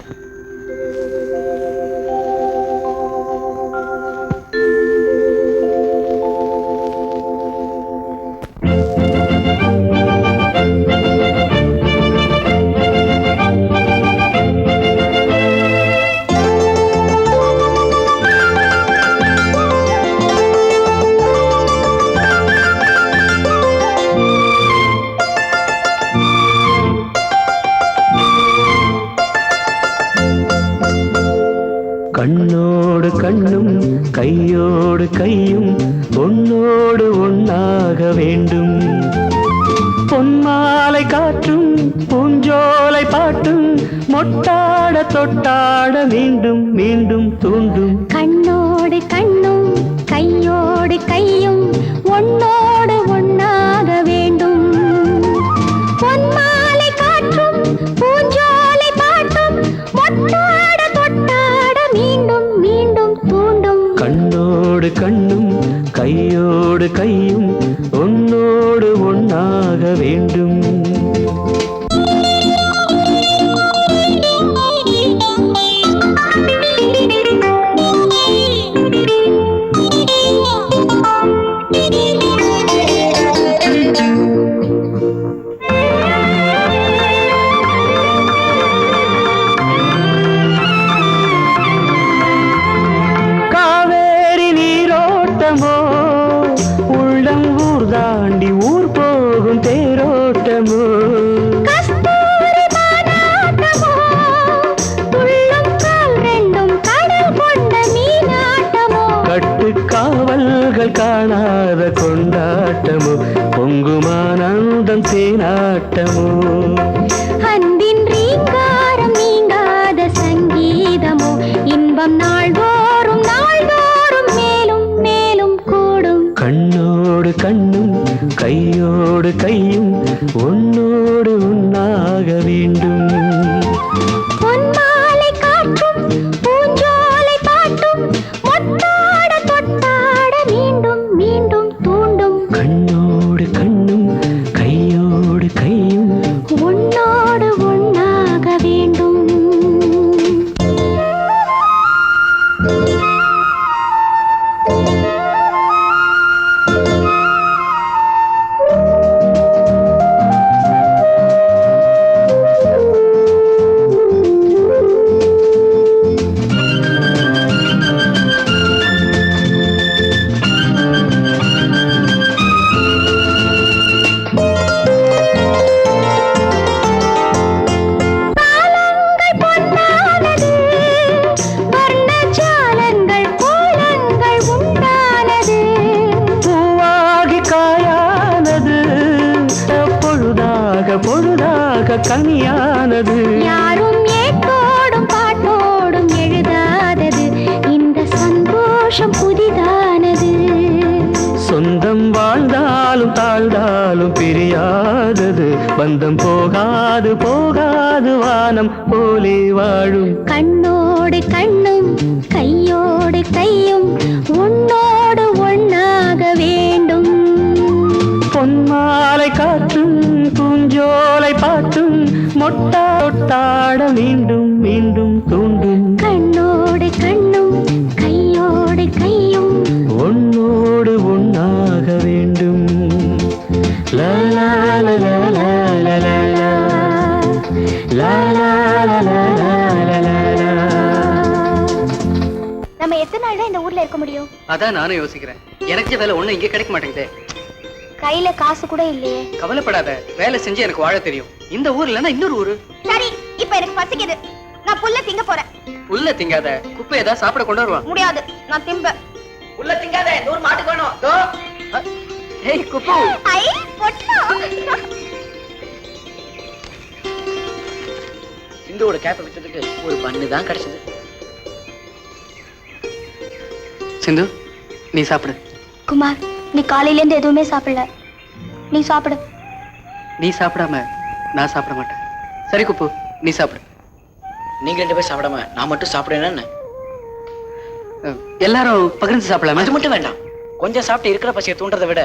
வேண்டும். பொன்மாலை காற்றும் பூஞ்சோலை பாட்டும் மொட்டாட தொட்டாட மீண்டும் மீண்டும் தூண்டும். கண்ணோடு கண்ணும் கையோடு கையும் ஒன்னோடு ஒன்னாக வேண்டும். பொன்மாலை காற்றும் பூஞ்சோலை பாட்டும் மொட்டாட தொட்டாட மீண்டும் மீண்டும் தூண்டும். கண்ணோடு கண்ணும் கையோடு கையும் ஒன்னோடு ஒன்னாக வேண்டும். காவேரி நீரோட்டமோ உள்ளம் ஊர் தாண்டி ஊர் போகும் தேரோட்டமோ. கஸ்தூரி மானாட்டமோ துள்ளும் கால் ரெண்டும் கடல் கொண்ட மீனாட்டமோ. கட்டுக்காவல்கள் காணாத கொண்டாட்டமோ பொங்குமானந்தம் தேனாட்டமோ. அன்பின் ரீங்காரம் நீங்காத சங்கீதமோ இன்பம் நாள்தோறும் நாள்தோறும் மேலும் மேலும் கூடும். கண்ணோடு கண்ணும் கையோடு கையும் ஒன்னோடு ஒன்னாக வேண்டும். பொன்மாலை காற்றும் பூஞ்சோலை பாட்டும் மொட்டாட தொட்டாட மீண்டும் மீண்டும் தூண்டும். கண்ணோடு கண்ணும் கையோடு கையும் ஒன்னோடு ஒன்னாக வேண்டும். காலங்கள் பொன்னானது வர்ணஜாலங்கள் கோலங்கள் உண்டானது. பூவாகி காயானது பொழுதாக பொழுதாக கனியானது. யாரும் ஏட்டோடும் பாட்டோடும் எழுதாதது இந்த சந்தோஷம் புதிதானது. சொந்தம் வாழ்ந்தாலும் தாழ்ந்தாலும் பிரியாதது பந்தம் போகாது போகாது வானம் போலே வாழும். கண்ணோடு கண்ணும் கையோடு கையும் ஒன்னோடு ஒன்னாக வேண்டும். பொன்மாலை காற்றும் பூஞ்சோலை பாட்டும் மொட்டாட மீண்டும் மீண்டும் தூண்டும். கண்ணோடு கண்ணும் கையோடு கையும் ஒன்னோடு ஒன்னாக வேண்டும். லா லா லா லா லா லா லா லா. லா லா லா லா லா லா லா. நம்ம எத்தனை நாள் தான் இந்த ஊர்ல இருக்க முடியும்? அதான் நானும் யோசிக்கிறேன். எனக்கு வேலை ஒண்ணும் இங்க கிடைக்க மாட்டேங்குதே. கையில காசு கூட இல்லையே. கவலைப்படாத, வேலை செஞ்சு எனக்கு வாழ தெரியும். இந்த ஊர் இல்லைன்னா இன்னொரு ஊரு. சரி, இப்ப எனக்கு பசிக்குது. நான் புல்ல திங்க போறேன். உள்ள திங்காத, குப்பை ஏதாவது சாப்பிட கொண்டு வருவான். முடியாது, நான் திம்ப. உள்ள திங்காத, 100 மாட்டுக்கு வேணும். தோ. ஏய் குப்பு, ஐ பொட்டலம். சிந்துவோட கேப்பை விட்டதுக்கு ஒரு பண்ணு தான் கிடைச்சது. சிந்து நீ சாப்பிடு. குமார், நீ காலையில இருந்து எதுவுமே சாப்பிடல. நீ சாப்பிடு. நீ சாப்பிடாம நான் சாப்பிட மாட்டேன். சரி குப்பு, நீ சாப்பிடு. நீங்க 2 பேர் சாப்பிடாம நான் மட்டும் சாப்பிடுறேன்னு. எல்லாரும் பகிர்ந்து சாப்பிடலாமே. அது மட்டும் வேண்டாம். கொஞ்சம் சாப்பிட்டு இருக்கிற பசியை தூண்டுறதை விட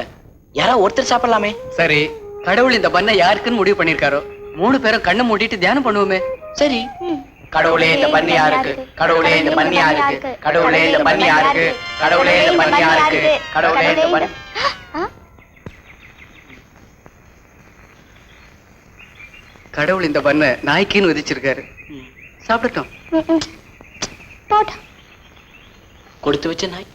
யாராவது ஒருத்தர் சாப்பிடலாமே. சரி, கடவுள் இந்த பண்ணை யாருக்குன்னு முடிவு பண்ணிருக்காரோ 3 பேரும் கண்ணை மூடிட்டு தியானம் பண்ணுவோமே. சரி. கடவுளே இந்த பண்ணி யாருக்கு, கடவுளே இந்த பண்ணி யாருக்கு, கடவுளே இந்த பண்ணி யாருக்கு, கடவுளே இந்த பண்ணி யாருக்கு, கடவுளே இந்த பண்ணி. கடவுள் இந்த பண்ணை நாய்க்குன்னு விதிச்சிருக்காரு. சாப்பிடட்டும். கொடுத்து வச்ச நாய்.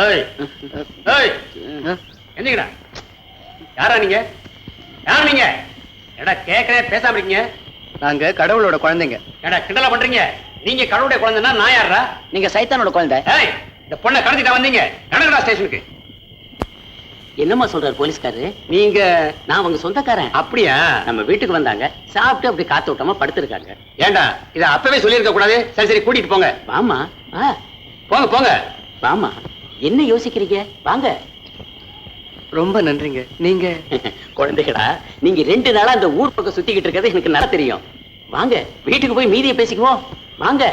ஏய் ஏய் என்னங்கடா யாரா நீங்க? யார் நீங்க? எடா கேட்கறேன், பேசாம இருக்கீங்க. நாங்க கடவுளோட குழந்தைங்க. எடா கிண்டலா பண்றீங்க? நீங்க கடவுளுடைய குழந்தைன்னா நான் யாரா? நீங்க சைத்தானோட குழந்தை. ஏய், இந்த பொண்ணை கடத்திட்டா வந்தீங்க. நடங்கடா ஸ்டேஷனுக்கு. என்னம்மா சொல்றாரு போலீஸ்காரரு? நீங்க நான் அவங்க சொந்தக்காரன். அப்படியா? நம்ம வீட்டுக்கு வந்தாங்க, சாப்பிட்டு அப்படி காத்து விட்டாம படுத்திருக்காங்க. ஏண்டா இத அப்பவே சொல்லியிருக்க கூடாது? சரி சரி, கூட்டிட்டு போங்க. வாமா. போங்க போங்க. வாமா. என்ன யோசிக்கிறீங்க? வாங்க. ரொம்ப நன்றிங்க. நீங்க குழந்தைகளா, நீங்க 2 நாளா அந்த ஊர் பக்கம் சுத்திக்கிட்டு இருக்கிறது எனக்கு நல்லா தெரியும். வாங்க, வீட்டுக்கு போய் மீதியை பேசிக்குவோம். வாங்க.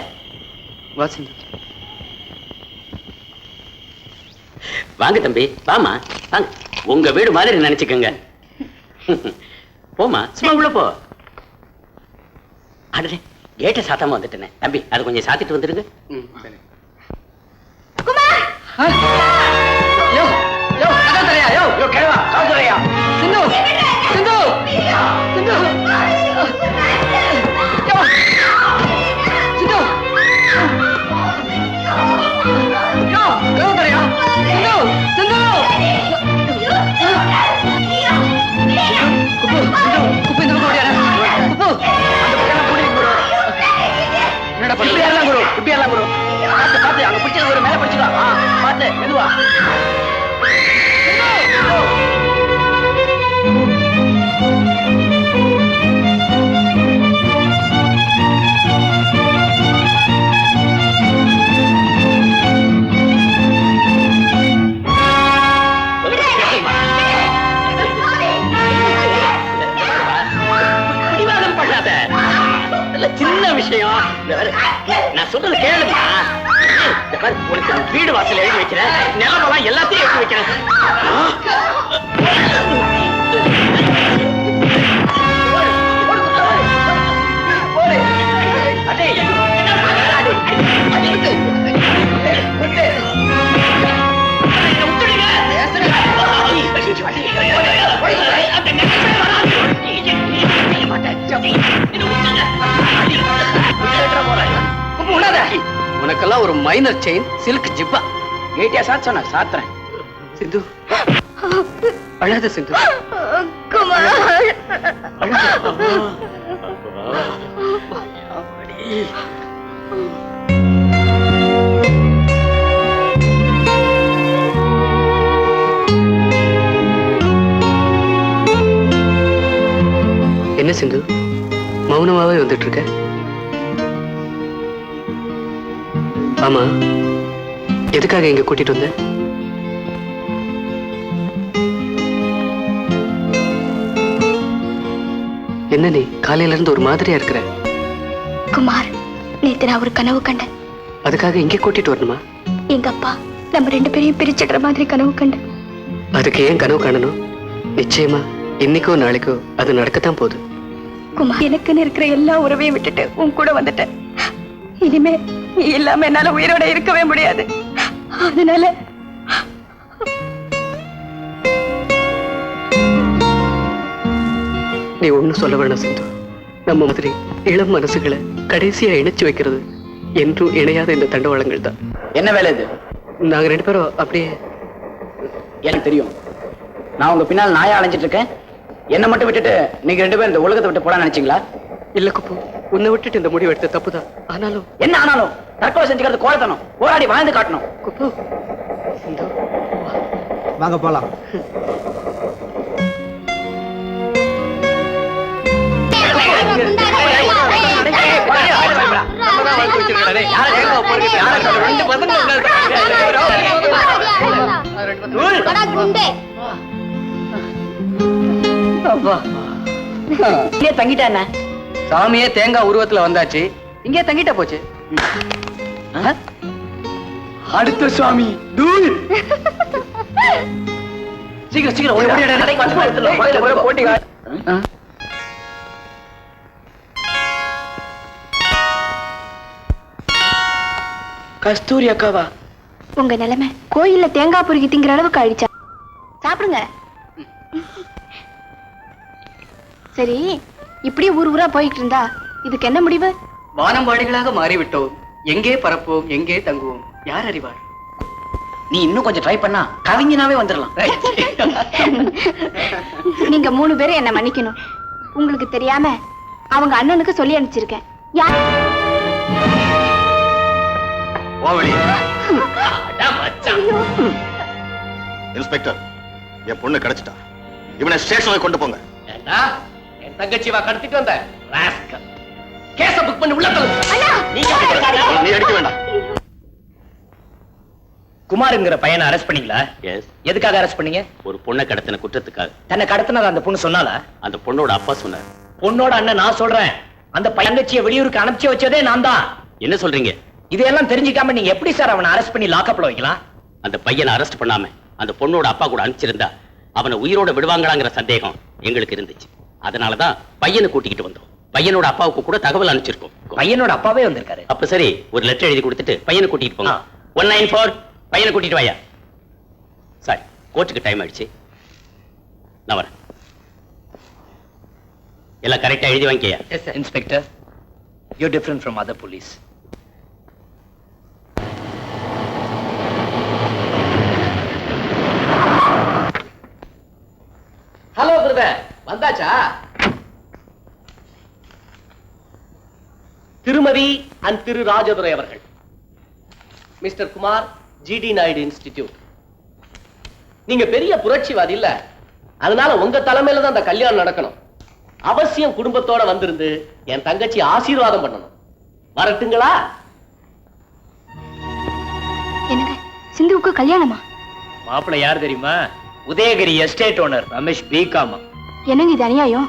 வாங்க தம்பி, வாமா வாங்க. உங்க வீடு மாதிரி நினைச்சுக்கோங்க. போமா, சும்மா உள்ள போ. அடே, கேட்டை சாத்தாம வந்துட்டேனே. தம்பி, அது கொஞ்சம் சாத்திட்டு வந்துருங்க. சிந்து சிந்து சிந்து சின்ன விஷயம். நான் சொல்றது கேளுமா. உனக்கு வீடு வாசல் எழுதி வைக்கிறேன், நிலமெல்லாம் எல்லாத்தையும் எழுதி வைக்கிறேன். உனக்கெல்லாம் ஒரு மைனர் செயின், சில்க் ஜிப்பா. கேட்டியா சாத் சொன்ன? சாத்துறேன். சிந்து, அழாத சிந்து. என்ன சிந்து, மௌனமாவே வந்துட்டு இருக்க? ஆமா, எதுக்காக இங்க கூட்டிட்டு வந்த? என்ன நீ காலையில இருந்து ஒரு மாதிரியா இருக்கிற? குமார், நேத்து நான் ஒரு கனவு கண்டேன். அதுக்காக இங்க கூட்டிட்டு வரணுமா? எங்க அப்பா நம்ம 2 பேரையும் பிரிச்சிடுற மாதிரி கனவு கண்டேன். அதுக்கு ஏன் கனவு காணணும்? நிச்சயமா இன்னைக்கோ நாளைக்கோ அது நடக்கத்தான் போகுது. குமார், எனக்குன்னு இருக்கிற எல்லா உறவையும் விட்டுட்டு உன் கூட வந்துட்டேன். இனிமே நீ இல்லாம என்னால உயிரோட இருக்கவே முடியாது. அதனால நீ ஒண்ணும் சொல்ல வேணாம் சிந்து. நம்ம மாதிரி இளம் மனசுகளை கடைசியா இணைச்சு வைக்கிறது என்றும் இணையாத இந்த தண்டவாளங்கள் தான். என்ன வேலை இது? நாங்க 2 பேரும் அப்படியே. எனக்கு தெரியும், நான் உங்க பின்னால் நாயா அலைஞ்சிட்டு இருக்கேன். என்ன மட்டும் விட்டுட்டு நீங்க 2 பேரும் இந்த உலகத்தை விட்டு போட நினைச்சீங்களா? இல்ல குப்பு, உன்னை விட்டுட்டு இந்த முடிவு எடுத்த தப்புதான். ஆனாலும் என்ன ஆனாலும் தற்கொலை செஞ்சுக்கிறது கோலத்தனம். போராடி வாழ்ந்து காட்டணும். குப்பு, சிந்து, வாங்க போலாம். தங்கிட்டா என்ன? சாமியே தேங்காய் உருவத்துல வந்தாச்சு, இங்கே தங்கிட்ட போச்சு. அடுத்த சுவாமி தூள். சீக்கிரம் சீக்கிரம் போட்டி. கஸ்தூரி அக்காவா? உங்க நிலைமை கோயில்ல தேங்காய் பொறுக்கி திங்கிற அளவுக்கு ஆயிடுச்சா? சாப்பிடுங்க. சரி, இப்படியே ஊர் ஊரா போயிட்டு இருந்தா இதுக்கு என்ன முடிவு? வானம்பாடிகளாக மாறிவிட்டோம். எங்கே பறப்போம், எங்கே தங்குவோம், யார் அறிவார்? நீ இன்னும் கொஞ்சம் ட்ரை பண்ணா கவிஞனாவே வந்துடலாம். நீங்க 3 பேரும் என்ன மன்னிக்கணும். உங்களுக்கு தெரியாம அவங்க அண்ணனுக்கு சொல்லி அனுப்பிச்சிருக்கேன். யார் இன்ஸ்பெக்டர், என் பொண்ணு கிடைச்சிட்டா. இவனை ஸ்டேஷனுக்கு கொண்டு போங்க. என் தங்கச்சிவா கடத்திட்டு வந்த கேஸ புக் பண்ணி உள்ள நீ அடிக்க வேண்டாம். குமாருங்கிற பையனை அரெஸ்ட் பண்ணீங்களா? எதுக்காக அரெஸ்ட் பண்ணீங்க? ஒரு பொண்ணை கடத்தின குற்றத்துக்காக. தன்னை கடத்தினது அந்த பொண்ணு சொன்னாலா? அந்த பொண்ணோட அப்பா சொன்னார். பொண்ணோட அண்ணன் நான் சொல்றேன். அந்த தங்கச்சியை வெளியூருக்கு அனுப்பிச்சு வச்சதே நான் தான். என்ன சொல்றீங்க? இதையெல்லாம் தெரிஞ்சுக்காம நீங்க எப்படி சார் அவனை அரெஸ்ட் பண்ணி லாக்அப்ல வைக்கலாம்? அந்த பையனை அரெஸ்ட் பண்ணாம அந்த பொண்ணோட அப்பா கூட அனுப்பிச்சிருந்தா அவனை உயிரோட விடுவாங்களாங்கிற சந்தேகம் எங்களுக்கு இருந்துச்சு. அதனாலதான் பையனை கூட்டிக்கிட்டு வந்தோம். பையனோட அப்பாவுக்கு கூட தகவல் அனுப்பிச்சிருக்கோம். பையனோட அப்பாவே வந்திருக்காரு. அப்ப சரி, ஒரு லெட்டர் எழுதி கொடுத்துட்டு பையனை கூட்டிட்டு போங்க. 194 பையனை கூட்டிட்டு வாயா. சாரி, கோர்ட்டுக்கு டைம் ஆயிடுச்சு. நான் வரேன். எல்லாம் கரெக்டா எழுதி வாங்கியா? Inspector, you different from other police. Hello brother, வந்தாச்சா? திருமதி அண்ட் திரு ராஜதுரை அவர்கள். Mister Kumar, GD Naidu institute. நீங்க பெரிய புரட்சிவாதி இல்ல, அதனால உங்க தலைமையில தான் அந்த கல்யாணம் நடக்கணும். அவசியம் குடும்பத்தோட வந்திருந்து என் தங்கச்சி ஆசீர்வாதம் பண்ணணும். வரட்டுங்களா? என்னங்க சிந்துவுக்கு கல்யாணமா? மாப்பிள்ளை யார் தெரியுமா? உதயகிரி எஸ்டேட் ஓனர் ரமேஷ் பிகாமா. என்னங்க இது அநியாயம்?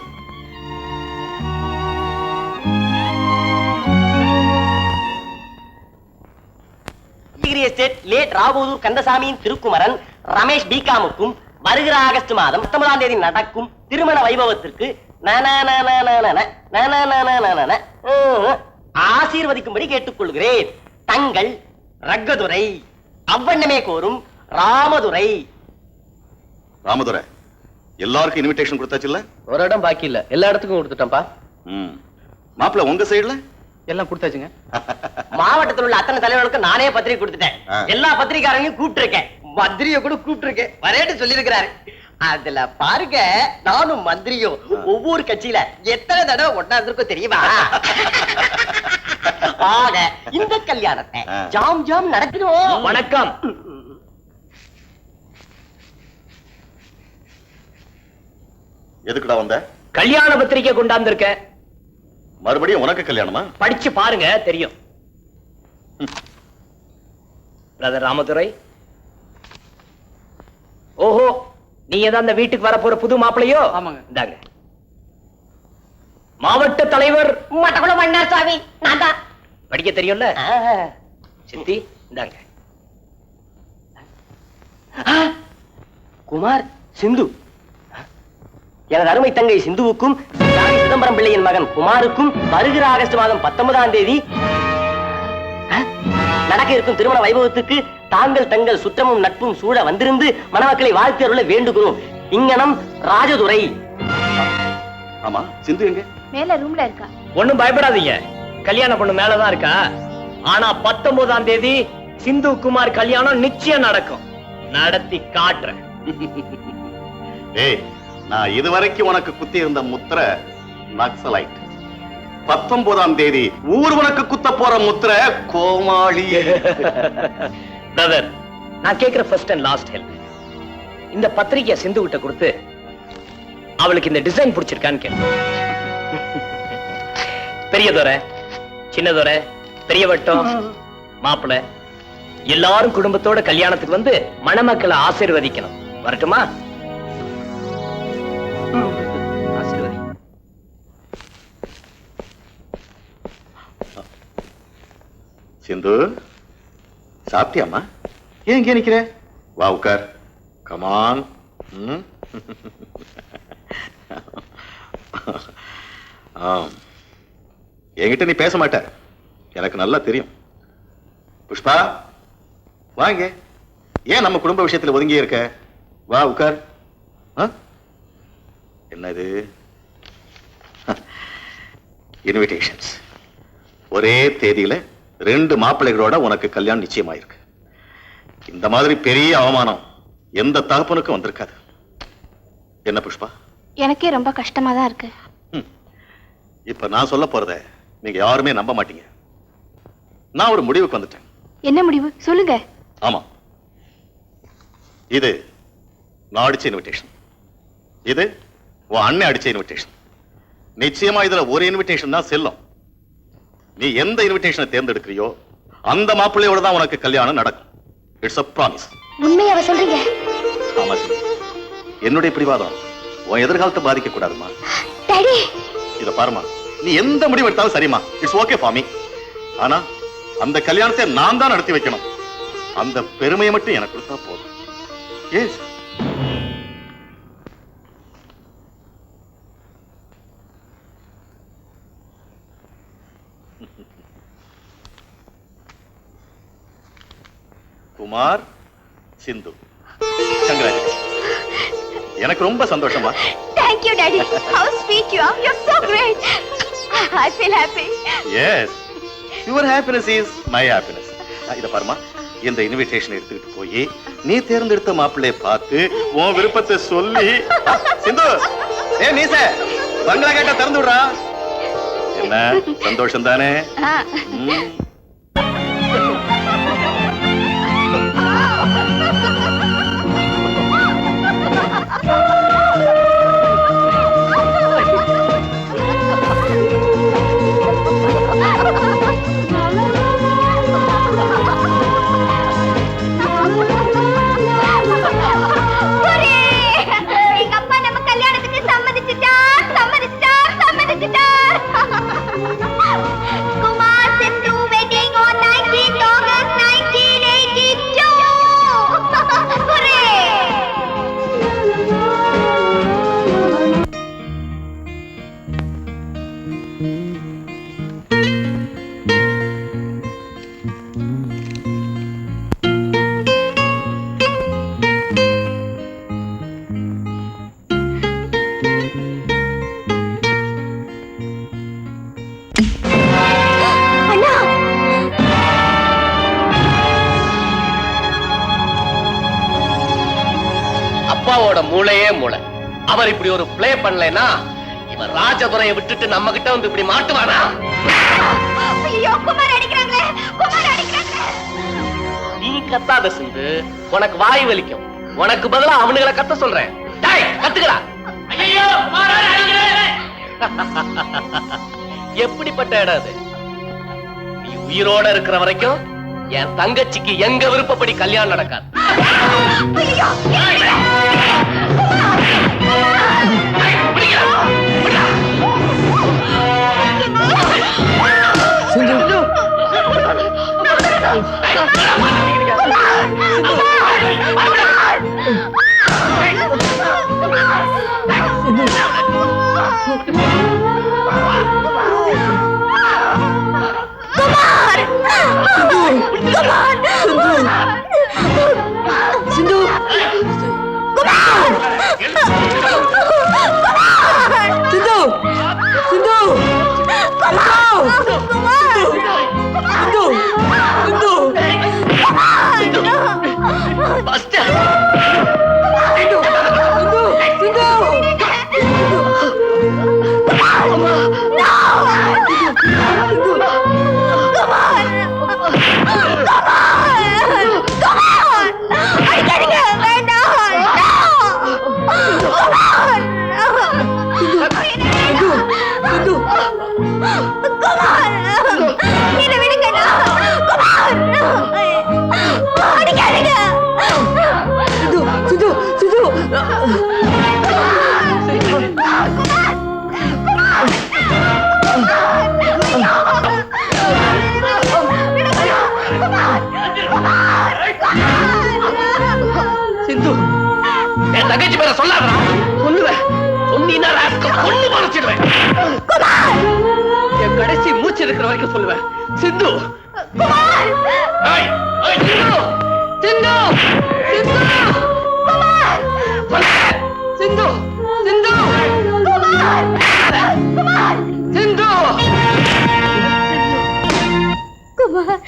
உதயகிரி எஸ்டேட் லேட் ராபோதூர் கந்தசாமியின் திருக்குமரன் ரமேஷ் பிகாமுக்கும் வருகிற ஆகஸ்ட் மாதம் 19ஆம் தேதி நடக்கும் திருமண வைபவத்திற்கு ஆசீர்வதிக்கும்படி கேட்டுக்கொள்கிறேன். தங்கள் ரங்கதுரை. அவ்வண்ணமே கோரும் ராமதுரை. ராமதுரை, எல்லாருக்கும் இன்விடேஷன் கொடுத்தாச்சுல்ல? ஒரு இடம் பாக்கி இல்ல, எல்லா இடத்துக்கும் கொடுத்துட்டேன்ப்பா. மாப்பிள்ள உங்க சைடுல எல்லாம் கொடுத்தாச்சுங்க. மாவட்டத்தில் உள்ள அத்தனை தலைவர்களுக்கு நானே பத்திரிகை கொடுத்துட்டேன். எல்லா பத்திரிகாரங்களையும் கூப்பிட்டு இருக்கேன். மந்திரிய கூட கூப்பிட்டு இருக்கேன். வரேன்னு சொல்லி இருக்கிறாரு. அதுல பாருங்க, நானும் மந்திரியும் ஒவ்வொரு கட்சியில எத்தனை தடவை ஒன்னா இருந்திருக்கும் தெரியுமா? ஆக இந்த கல்யாணத்தை ஜாம் ஜாம் நடத்திடுவோம். வணக்கம். எதுக்குடா வந்த? கல்யாண பத்திரிகை கொண்டாந்துருக்க. மறுபடியும் உனக்கு கல்யாணமா? படிச்சு பாருங்க, தெரியும். பிரதர் ராமதுரை, ஓஹோ, நீங்க தான் அந்த வீட்டுக்கு வர போற புது மாப்பிளையோ? ஆமாங்க. இந்தாங்க. மாவட்ட தலைவர் மட்டக்குளம் மன்னார்சாமி நான் தான். படிக்க தெரியும்ல? சித்தி, இந்தாங்க. குமார், சிந்து. எனது அருமை தங்கை சிந்துவுக்கும் ராணி சிதம்பரம் பிள்ளையின் மகன் குமாருக்கும் வருகிற ஆகஸ்ட் மாதம் 19ஆம் தேதி நடக்க இருக்கும் திருமண வைபவத்துக்கு தாங்கள் தங்கள் சுற்றமும் நட்பும் சூழ வந்திருந்து மணமக்களை வாழ்த்து அருள வேண்டுகிறோம். இங்கனம் ராஜதுரை. ஆமா, சிந்து எங்க? மேல ரூம்ல இருக்கா. ஒண்ணும் பயப்படாதீங்க, கல்யாண பொண்ணு மேலதான் இருக்கா. ஆனா 19ஆம் தேதி சிந்து குமார் கல்யாணம் நிச்சயம் நடக்கும். நடத்தி காட்டுறேன். ஏய், நான் இதுவரைக்கும் உனக்கு குத்தி இருந்த முத்திரை நக்சலைட். 19ஆம் தேதி ஊர் உனக்கு குத்த போற முத்திரை கோமாளி. பிரதர், நான் கேக்குற ஃபர்ஸ்ட் அண்ட் லாஸ்ட் ஹெல்ப். இந்த பத்திரிகை சிந்து கிட்ட கொடுத்து அவளுக்கு இந்த டிசைன் பிடிச்சிருக்கான்னு கேளு. பெரியதோரை, சின்னதோரை, பெரிய வட்டம், மாப்பிள்ளை எல்லாரும் குடும்பத்தோட கல்யாணத்துக்கு வந்து மணமக்களை ஆசீர்வதிக்கணும். வரட்டுமா? ஆசீர்வதி. சிந்து, சாப்பிட்டியாமா? ஏன் இங்கே நிக்கிற? வா உட்கார். கமான். என்கிட்ட நீ பேச மாட்ட, எனக்கு நல்லா தெரியும். புஷ்பா, வாங்க. ஏன் நம்ம குடும்ப விஷயத்துல ஒதுங்கி இருக்க? வா உட்கார். என்னது? இன்விடேஷன்ஸ். ஒரே தேதியில 2 மாப்பிள்ளைகளோட உனக்கு கல்யாணம் நிச்சயமாயிருக்கு. இந்த மாதிரி பெரிய அவமானம் எந்த தகப்பனுக்கும் வந்திருக்காது. என்ன புஷ்பா? எனக்கே ரொம்ப கஷ்டமா தான் இருக்கு. இப்ப நான் சொல்ல போறத நீங்க யாருமே நம்ப மாட்டீங்க. நான் ஒரு முடிவுக்கு வந்துட்டேன். என்ன முடிவு சொல்லுங்க? ஆமா, இது நான் அடிச்ச இன்விடேஷன், இது உன் அண்ணன் அடிச்ச இன்விடேஷன். நிச்சயமா இதுல ஒரு இன்விடேஷன் தான் செல்லும். நீ எந்த இன்விடேஷனை தேர்ந்தெடுக்கிறியோ அந்த மாப்பிள்ளையோட தான் உனக்கு கல்யாணம் நடக்கும். It's a promise. உண்மையாவ சொல்றீங்க? ஆமா, என்னுடைய பிடிவாதம் உன் எதிர்காலத்தை பாதிக்க கூடாதுமா. டாடி, இத பாருமா, நீ எந்த முடிவு எடுத்தாலும் சரிமா, இட்ஸ் ஓகே ஃபார் மீ. ஆனா அந்த கல்யாணத்தை நான் தான் நடத்தி வைக்கணும். அந்த பெருமையை மட்டும் எனக்கு கொடுத்தா போதும். எஸ். குமார், சிந்து, கங்க்ராச்சுலேஷன். எனக்கு ரொம்ப சந்தோஷமா. Thank you, Daddy. How sweet you are. You're so great. I feel happy. Yes. Your happiness is my happiness. இத பாருமா, இந்த இன்விடேஷன் எடுத்துக்கிட்டு போய் நீ தேர்ந்தெடுத்த மாப்பிள்ளையை பார்த்து உன் விருப்பத்தை சொல்லி. சிந்து, நீச பங்களா கேட்ட திறந்து விடுறா. என்ன சந்தோஷம் தானே? அப்பாவோட மூளையே மூளை. அவர் இப்படி ஒரு பிளே பண்ணலைன்னா இவர் ராஜதுரையை விட்டுட்டு நம்ம கிட்ட வந்து இப்படி மாட்டுவானா? ஐயோ, குமார் அடிக்கிறாங்களே, குமார் அடிக்கிறாங்களே. நீ கத்தாத சிந்து, உனக்கு வாய் வலிக்கும். உனக்கு பதிலா அவனுங்களை கத்த சொல்றேன். டேய், கத்துக்கடா. ஐயோ, குமார் அடிக்கிறாங்களே. எப்படிப்பட்ட இடம் அது? நீ உயிரோட இருக்கிற வரைக்கும் என் தங்கச்சிக்கு எங்க விருப்பப்படி கல்யாணம் நடக்காது. சிந்து, என் தங்கச்சி பேரை சொல்லாதடா. சொல்லுவேன். சொன்னீனா கொண்டு மறைச்சிடுவேன். என் கடைசி மூச்சு இருக்கிற வரைக்கும் சொல்லுவேன். சிந்து, சிந்து, சிந்து, சிந்து, சிந்து, குமார்.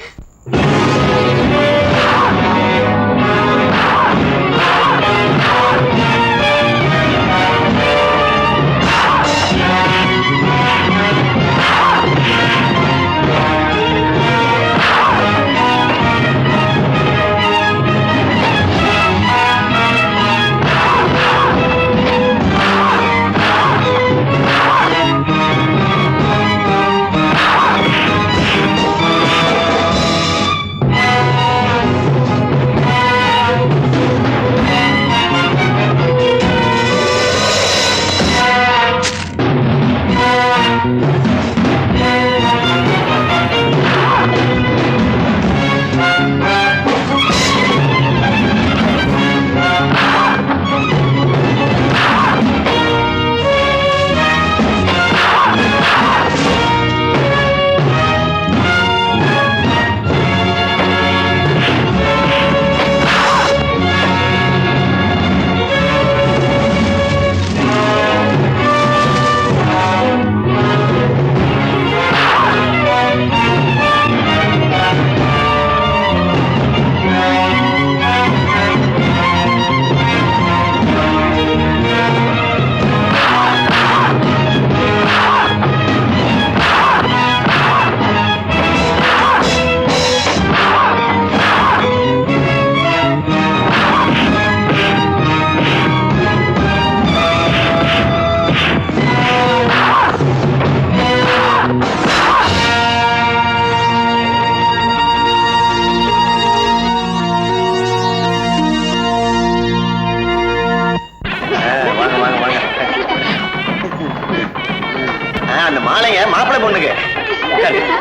மாலைங்க மாப்பிள்ளை பொண்ணுக்கு.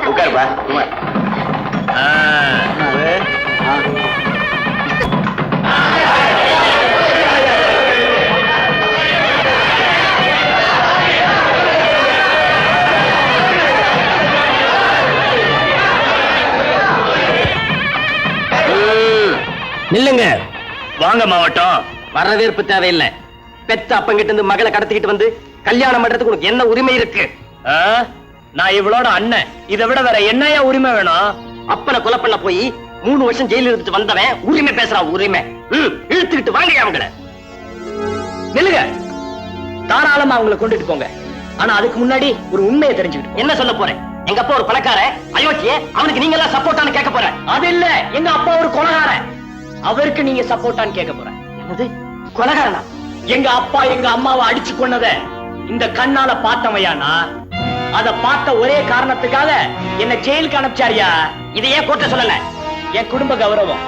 உட்காருப்பா குமார். நில்லுங்க. வாங்க மாவட்டம். வரவேற்பு தேவையில்லை. பெத்த அப்பங்கிட்ட இருந்து மகளை கடத்திக்கிட்டு வந்து கல்யாணம் பண்றதுக்கு உனக்கு என்ன உரிமை இருக்கு? நான் இவளோட அண்ணன். இதை விட வேற என்னையா உரிமை வேணும்? அப்பனை கொலை பண்ண போய் 3 வருஷம் ஜெயில இருந்துட்டு வந்தவன் உரிமை பேசுறான். உரிமை இழுத்துக்கிட்டு வாங்க அவங்கள. நில்லுங்க. தாராளமா அவங்களை கொண்டுட்டு போங்க. ஆனா அதுக்கு முன்னாடி ஒரு உண்மையை தெரிஞ்சுக்கிட்டு. என்ன சொல்ல போறேன்? எங்க அப்பா ஒரு பணக்கார அயோக்கிய, அவனுக்கு நீங்க எல்லாம் சப்போர்ட்டான்னு கேட்க போறேன். அது இல்ல, எங்க அப்பா ஒரு கொலைகாரன், அவருக்கு நீங்க சப்போர்ட்டான்னு கேட்க போறேன். என்னது கொலைகாரனா? எங்க அப்பா எங்க அம்மாவை அடிச்சு கொன்னத இந்த கண்ணால பார்த்தவையானா? அத பார்த்த ஒரே காரணத்துக்காக என்ன ஜெயிலுக்கு அனுப்பிச்சாரியா? இதையே கோர்ட்ல சொல்லல. என் குடும்ப கௌரவம்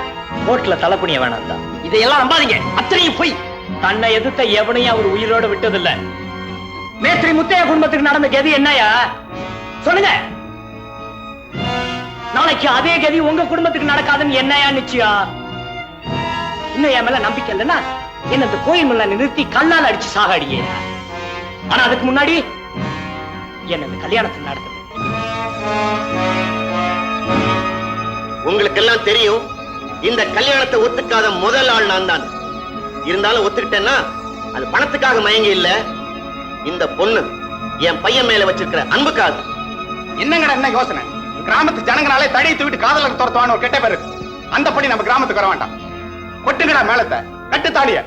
கோர்ட்ல தலைப்புனிய வேணாம் தான். இதையெல்லாம் நம்பாதீங்க. அத்தனையும் போய். தன்னை எதிர்த்த எவனையும் அவர் உயிரோட விட்டதில்ல. மேஸ்திரி முத்தையா குடும்பத்துக்கு நடந்த கதி என்னையா சொல்லுங்க. நாளைக்கு அதே கதி உங்க குடும்பத்துக்கு நடக்காதுன்னு என்னையா நிச்சயம்? இன்னும் என் மேல நம்பிக்கை இல்லைன்னா என்ன இந்த கோயில் மேல நிறுத்தி கல்லால் அடிச்சு சாகடியே. ஆனா அதுக்கு முன்னாடி என்ன இந்த கல்யாணத்தை நடத்து. உங்களுக்கு எல்லாம் தெரியும், இந்த கல்யாணத்தை ஒத்துக்காத முதல் ஆள் நான் தான். இருந்தாலும் ஒத்துக்கிட்டேன்னா அது பணத்துக்காக மயங்கி இல்ல, இந்த பொண்ணு என் பையன் மேல வச்சிருக்கிற அன்புக்காக. என்னங்கடா என்ன யோசனை? கிராமத்து ஜனங்களாலே தடியை தூவிட்டு காதலர் துரத்துவான்னு ஒரு கெட்ட பேரு. அந்த படி நம்ம கிராமத்துக்கு வர வேண்டாம். கொட்டுங்கடா மேலத்தை, கட்டு தாலிய.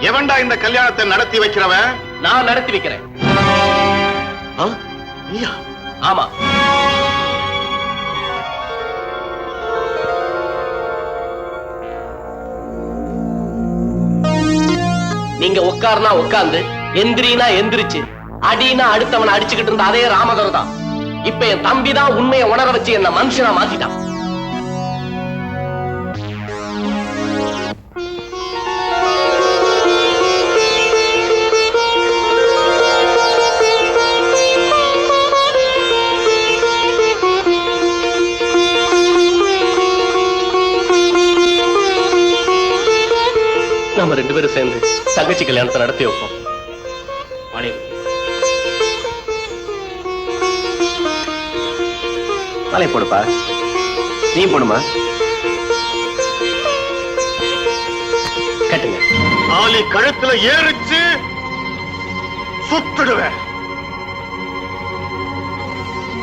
எவன்டா இந்த கல்யாணத்தை நடத்தி வைக்கிறவன்? நான் நடத்தி வைக்கிறேன். ஆமா. நீங்க உட்கார்னா உட்கார்ந்து, எந்திரினா எந்திரிச்சு, அடினா அடுத்தவனை அடிச்சுக்கிட்டு இருந்த அதே ராமகர் தான் இப்ப என் தம்பி தான் உண்மையை உணர வச்சு என்ன மனுஷனா மாத்திட்டான். நம்ம 2 பேரும் சேர்ந்து தங்கச்சி கல்யாணத்தை நடத்தி வைப்போம். மாலை போடுப்பா. நீ போடுமா? கட்டுங்க. ஆளி கழுத்துல ஏறிச்சு சுத்துடுவேன்.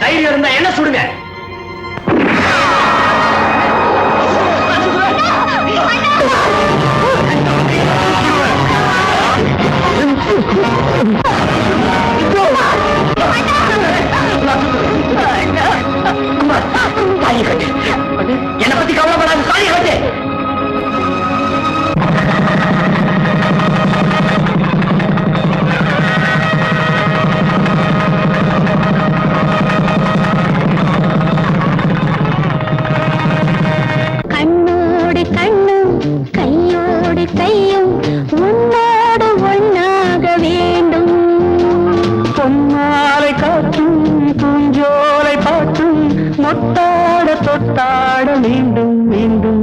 தைரியம் இருந்தா என்ன சுடுங்க. என்ன பத்தி கவலைப்படாது. காலிய கட்டு. கண்ணோடு கண்ணும் கையோடு கையும் உன்னோடு ஒன்னாக வேண்டும். பொன்னாலை காற்றும் பூஞ்சோலை பாட்டும் மொட்டாட தொட்டாட மீண்டும் மீண்டும்